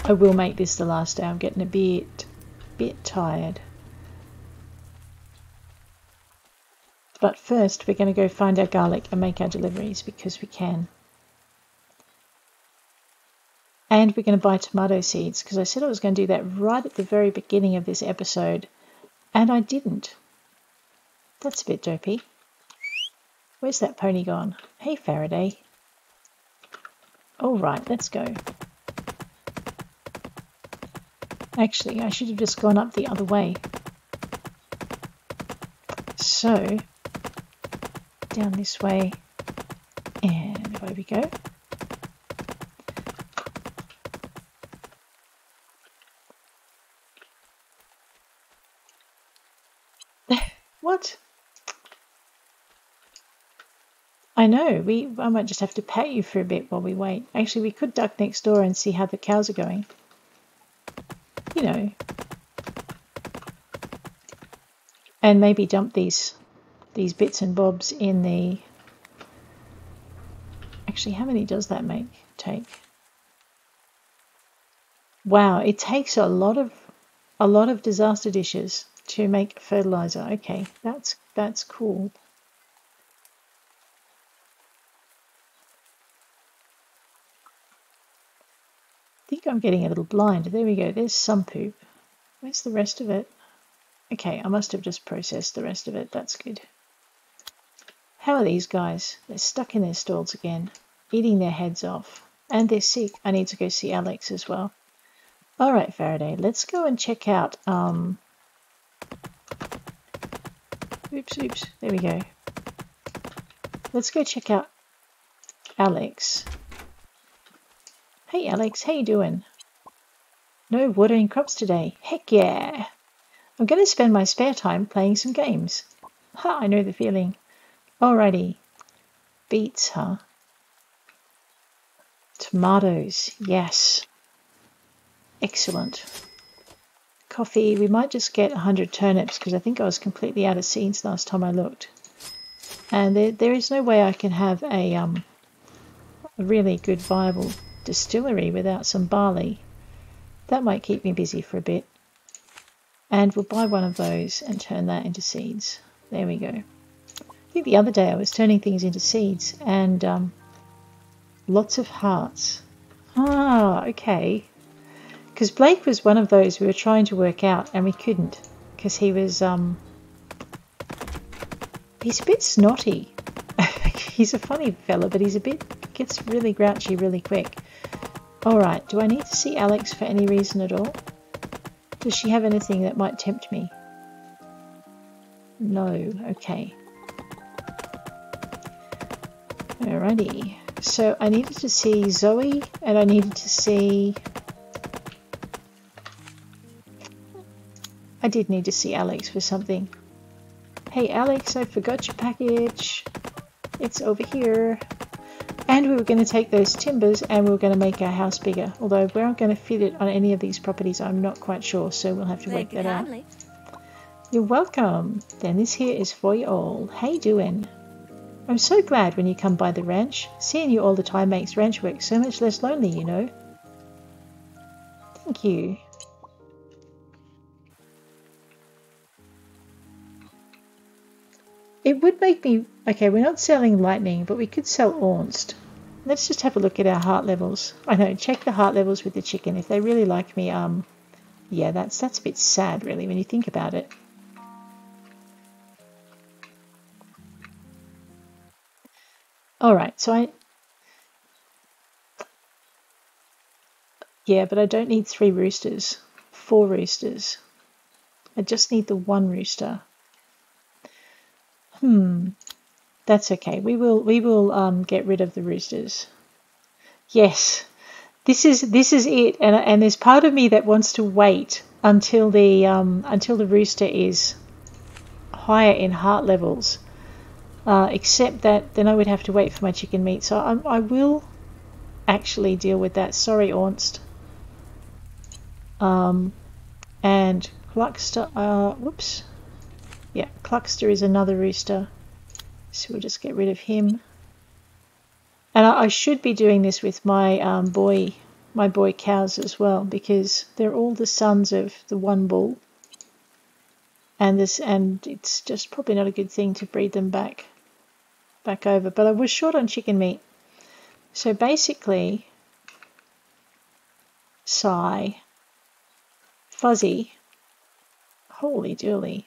I will make this the last day. I'm getting a bit tired. But first we're going to go find our garlic and make our deliveries because we can. And we're going to buy tomato seeds because I said I was going to do that right at the very beginning of this episode. And I didn't. That's a bit dopey. Where's that pony gone? Hey, Faraday. All right, let's go. Actually, I should have just gone up the other way. So, down this way, and away we go. What? I know, I might just have to pet you for a bit while we wait. Actually, we could duck next door and see how the cows are going. You know. And maybe dump these bits and bobs in the... Actually, how many does that take? Wow, it takes a lot of disaster dishes to make fertilizer. Okay, that's cool. I think I'm getting a little blind. There we go. There's some poop. Where's the rest of it? Okay, I must have just processed the rest of it. That's good. How are these guys? They're stuck in their stalls again, eating their heads off. And they're sick. I need to go see Alex as well. All right, Faraday, let's go and check out... Oops, there we go. Let's go check out Alex. Hey, Alex, how you doing? No watering crops today. Heck yeah! I'm going to spend my spare time playing some games. Ha, I know the feeling. Alrighty. Beets, huh? Tomatoes, yes. Excellent. Coffee, we might just get 100 turnips because I think I was completely out of seeds last time I looked. And there is no way I can have a really good viable distillery without some barley. That might keep me busy for a bit. And we'll buy one of those and turn that into seeds. There we go. I think the other day I was turning things into seeds and lots of hearts. Ah, okay. Because Blake was one of those we were trying to work out and we couldn't. Because he was, he's a bit snotty. He's a funny fella, but gets really grouchy really quick. Alright, do I need to see Alex for any reason at all? Does she have anything that might tempt me? No, okay. Alrighty. So I needed to see Zoe and I needed to see... I did need to see Alex for something. Hey Alex, I forgot your package. It's over here. And we were going to take those timbers and we were going to make our house bigger. Although we aren't going to fit it on any of these properties, I'm not quite sure. So we'll have to work that out. You're welcome. Then this here is for you all. How you doing? I'm so glad when you come by the ranch. Seeing you all the time makes ranch work so much less lonely, you know. Thank you. It would make me... Okay, we're not selling lightning, but we could sell Ornst. let's just have a look at our heart levels. I know, check the heart levels with the chicken. If they really like me, yeah, that's a bit sad, really, when you think about it. All right, so yeah, but I don't need 3 roosters, 4 roosters. I just need the 1 rooster. That's okay. We will get rid of the roosters. Yes, this is it. And there's part of me that wants to wait until the rooster is higher in heart levels. Except that then I would have to wait for my chicken meat. So I will actually deal with that. Sorry, Ornst. And Cluckster. Whoops. Yeah, Cluckster is another rooster. So we'll just get rid of him. And I should be doing this with my boy cows as well, because they're all the sons of the one bull. And it's just probably not a good thing to breed them back over. But I was short on chicken meat. So basically, Fuzzy, holy dooly,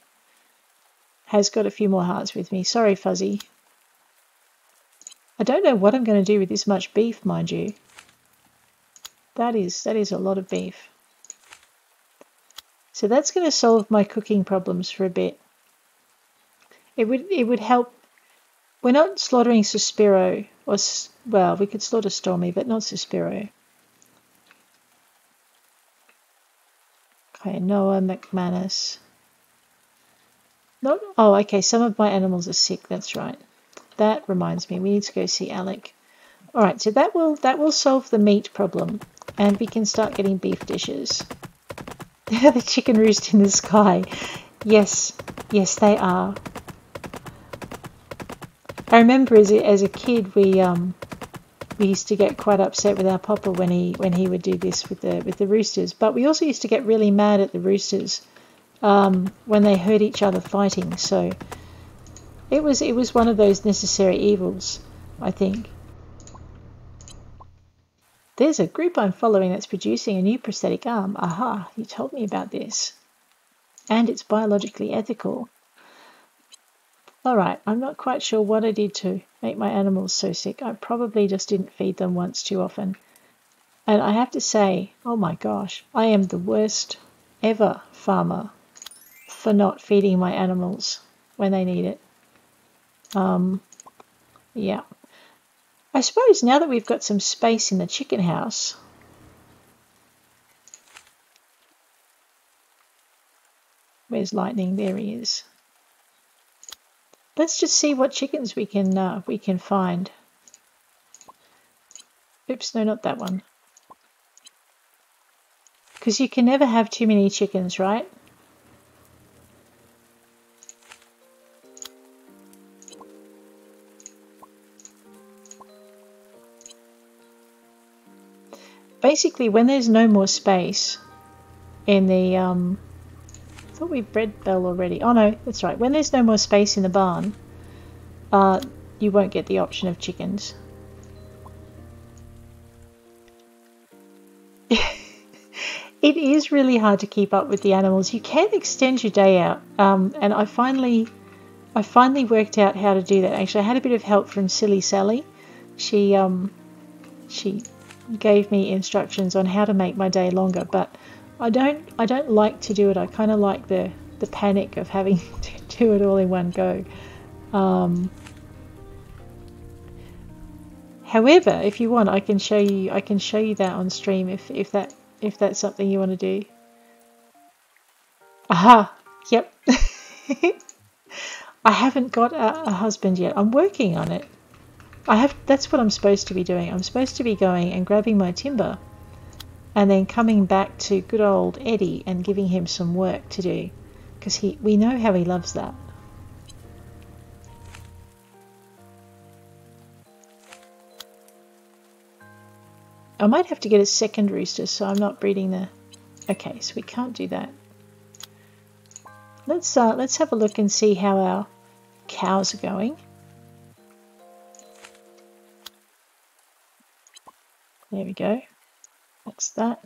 has got a few more hearts with me. Sorry, Fuzzy. I don't know what I'm going to do with this much beef, mind you. That is a lot of beef. So that's going to solve my cooking problems for a bit. It would help. We're not slaughtering Suspiro, well, we could slaughter Stormy, but not Suspiro. Okay, Noah, McManus. Oh, okay, some of my animals are sick, that's right. That reminds me, we need to go see Alec. All right, so that will solve the meat problem, and we can start getting beef dishes. The chicken roost in the sky. Yes, they are. I remember as a kid, we used to get quite upset with our papa when he would do this with the roosters. But we also used to get really mad at the roosters when they heard each other fighting. So it was one of those necessary evils, I think. There's a group I'm following that's producing a new prosthetic arm. Aha, you told me about this. And it's biologically ethical. Alright, I'm not quite sure what I did to make my animals so sick. I probably just didn't feed them once too often. And I have to say, oh my gosh, I am the worst ever farmer for not feeding my animals when they need it. Yeah. I suppose now that we've got some space in the chicken house, where's Lightning? There he is. Let's just see what chickens we can find. Oops, no, not that one. Because you can never have too many chickens, right? Basically, when there's no more space in the I thought we bred Belle already. Oh no, that's right. When there's no more space in the barn, you won't get the option of chickens. It is really hard to keep up with the animals. You can extend your day out, and I finally worked out how to do that. Actually, I had a bit of help from Silly Sally. She gave me instructions on how to make my day longer, but I don't like to do it. I kind of like the panic of having to do it all in one go. However, if you want, I can show you that on stream if that's something you want to do. Aha, yep. I haven't got a husband yet. I'm working on it. That's what I'm supposed to be doing. I'm supposed to be going and grabbing my timber and then coming back to good old Eddie and giving him some work to do, because we know how he loves that. I might have to get a second rooster so I'm not breeding the... Okay, so we can't do that. Let's have a look and see how our cows are going. There we go. That's that.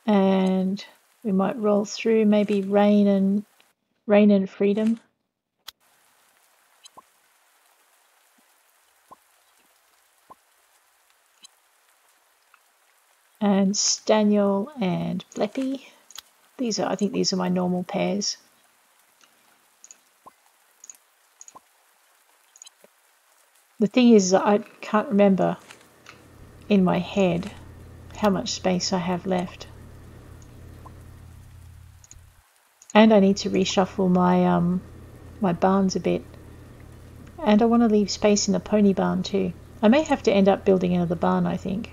And we might roll through maybe rain and freedom. And Staniel and Bleppy. I think these are my normal pairs. The thing is, I can't remember in my head how much space I have left. And I need to reshuffle my my barns a bit. And I want to leave space in the pony barn too. I may have to end up building another barn, I think.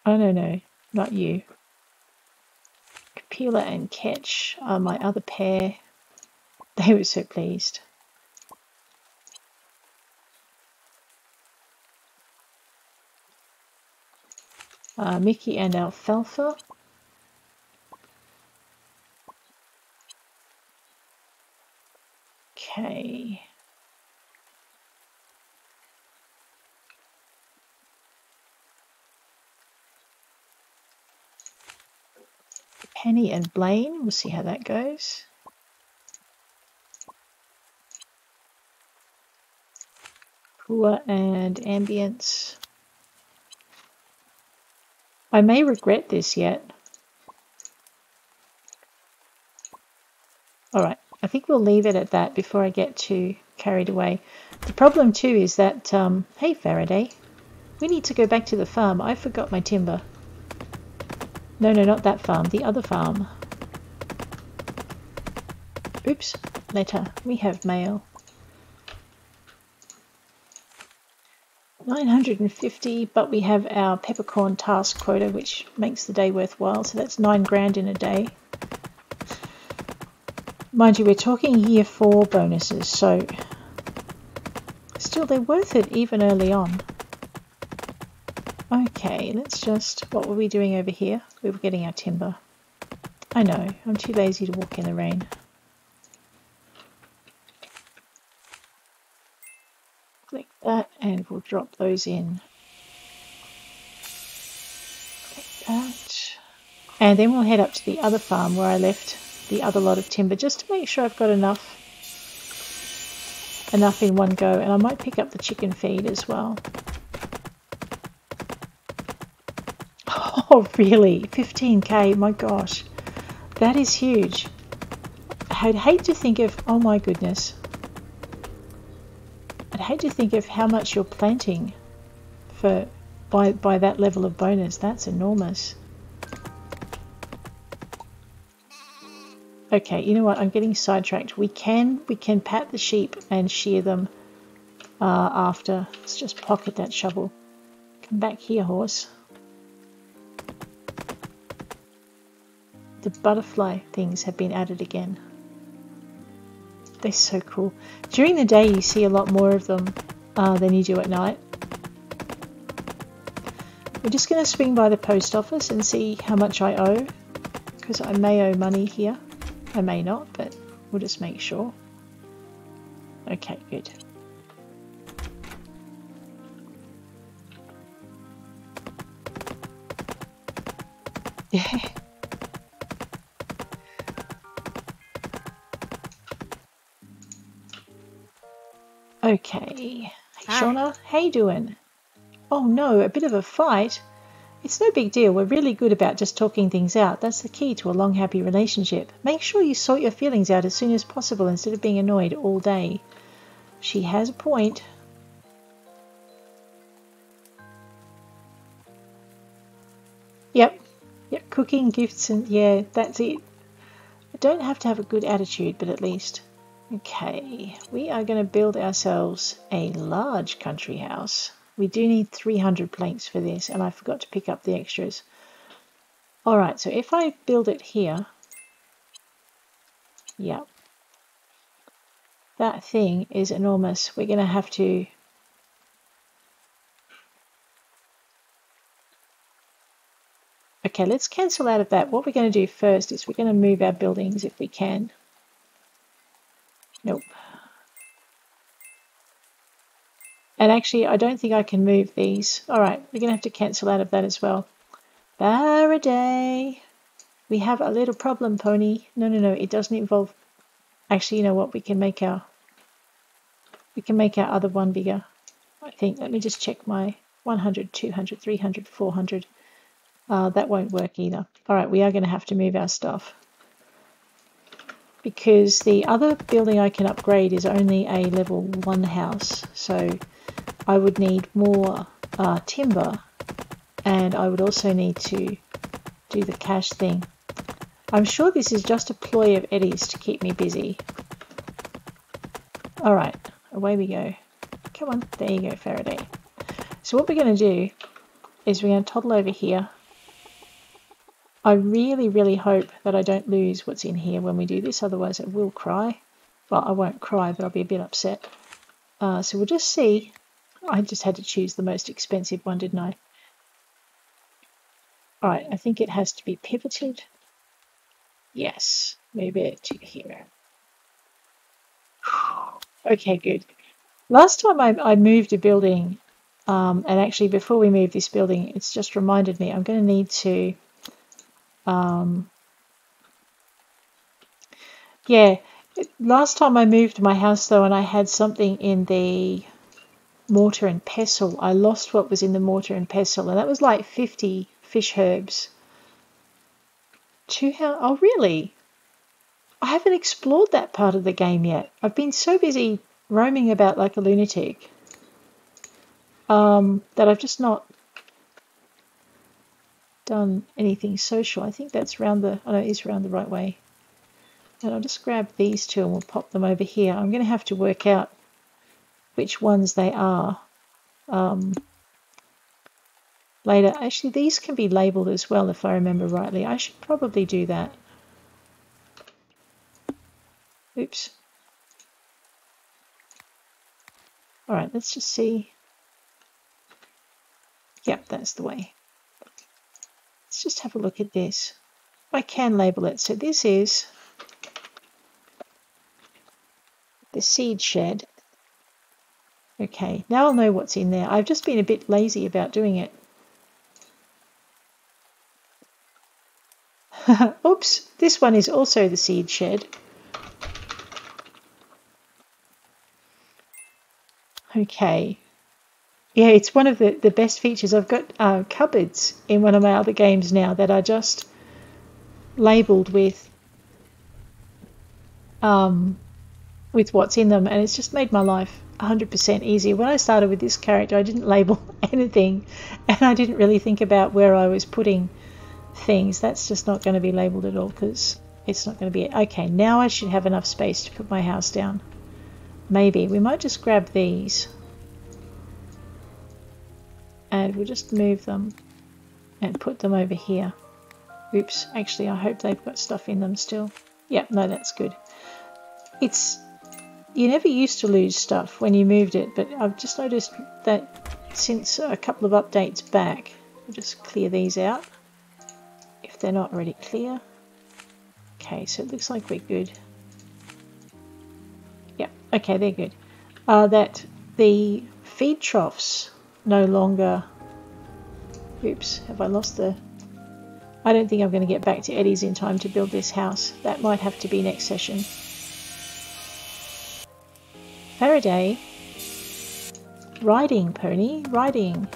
Oh, no, not you. Capilla and Ketch are my other pair. They were so pleased. Mickey and Alfalfa. Okay. Penny and Blaine. We'll see how that goes. Kua and Ambience. I may regret this yet. Alright, I think we'll leave it at that before I get too carried away. The problem too is that, hey Faraday, we need to go back to the farm. I forgot my timber. No, not that farm, the other farm. Oops, letter. We have mail. 950, but we have our peppercorn task quota, which makes the day worthwhile, so that's 9 grand in a day. Mind you, we're talking year 4 bonuses, so still they're worth it even early on. Okay, let's just, what were we doing over here? We were getting our timber. I know, I'm too lazy to walk in the rain. Click that and we'll drop those in. Click that. And then we'll head up to the other farm where I left the other lot of timber, just to make sure I've got enough in one go. And I might pick up the chicken feed as well. Oh, really? 15k? My gosh. That is huge. I'd hate to think of, oh my goodness. I'd hate to think of how much you're planting by that level of bonus. That's enormous. Okay, you know what? I'm getting sidetracked. We can pat the sheep and shear them after. Let's just pocket that shovel. Come back here, horse. The butterfly things have been added again. They're so cool. During the day you see a lot more of them than you do at night. We're just going to swing by the post office and see how much I owe, because I may owe money here. I may not, but we'll just make sure. Okay, good. Yeah. Okay. Hey, Shauna, how you doing? Oh no, a bit of a fight? It's no big deal. We're really good about just talking things out. That's the key to a long, happy relationship. Make sure you sort your feelings out as soon as possible instead of being annoyed all day. She has a point. Yep, cooking, gifts, and yeah, that's it. I don't have to have a good attitude, but at least. Okay, we are going to build ourselves a large country house. We do need 300 planks for this, and I forgot to pick up the extras. Alright, so if I build it here, yeah, that thing is enormous. We're going to have to... Okay, let's cancel out of that. What we're going to do first is we're going to move our buildings if we can. Nope. And actually, I don't think I can move these. All right, we're going to have to cancel out of that as well. Faraday. We have a little problem, Pony. No, no, no, it doesn't involve... Actually, you know what? We can make our other one bigger. I think. Let me just check my 100, 200, 300, 400. That won't work either. All right, we are going to have to move our stuff. Because the other building I can upgrade is only a level 1 house. So I would need more timber. And I would also need to do the cash thing. I'm sure this is just a ploy of Eddie's to keep me busy. All right, away we go. Come on, there you go, Faraday. So what we're going to do is we're going to toddle over here. I really, really hope that I don't lose what's in here when we do this, otherwise I will cry. Well, I won't cry, but I'll be a bit upset. So we'll just see. I just had to choose the most expensive one, didn't I? All right, I think it has to be pivoted. Yes, move it to here. Okay, good. Last time I moved a building, and actually before we move this building, it's just reminded me I'm going to need to... yeah, last time I moved my house though and I had something in the mortar and pestle, I lost what was in the mortar and pestle, and that was like 50 fish herbs. Oh really? I haven't explored that part of the game yet. I've been so busy roaming about like a lunatic that I've just not done anything social. I think that's round the... oh no, it is round the right way. And I'll just grab these two and we'll pop them over here. I'm going to have to work out which ones they are later. Actually, these can be labelled as well if I remember rightly. I should probably do that. Oops. All right, let's just see. Yep, that's the way. Let's just have a look at this. I can label it. So this is the seed shed. Okay, now I'll know what's in there. I've just been a bit lazy about doing it. Oops, this one is also the seed shed. Okay. Yeah, it's one of the best features. I've got cupboards in one of my other games now that are just labelled with what's in them, and it's just made my life 100% easier. When I started with this character, I didn't label anything, and I didn't really think about where I was putting things. That's just not going to be labelled at all because it's not going to be... Okay, now I should have enough space to put my house down. Maybe. We might just grab these and we'll just move them and put them over here. Oops, actually I hope they've got stuff in them still. Yep, no, that's good. You never used to lose stuff when you moved it, but I've just noticed that since a couple of updates back. We'll just clear these out if they're not already clear. Okay, so it looks like we're good. Yep, okay, they're good. That the feed troughs no longer... Oops, have I lost the... I don't think I'm going to get back to Eddie's in time to build this house. That might have to be next session. Faraday. Riding, pony, riding.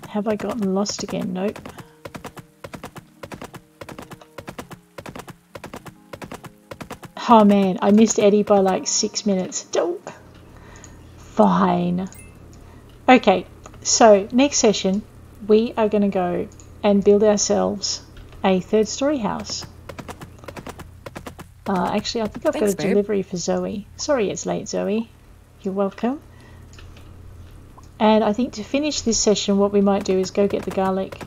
Have I gotten lost again? Nope. Oh man, I missed Eddie by like 6 minutes. Fine. Okay, so next session we are going to go and build ourselves a 3rd story house. Actually, I think I've got a delivery for Zoe. Sorry it's late, Zoe. You're welcome. And I think to finish this session, what we might do is go get the garlic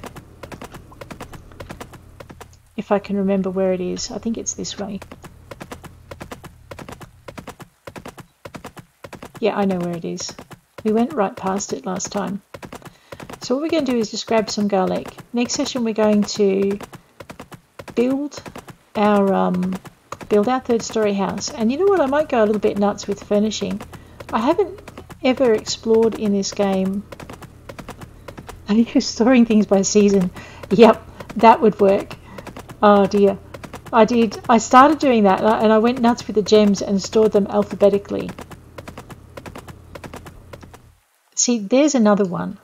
if I can remember where it is. I think it's this way. Yeah, I know where it is. We went right past it last time. So what we're going to do is just grab some garlic. Next session we're going to build our third story house. And you know what? I might go a little bit nuts with furnishing. I haven't ever explored in this game. Are you storing things by season? Yep, that would work. Oh dear. I started doing that and I went nuts with the gems and stored them alphabetically. See, there's another one.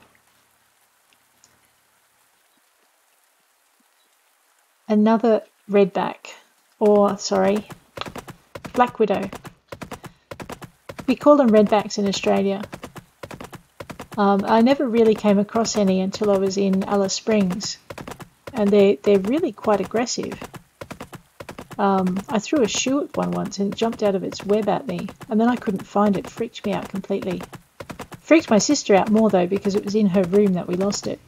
Another redback, or sorry, black widow. We call them redbacks in Australia. I never really came across any until I was in Alice Springs, and they're really quite aggressive. I threw a shoe at one once and it jumped out of its web at me, and then I couldn't find it. Freaked me out completely. Freaked my sister out more though, because it was in her room that we lost it.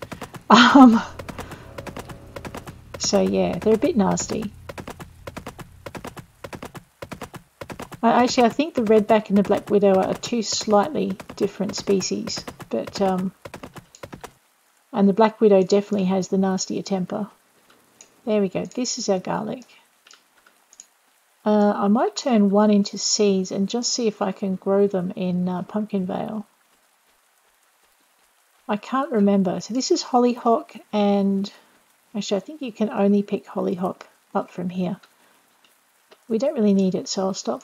So yeah, they're a bit nasty. I think the redback and the black widow are two slightly different species, but and the black widow definitely has the nastier temper. There we go. This is our garlic. I might turn one into seeds and just see if I can grow them in Pumpkin Vale. I can't remember. So this is hollyhock, and actually I think you can only pick hollyhock up from here. We don't really need it, so I'll stop.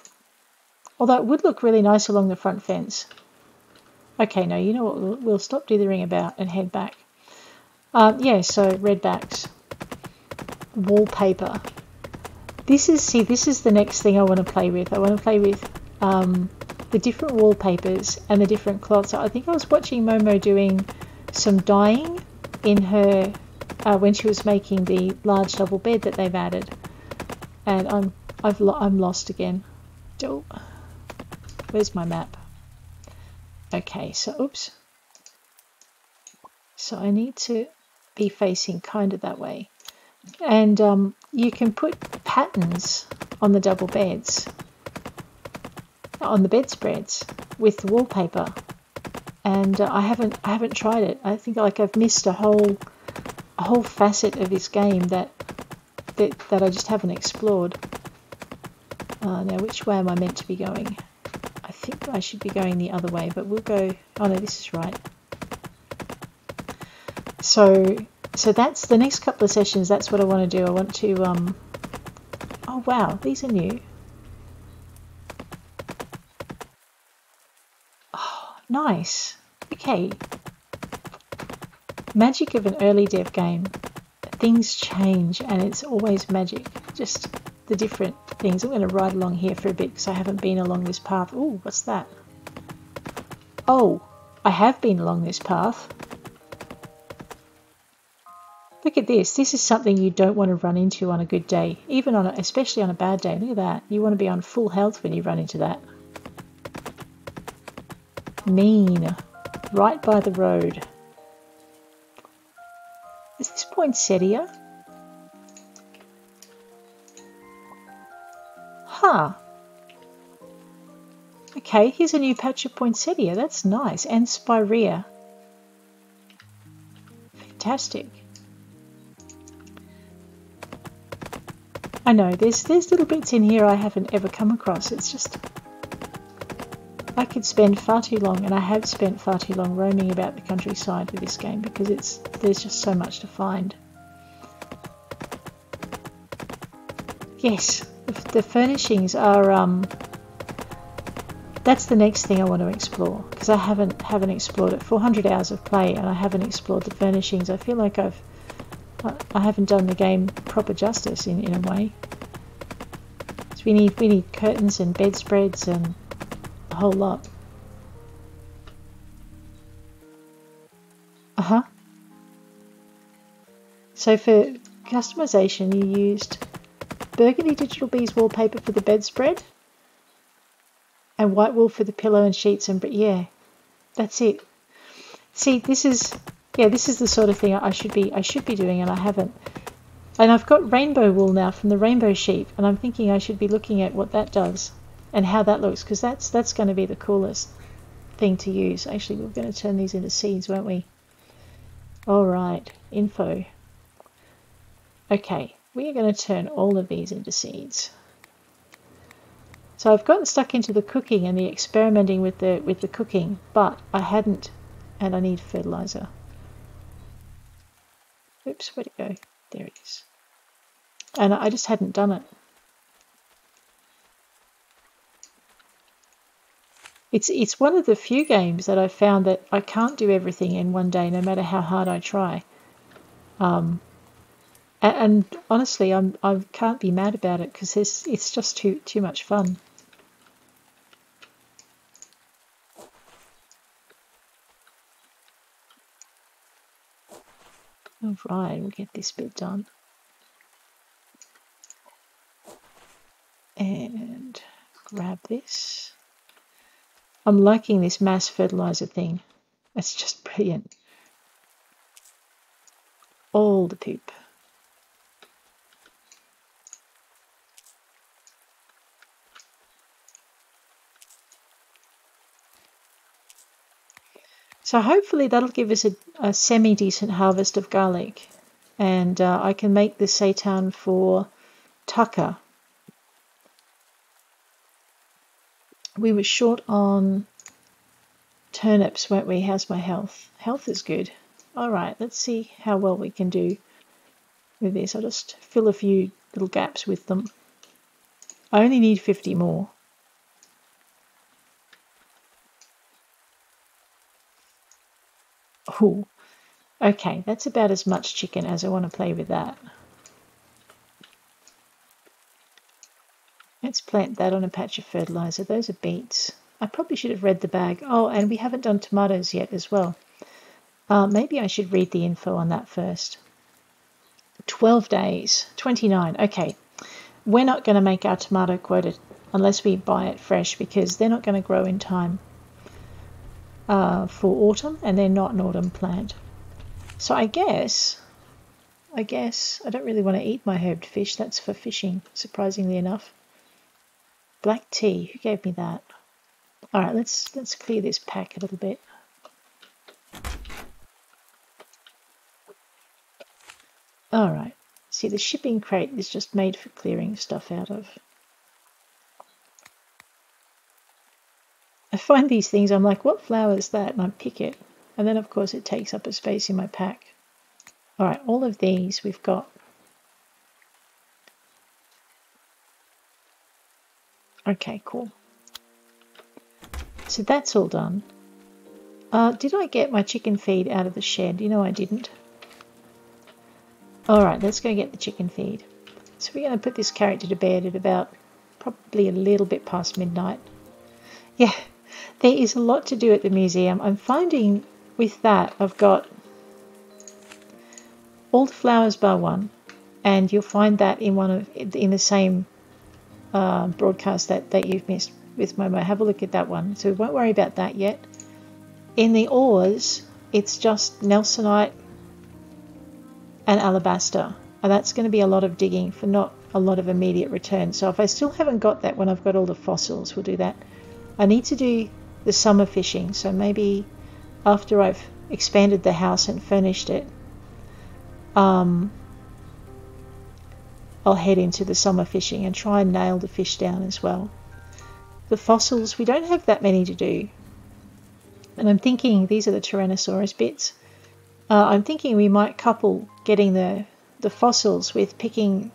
Although it would look really nice along the front fence. Okay, no, you know what? We'll stop dithering about and head back. Yeah, so redbacks. Wallpaper. This is the next thing I want to play with. I want to play with the different wallpapers and the different cloths. I think I was watching Momo doing some dyeing in her when she was making the large double bed that they've added, and I'm lost again. Oh, where's my map? Okay, so oops. So I need to be facing kind of that way. And you can put patterns on the double beds, on the bedspreads with the wallpaper. And I haven't tried it. I think I've missed a whole facet of this game that I just haven't explored. Now, which way am I meant to be going? I think I should be going the other way, but we'll go. Oh no, this is right. So that's the next couple of sessions. That's what I want to do. I want to oh wow, these are new. Oh, nice. Okay. Magic of an early dev game. Things change and it's always magic. Just the different things. I'm going to ride along here for a bit because I haven't been along this path. Oh, what's that? Oh, I have been along this path. Look at this. This is something you don't want to run into on a good day, even especially on a bad day. Look at that. You want to be on full health when you run into that. Mean. Right by the road. Is this poinsettia? Huh. Okay, here's a new patch of poinsettia. That's nice. And spirea. Fantastic. I know, there's little bits in here I haven't ever come across. It's just, I could spend far too long, and I have spent far too long roaming about the countryside with this game because there's just so much to find. Yes, the furnishings are, that's the next thing I want to explore because I haven't explored it. 400 hours of play and I haven't explored the furnishings. I feel like I haven't done the game proper justice in a way. So we need curtains and bedspreads and a whole lot. So for customization, you used Burgundy Digital Bees wallpaper for the bedspread and white wool for the pillow and sheets, and yeah, that's it. See, this is the sort of thing I should be doing, and I haven't. And I've got rainbow wool now from the rainbow sheep, and I'm thinking I should be looking at what that does and how that looks, because that's going to be the coolest thing to use. Actually, we're going to turn these into seeds, won't we? All right, info. Okay, we are going to turn all of these into seeds. So I've gotten stuck into the cooking and the experimenting with the cooking, but I hadn't, and I need fertilizer. Oops, where'd it go? There it is. And I just hadn't done it. It's one of the few games that I've found that I can't do everything in one day, no matter how hard I try. And honestly, I can't be mad about it, because it's just too much fun. All right, we'll get this bit done. And grab this. I'm liking this mass fertilizer thing. It's just brilliant. All the poop. So hopefully that'll give us a semi-decent harvest of garlic. And I can make the seitan for Takeo. We were short on turnips, weren't we? How's my health? Health is good. All right, let's see how well we can do with this. I'll just fill a few little gaps with them. I only need 50 more. Oh, okay, that's about as much chicken as I want to play with that. Let's plant that on a patch of fertilizer. Those are beets. I probably should have read the bag. Oh, and we haven't done tomatoes yet as well. Maybe I should read the info on that first. 12 days, 29. Okay, we're not going to make our tomato quota unless we buy it fresh, because they're not going to grow in time for autumn, and they're not an autumn plant. So I guess I don't really want to eat my herbed fish. That's for fishing, surprisingly enough. Black tea, who gave me that? All right, let's clear this pack a little bit. All right, see, the shipping crate is just made for clearing stuff out of. I find these things, I'm like, what flower is that? And I pick it. And then, of course, it takes up a space in my pack. All right, all of these we've got. Okay, cool. So that's all done. Did I get my chicken feed out of the shed? You know I didn't. All right, let's go get the chicken feed. So we're going to put this character to bed at about probably a little bit past midnight. Yeah, there is a lot to do at the museum. I'm finding with that I've got all the flowers bar one, and you'll find that in the same broadcast that you've missed with Momo. Have a look at that one. So we won't worry about that yet. In the ores, it's just Nelsonite and alabaster, and that's going to be a lot of digging for not a lot of immediate return. So if I still haven't got that when I've got all the fossils, we'll do that. I need to do the summer fishing, so maybe after I've expanded the house and furnished it, I'll head into the summer fishing and try and nail the fish down as well. The fossils, we don't have that many to do, and I'm thinking these are the Tyrannosaurus bits. I'm thinking we might couple getting the fossils with picking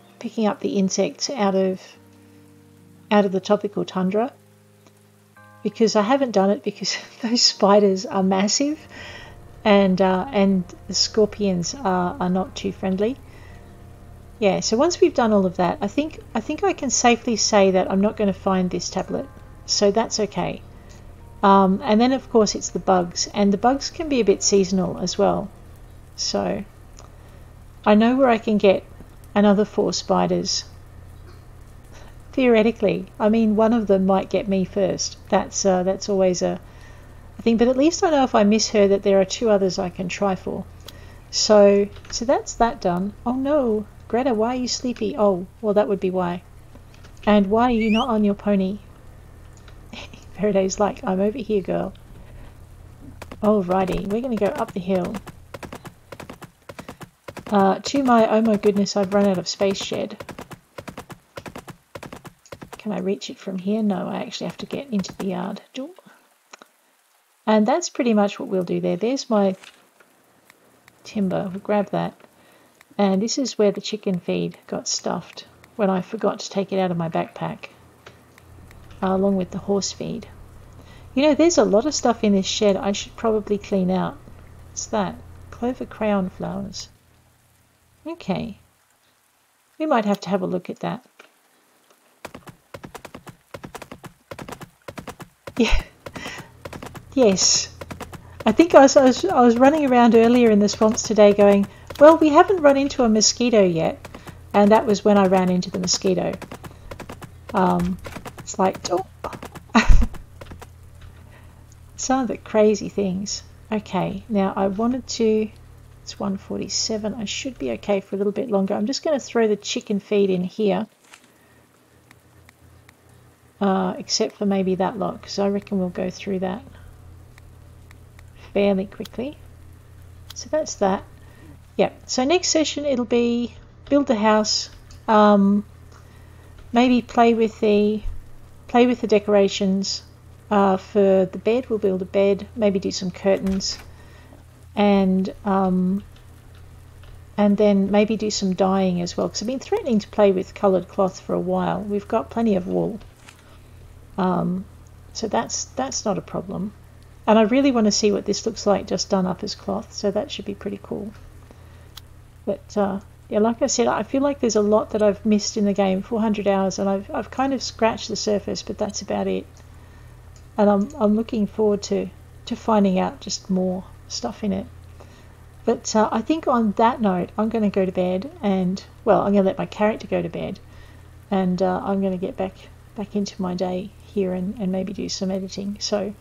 up the insects out of the tropical tundra, because I haven't done it because those spiders are massive, and the scorpions are not too friendly. Yeah, so once we've done all of that, I think I can safely say that I'm not going to find this tablet, so that's okay. And then of course it's the bugs, and the bugs can be a bit seasonal as well. So I know where I can get another 4 spiders. Theoretically, I mean, one of them might get me first. That's always a thing. But at least I know if I miss her that there are 2 others I can try for. So that's that done. Oh no, Greta, why are you sleepy? Oh, well, that would be why. And why are you not on your pony? Faraday's like, I'm over here, girl. Alrighty, we're going to go up the hill. To my, oh my goodness, I've run out of space shed. Can I reach it from here? No, I actually have to get into the yard. And that's pretty much what we'll do there. There's my timber. We'll grab that. And this is where the chicken feed got stuffed when I forgot to take it out of my backpack, along with the horse feed. You know, there's a lot of stuff in this shed I should probably clean out. What's that? Clover crayon flowers. Okay. We might have to have a look at that. Yeah. Yes. I think I was running around earlier in the swamps today going, well, we haven't run into a mosquito yet. And that was when I ran into the mosquito. It's like, oh. Some of the crazy things. Okay, now I wanted to, it's 1:47. I should be okay for a little bit longer. I'm just going to throw the chicken feed in here. Except for maybe that lot, because I reckon we'll go through that fairly quickly. So that's that. Yeah, so next session it'll be build the house, maybe play with the decorations. For the bed, we'll build a bed, maybe do some curtains, and then maybe do some dyeing as well, because I've been threatening to play with coloured cloth for a while. We've got plenty of wool, so that's not a problem. And I really want to see what this looks like just done up as cloth, so that should be pretty cool. But yeah, like I said, I feel like there's a lot that I've missed in the game. 400 hours, and I've kind of scratched the surface, but that's about it. And I'm looking forward to finding out just more stuff in it. But I think on that note, I'm going to go to bed, and well, I'm going to let my character go to bed, and I'm going to get back into my day here and maybe do some editing. So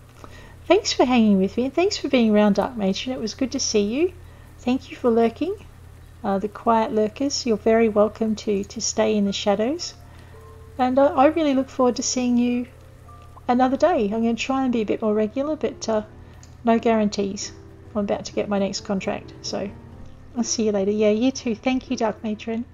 thanks for hanging with me, and thanks for being around, Dark Matron. It was good to see you. Thank you for lurking. The quiet lurkers, you're very welcome to stay in the shadows. And I really look forward to seeing you another day. I'm going to try and be a bit more regular, but no guarantees. I'm about to get my next contract, so I'll see you later. Yeah, you too. Thank you, Dark Matron.